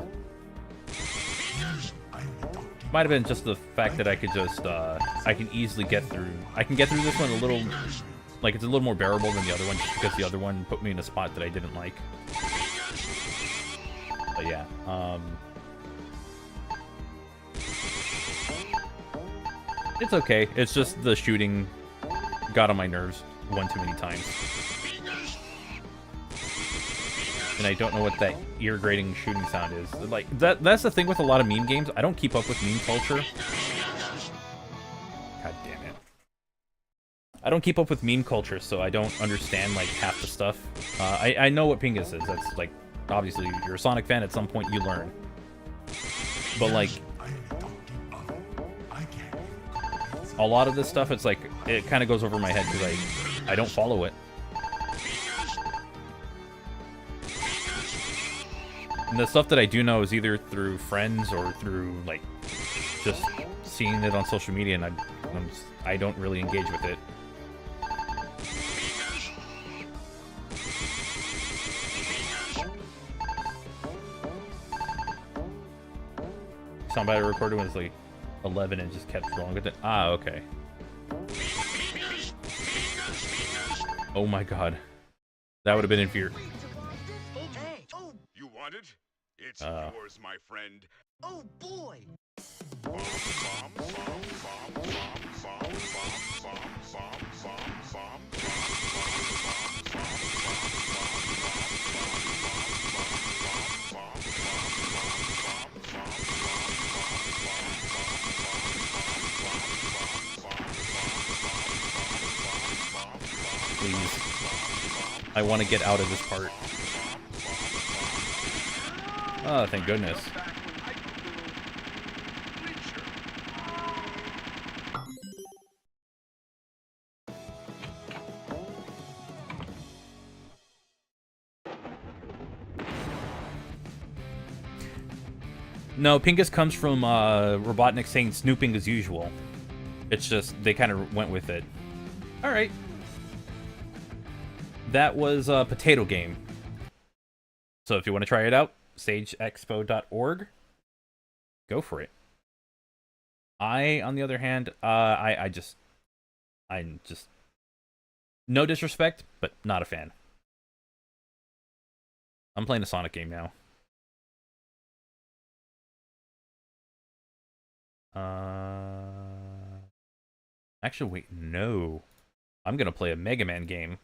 Might have been just the fact that I could just, I can easily get through. I can get through this one a little, like, it's a little more bearable than the other one, just because the other one put me in a spot that I didn't like. But yeah, it's okay. It's just the shooting got on my nerves one too many times. And I don't know what that ear-grating shooting sound is. Like, that's the thing with a lot of meme games. I don't keep up with meme culture. God damn it. I don't keep up with meme culture, so I don't understand, like, half the stuff. I know what Pingus is. That's, like, obviously, you're a Sonic fan, at some point you learn. But, like, a lot of this stuff, it's like, it kind of goes over my head because I don't follow it. And the stuff that I do know is either through friends or through, like, just seeing it on social media, and I don't really engage with it. Somebody recorded when it was like 11 and just kept rolling with it. Ah, okay. Oh my god. That would have been inferior. You want it? It's yours, my friend. Oh boy! Please. I want to get out of this part. Oh, thank goodness. No, Pingus comes from Robotnik saying snooping as usual. It's just, they kind of went with it. Alright. That was a potato game. So if you want to try it out, sageexpo.org. Go for it. On the other hand, I'm just no disrespect, but not a fan. I'm playing a Sonic game now. Actually, wait, no. I'm gonna play a Mega Man game.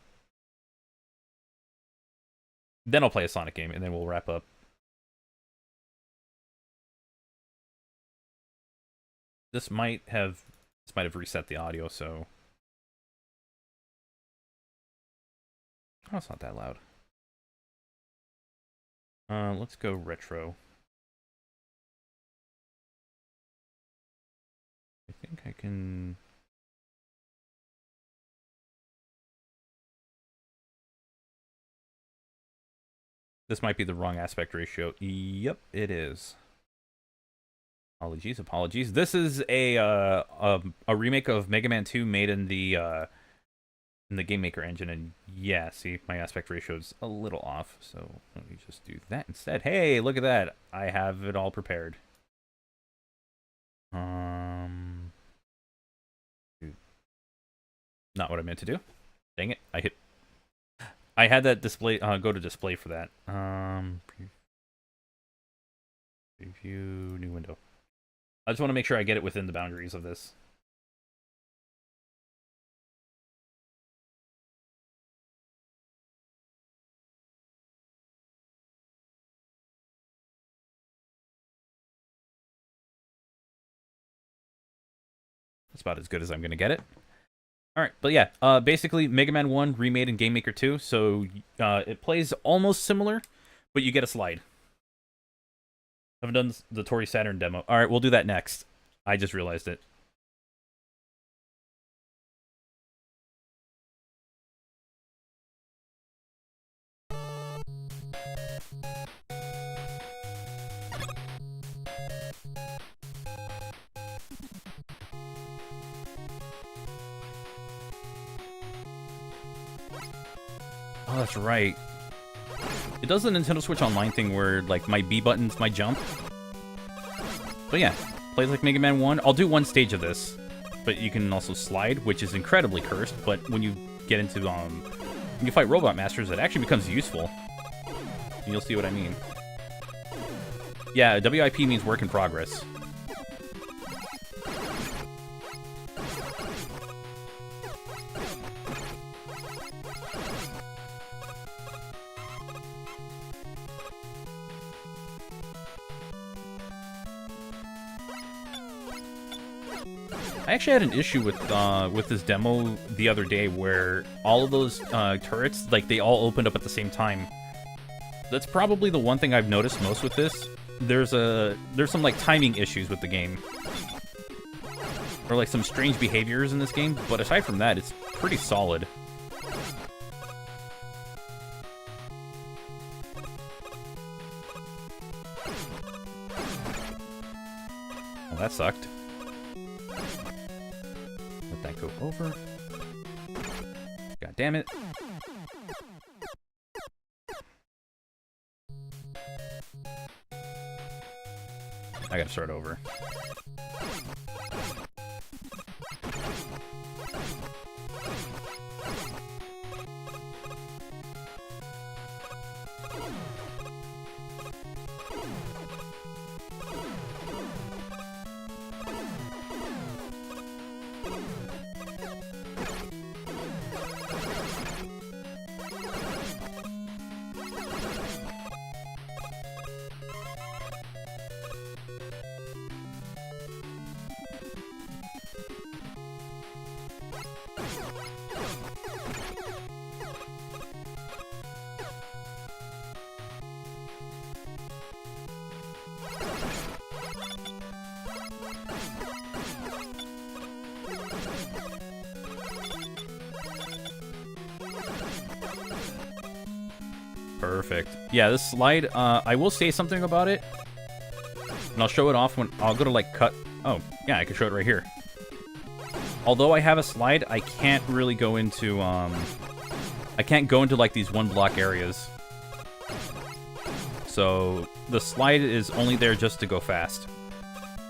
Then I'll play a Sonic game, and then we'll wrap up. This might have reset the audio, so... Oh, it's not that loud. Let's go retro. I think I can... This might be the wrong aspect ratio. Yep, it is. Apologies. This is a remake of Mega Man 2 made in the Game Maker engine, and yeah, see, my aspect ratio is a little off, so let me just do that instead. Hey, look at that! I have it all prepared. Not what I meant to do. Dang it! I had that display. Go to display for that. Preview, new window. I just want to make sure I get it within the boundaries of this. That's about as good as I'm going to get it. Alright, but yeah, basically Mega Man 1 remade in Game Maker 2, so it plays almost similar, but you get a slide. Haven't done the Tori Saturn demo. All right, we'll do that next. I just realized it. Oh, that's right. It does the Nintendo Switch Online thing where, like, my B button's my jump. But yeah, plays like Mega Man 1. I'll do one stage of this, but you can also slide, which is incredibly cursed, but when you get into, when you fight Robot Masters, it actually becomes useful. And you'll see what I mean. Yeah, WIP means work in progress. I actually had an issue with this demo the other day where all of those turrets, like, they all opened up at the same time. That's probably the one thing I've noticed most with this. There's some, like, timing issues with the game. Or, like, some strange behaviors in this game, but aside from that, it's pretty solid. Well, that sucked. Let that go over. God damn it. I gotta start over. Perfect. Yeah, this slide, I will say something about it. And I'll show it off when I'll go to, like, cut. Oh, yeah, I can show it right here. Although I have a slide, I can't really go into, I can't go into, like, these one-block areas. So, the slide is only there just to go fast.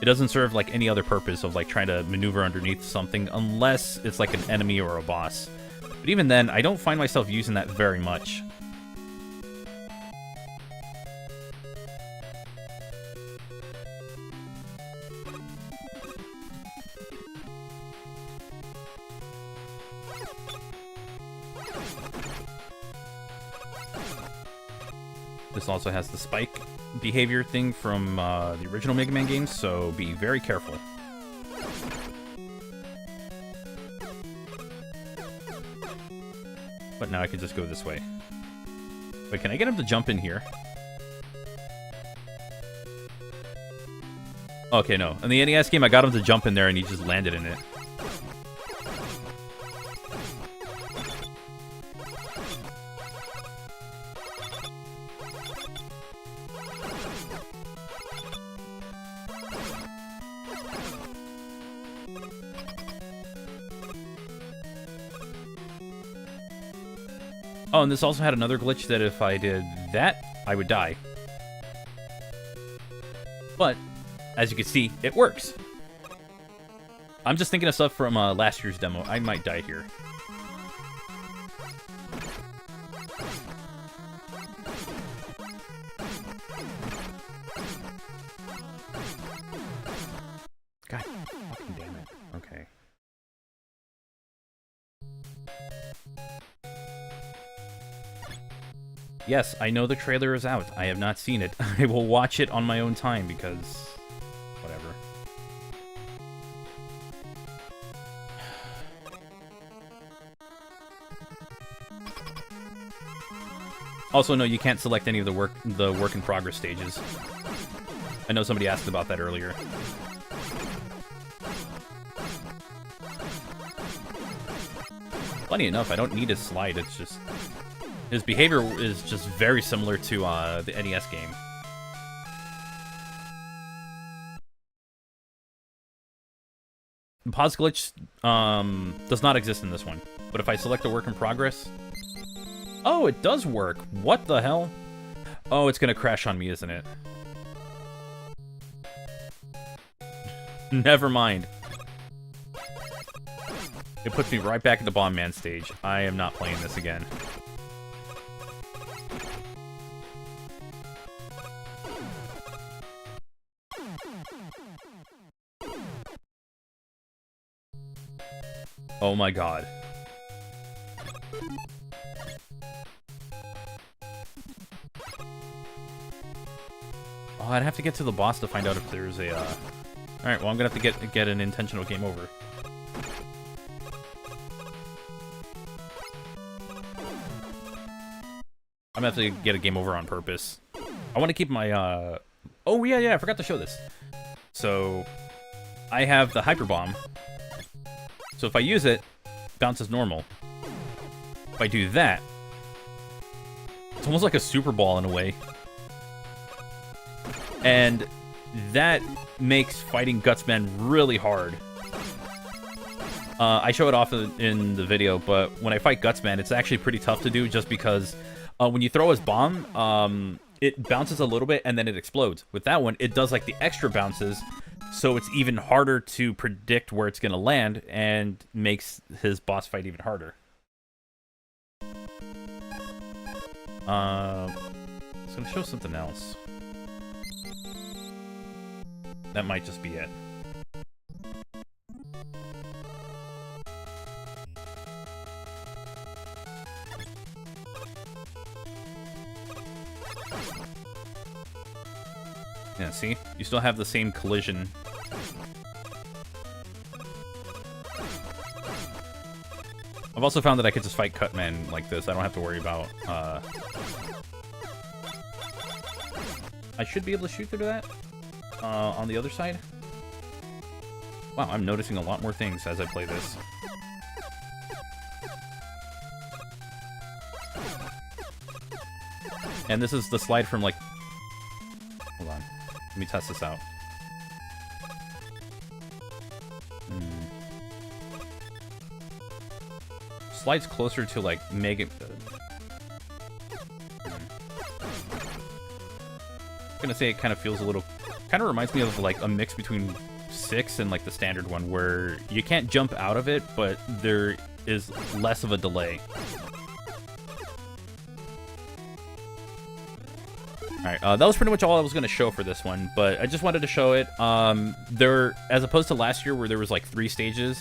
It doesn't serve, like, any other purpose of, like, trying to maneuver underneath something unless it's, like, an enemy or a boss. But even then, I don't find myself using that very much. This also has the spike behavior thing from the original Mega Man games, so be very careful. But now I can just go this way. Wait, can I get him to jump in here? Okay, no. In the NES game, I got him to jump in there and he just landed in it. Oh, and this also had another glitch that if I did that, I would die. But, as you can see, it works. I'm just thinking of stuff from last year's demo. I might die here. God fucking damn it. Okay. Yes, I know the trailer is out. I have not seen it. I will watch it on my own time because... whatever. Also, no, you can't select any of the work in progress stages. I know somebody asked about that earlier. Funny enough, I don't need his slide. It's just his behavior is just very similar to the NES game. Pause glitch does not exist in this one, but if I select a work in progress, oh, it does work. What the hell? Oh, it's gonna crash on me, isn't it? Never mind. It puts me right back in the Bomb Man stage. I am not playing this again. Oh my god. Oh, I'd have to get to the boss to find out if there's a, Alright, well, I'm gonna have to get an intentional game over. I'm gonna have to get a game over on purpose. I want to keep my, Oh, yeah, I forgot to show this. So, I have the Hyper Bomb. So if I use it, bounces normal. If I do that, it's almost like a Super Ball in a way. And that makes fighting Gutsman really hard. I show it off in the video, but when I fight Gutsman, it's actually pretty tough to do just because when you throw his bomb, it bounces a little bit and then it explodes. With that one, it does like the extra bounces, so it's even harder to predict where it's going to land and makes his boss fight even harder. I was going to show something else. That might just be it. Yeah, see? You still have the same collision. I've also found that I could just fight Cutman like this. I don't have to worry about, I should be able to shoot through that on the other side. Wow, I'm noticing a lot more things as I play this. And this is the slide from, like... Hold on. Let me test this out. Slides closer to, like, Mega... I'm gonna say it kind of feels a little... Kind of reminds me of, like, a mix between 6 and, like, the standard one, where you can't jump out of it, but there is less of a delay. Alright, that was pretty much all I was going to show for this one, but I just wanted to show it. As opposed to last year where there was like 3 stages,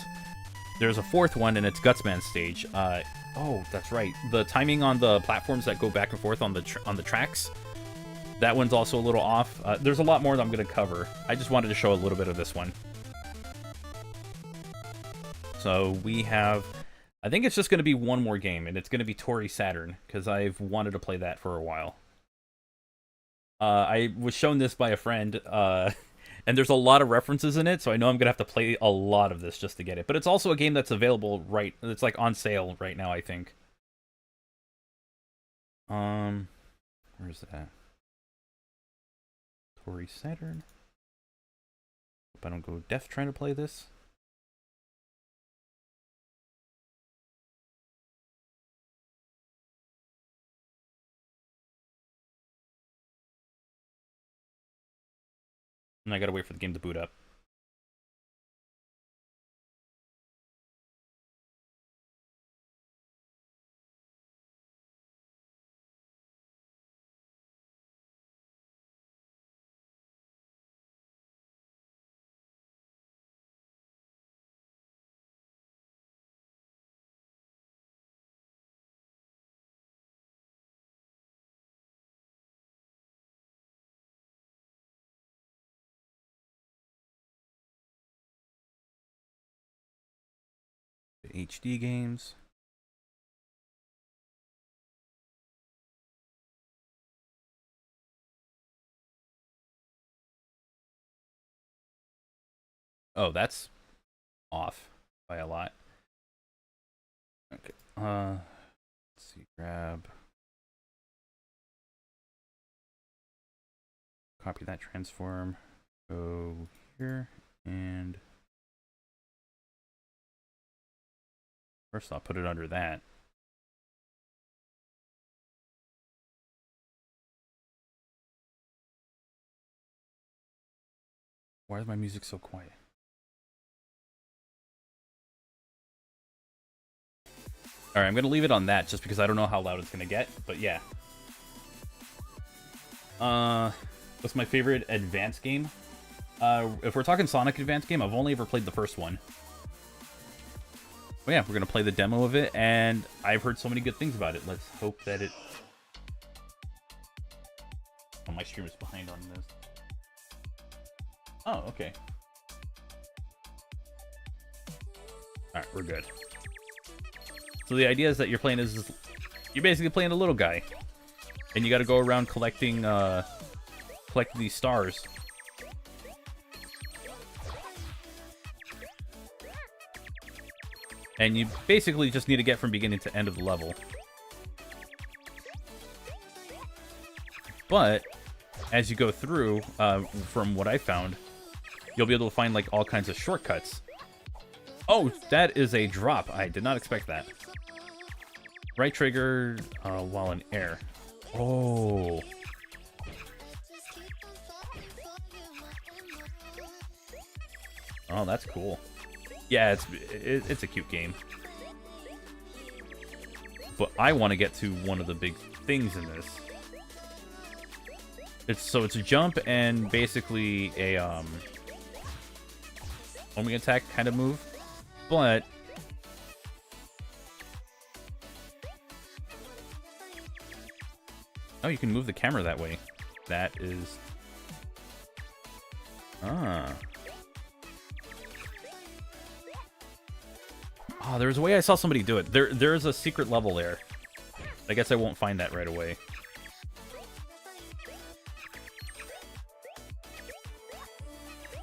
there's a 4th one, and it's Gutsman's stage. Oh, that's right. The timing on the platforms that go back and forth on the tracks, that one's also a little off. There's a lot more that I'm going to cover. I just wanted to show a little bit of this one. So we have... I think it's just going to be one more game, and it's going to be Tori Saturn, because I've wanted to play that for a while. I was shown this by a friend, and there's a lot of references in it, so I know I'm gonna have to play a lot of this just to get it. But it's also a game that's available it's like on sale right now, I think. Where's that? Tori Saturn. Hope I don't go deaf trying to play this. And I gotta wait for the game to boot up. HD games. Oh, that's off by a lot. Okay. Let's see. Grab. Copy that transform. Go here and first I'll put it under that. Why is my music so quiet? Alright, I'm going to leave it on that just because I don't know how loud it's going to get, but yeah. What's my favorite advanced game? If we're talking Sonic advanced game, I've only ever played the first one. But yeah, we're going to play the demo of it, and I've heard so many good things about it. Let's hope that it... Oh, my stream is behind on this. Oh, okay. Alright, we're good. So the idea is that you're playing as... You're basically playing a little guy. And you gotta go around collecting, collecting these stars. And you basically just need to get from beginning to end of the level. But, as you go through, from what I found, you'll be able to find, like, all kinds of shortcuts. Oh, that is a drop. I did not expect that. Right trigger while in air. Oh. Oh, that's cool. Yeah, it's a cute game. But I want to get to one of the big things in this. It's a jump and basically a homing attack kind of move, but oh, you can move the camera that way. That is oh, there's a way I saw somebody do it. There's a secret level there. I guess I won't find that right away.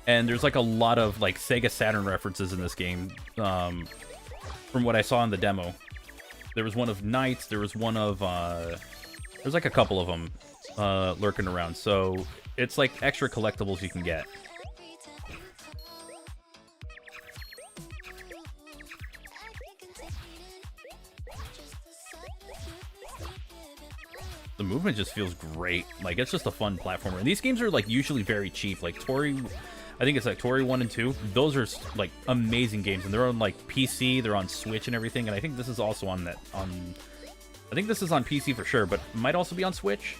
And there's like a lot of like Sega Saturn references in this game, from what I saw in the demo. There was one of Knights, there was one of, there's like a couple of them lurking around, so it's like extra collectibles you can get. The movement just feels great. Like, it's just a fun platformer. And these games are like usually very cheap. Like Tori, I think it's like Tori 1 and 2. Those are like amazing games, and they're on like PC, they're on Switch and everything. And I think this is also on that I think this is on PC for sure, but might also be on Switch.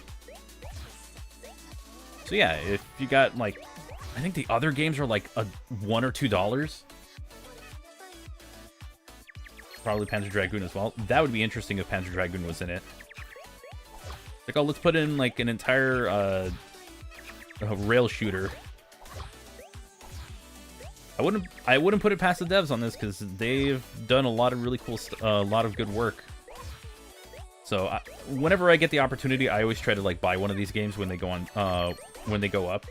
So yeah, if you got like, I think the other games are like $1 or $2. Probably Panzer Dragoon as well. That would be interesting if Panzer Dragoon was in it. Like, oh, let's put in like an entire rail shooter. I wouldn't put it past the devs on this because they've done a lot of really cool, a lot of good work. So whenever I get the opportunity, I always try to like buy one of these games when they go on, when they go up.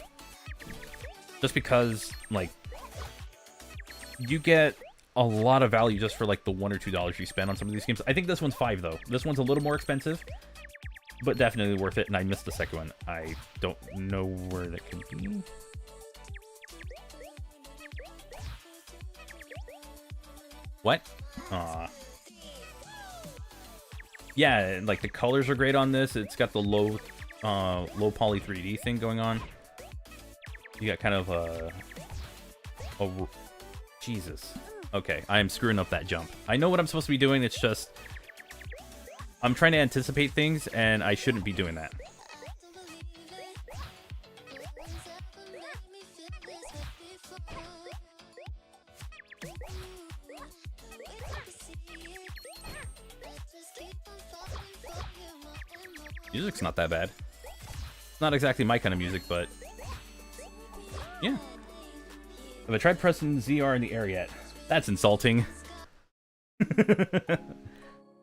Just because like you get a lot of value just for like the $1 or $2 you spend on some of these games. I think this one's $5 though. This one's a little more expensive, but definitely worth it. And I missed the second one. I don't know where that could be. What? Aw. Yeah, like the colors are great on this. It's got the low poly 3D thing going on. You got kind of a Jesus. Okay, I am screwing up that jump. I know what I'm supposed to be doing. It's just I'm trying to anticipate things, and I shouldn't be doing that. Music's not that bad. It's not exactly my kind of music, but yeah. Have I tried pressing ZR in the air yet? That's insulting.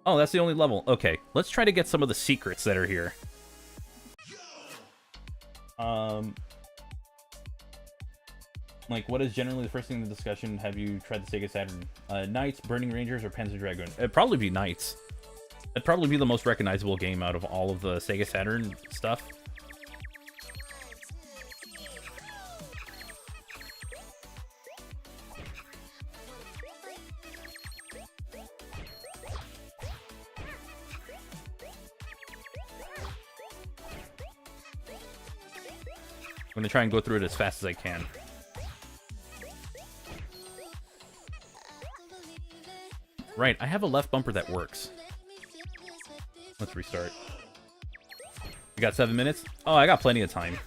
Oh, that's the only level. Okay, let's try to get some of the secrets that are here. Like, what is generally the first thing in the discussion? Have you tried the Sega Saturn? Knights, Burning Rangers, or Panzer Dragoon? It'd probably be Knights. It'd probably be the most recognizable game out of all of the Sega Saturn stuff. I'm gonna try and go through it as fast as I can. Right, I have a left bumper that works. Let's restart. You got 7 minutes? Oh, I got plenty of time.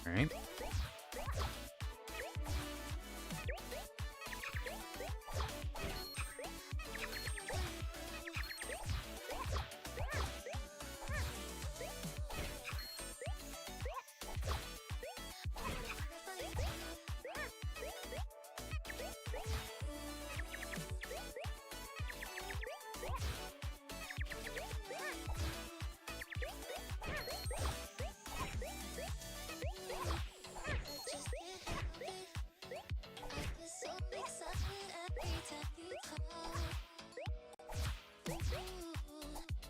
Alright.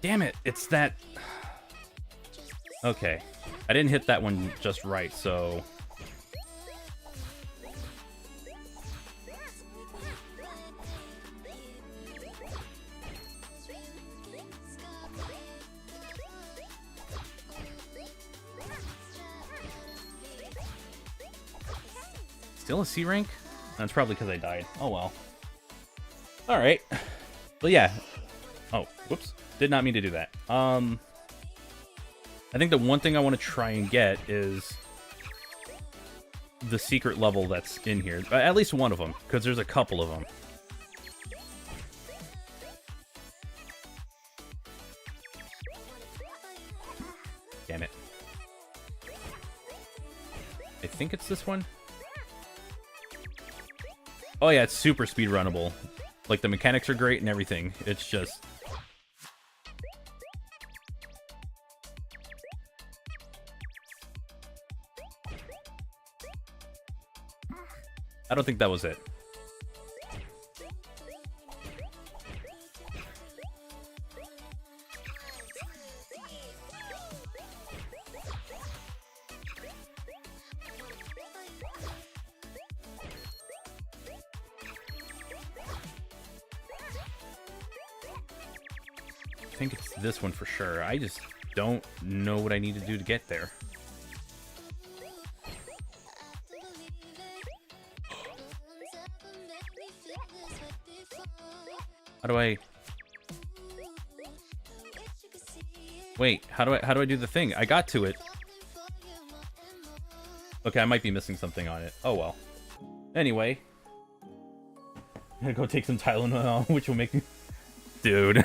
Damn it, it's that... Okay. I didn't hit that one just right, so... Still a C rank? That's probably because I died. Oh well. Alright. But yeah. Oh, whoops. Did not mean to do that. I think the one thing I want to try and get is the secret level that's in here. At least one of them, because there's a couple of them. Damn it. I think it's this one. Oh yeah, it's super speedrunnable. Like, the mechanics are great and everything. It's just... I don't think that was it. I think it's this one for sure. I just don't know what I need to do to get there. How do I... Wait, how do I do the thing? I got to it. Okay, I might be missing something on it. Oh well. Anyway. I'm gonna go take some Tylenol, which will make me... Dude.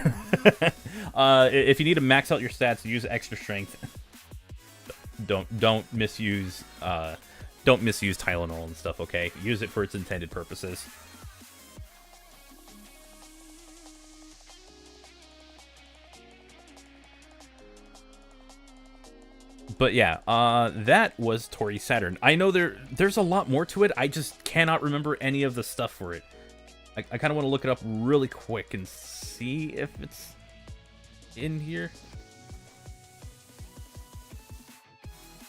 If you need to max out your stats, use extra strength. Don't misuse Tylenol and stuff, okay? Use it for its intended purposes. But yeah, that was Tori Saturn. I know there's a lot more to it. I just cannot remember any of the stuff for it. I kind of want to look it up really quick and see if it's in here.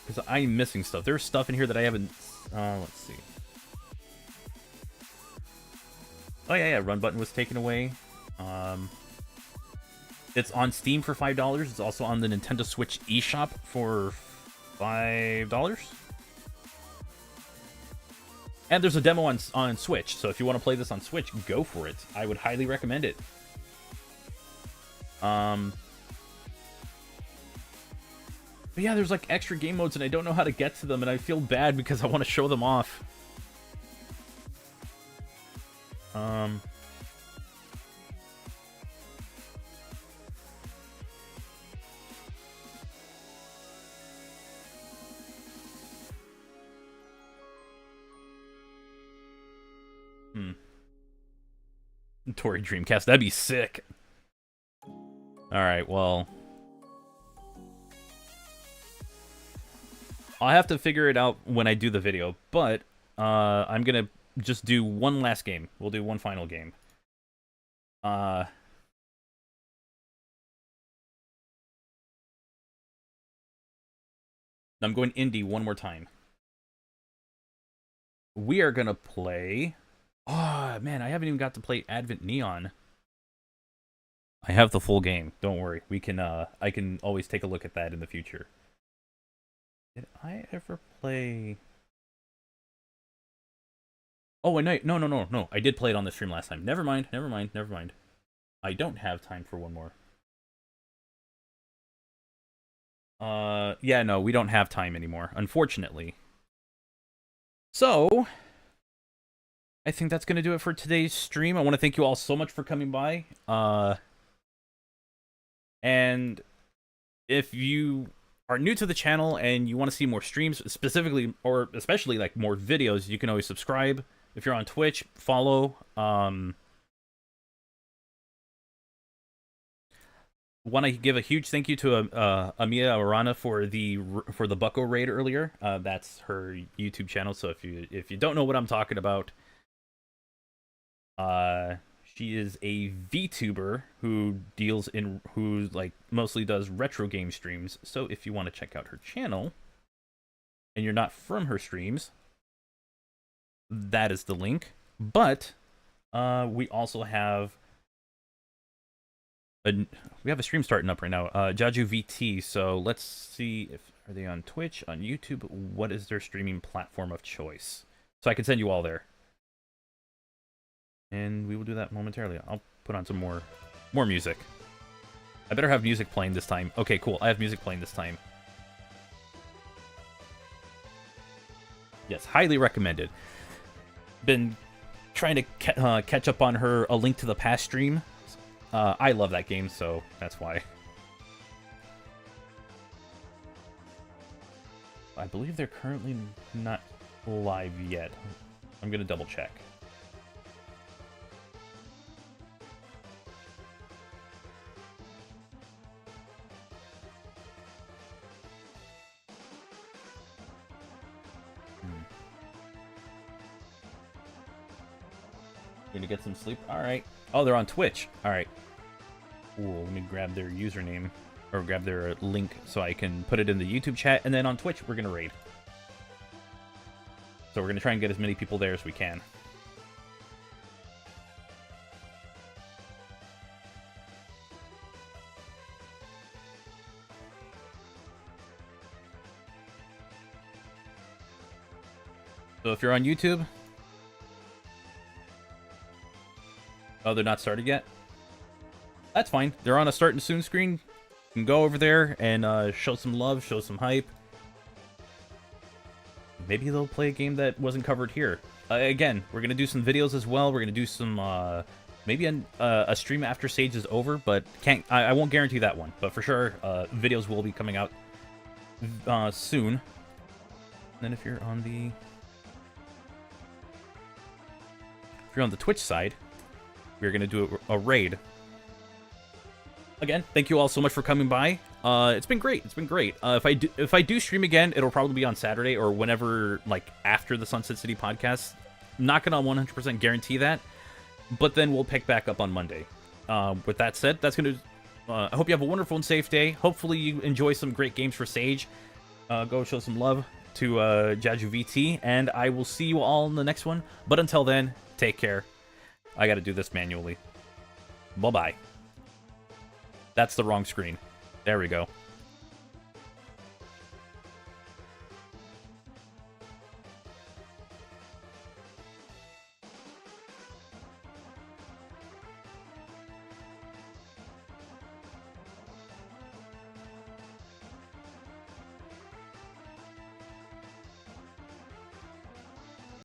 Because I'm missing stuff. There's stuff in here that I haven't... let's see. Oh yeah, run button was taken away. It's on Steam for $5. It's also on the Nintendo Switch eShop for $5. And there's a demo on Switch, so if you want to play this on Switch, go for it. I would highly recommend it. But yeah, there's like extra game modes, and I don't know how to get to them, and I feel bad because I want to show them off. Tori Dreamcast, that'd be sick. Alright, well, I'll have to figure it out when I do the video, but I'm gonna just do one last game. We'll do one final game. I'm going indie one more time. We are gonna play... Oh, man, I haven't even got to play Advent Neon. I have the full game. Don't worry. We can, I can always take a look at that in the future. Did I ever play... Oh, wait, no. I did play it on the stream last time. Never mind. I don't have time for one more. Yeah, no, we don't have time anymore, unfortunately. So... I think that's going to do it for today's stream. I want to thank you all so much for coming by. And if you are new to the channel and you want to see more streams, specifically or especially like more videos, you can always subscribe. If you're on Twitch, follow. Want to give a huge thank you to Amia Arana for the Bucko raid earlier. That's her YouTube channel. So if you don't know what I'm talking about. She is a VTuber who like mostly does retro game streams. So if you want to check out her channel and you're not from her streams, that is the link. But we also have a stream starting up right now. Jaju VT. So let's see if are they on Twitch, on YouTube. What is their streaming platform of choice? So I can send you all there. And we will do that momentarily. I'll put on some more music. I better have music playing this time. Okay, cool. I have music playing this time. Yes, highly recommended. Been trying to catch up on her A Link to the Past stream. I love that game, so that's why. I believe they're currently not live yet. I'm going to double check. Gonna get some sleep. All right. Oh, they're on Twitch. All right. Ooh, let me grab their username or grab their link so I can put it in the YouTube chat. And then on Twitch, we're gonna raid. So we're gonna try and get as many people there as we can. So if you're on YouTube. Oh, they're not started yet? That's fine. They're on a starting soon screen. You can go over there and show some love, show some hype. Maybe they'll play a game that wasn't covered here. Again, we're going to do some videos as well. We're going to do some, maybe a stream after Sage is over, but I won't guarantee that one. But for sure, videos will be coming out soon. And then if you're on the Twitch side, we're going to do a raid. Again, thank you all so much for coming by. It's been great. If I do stream again, it'll probably be on Saturday or whenever, like, after the Sunset City podcast. Not going to 100% guarantee that, but then we'll pick back up on Monday. With that said, that's going to... I hope you have a wonderful and safe day. Hopefully you enjoy some great games for Sage. Go show some love to Jaju VT, and I will see you all in the next one. But until then, take care. I got to do this manually. Bye-bye. That's the wrong screen. There we go.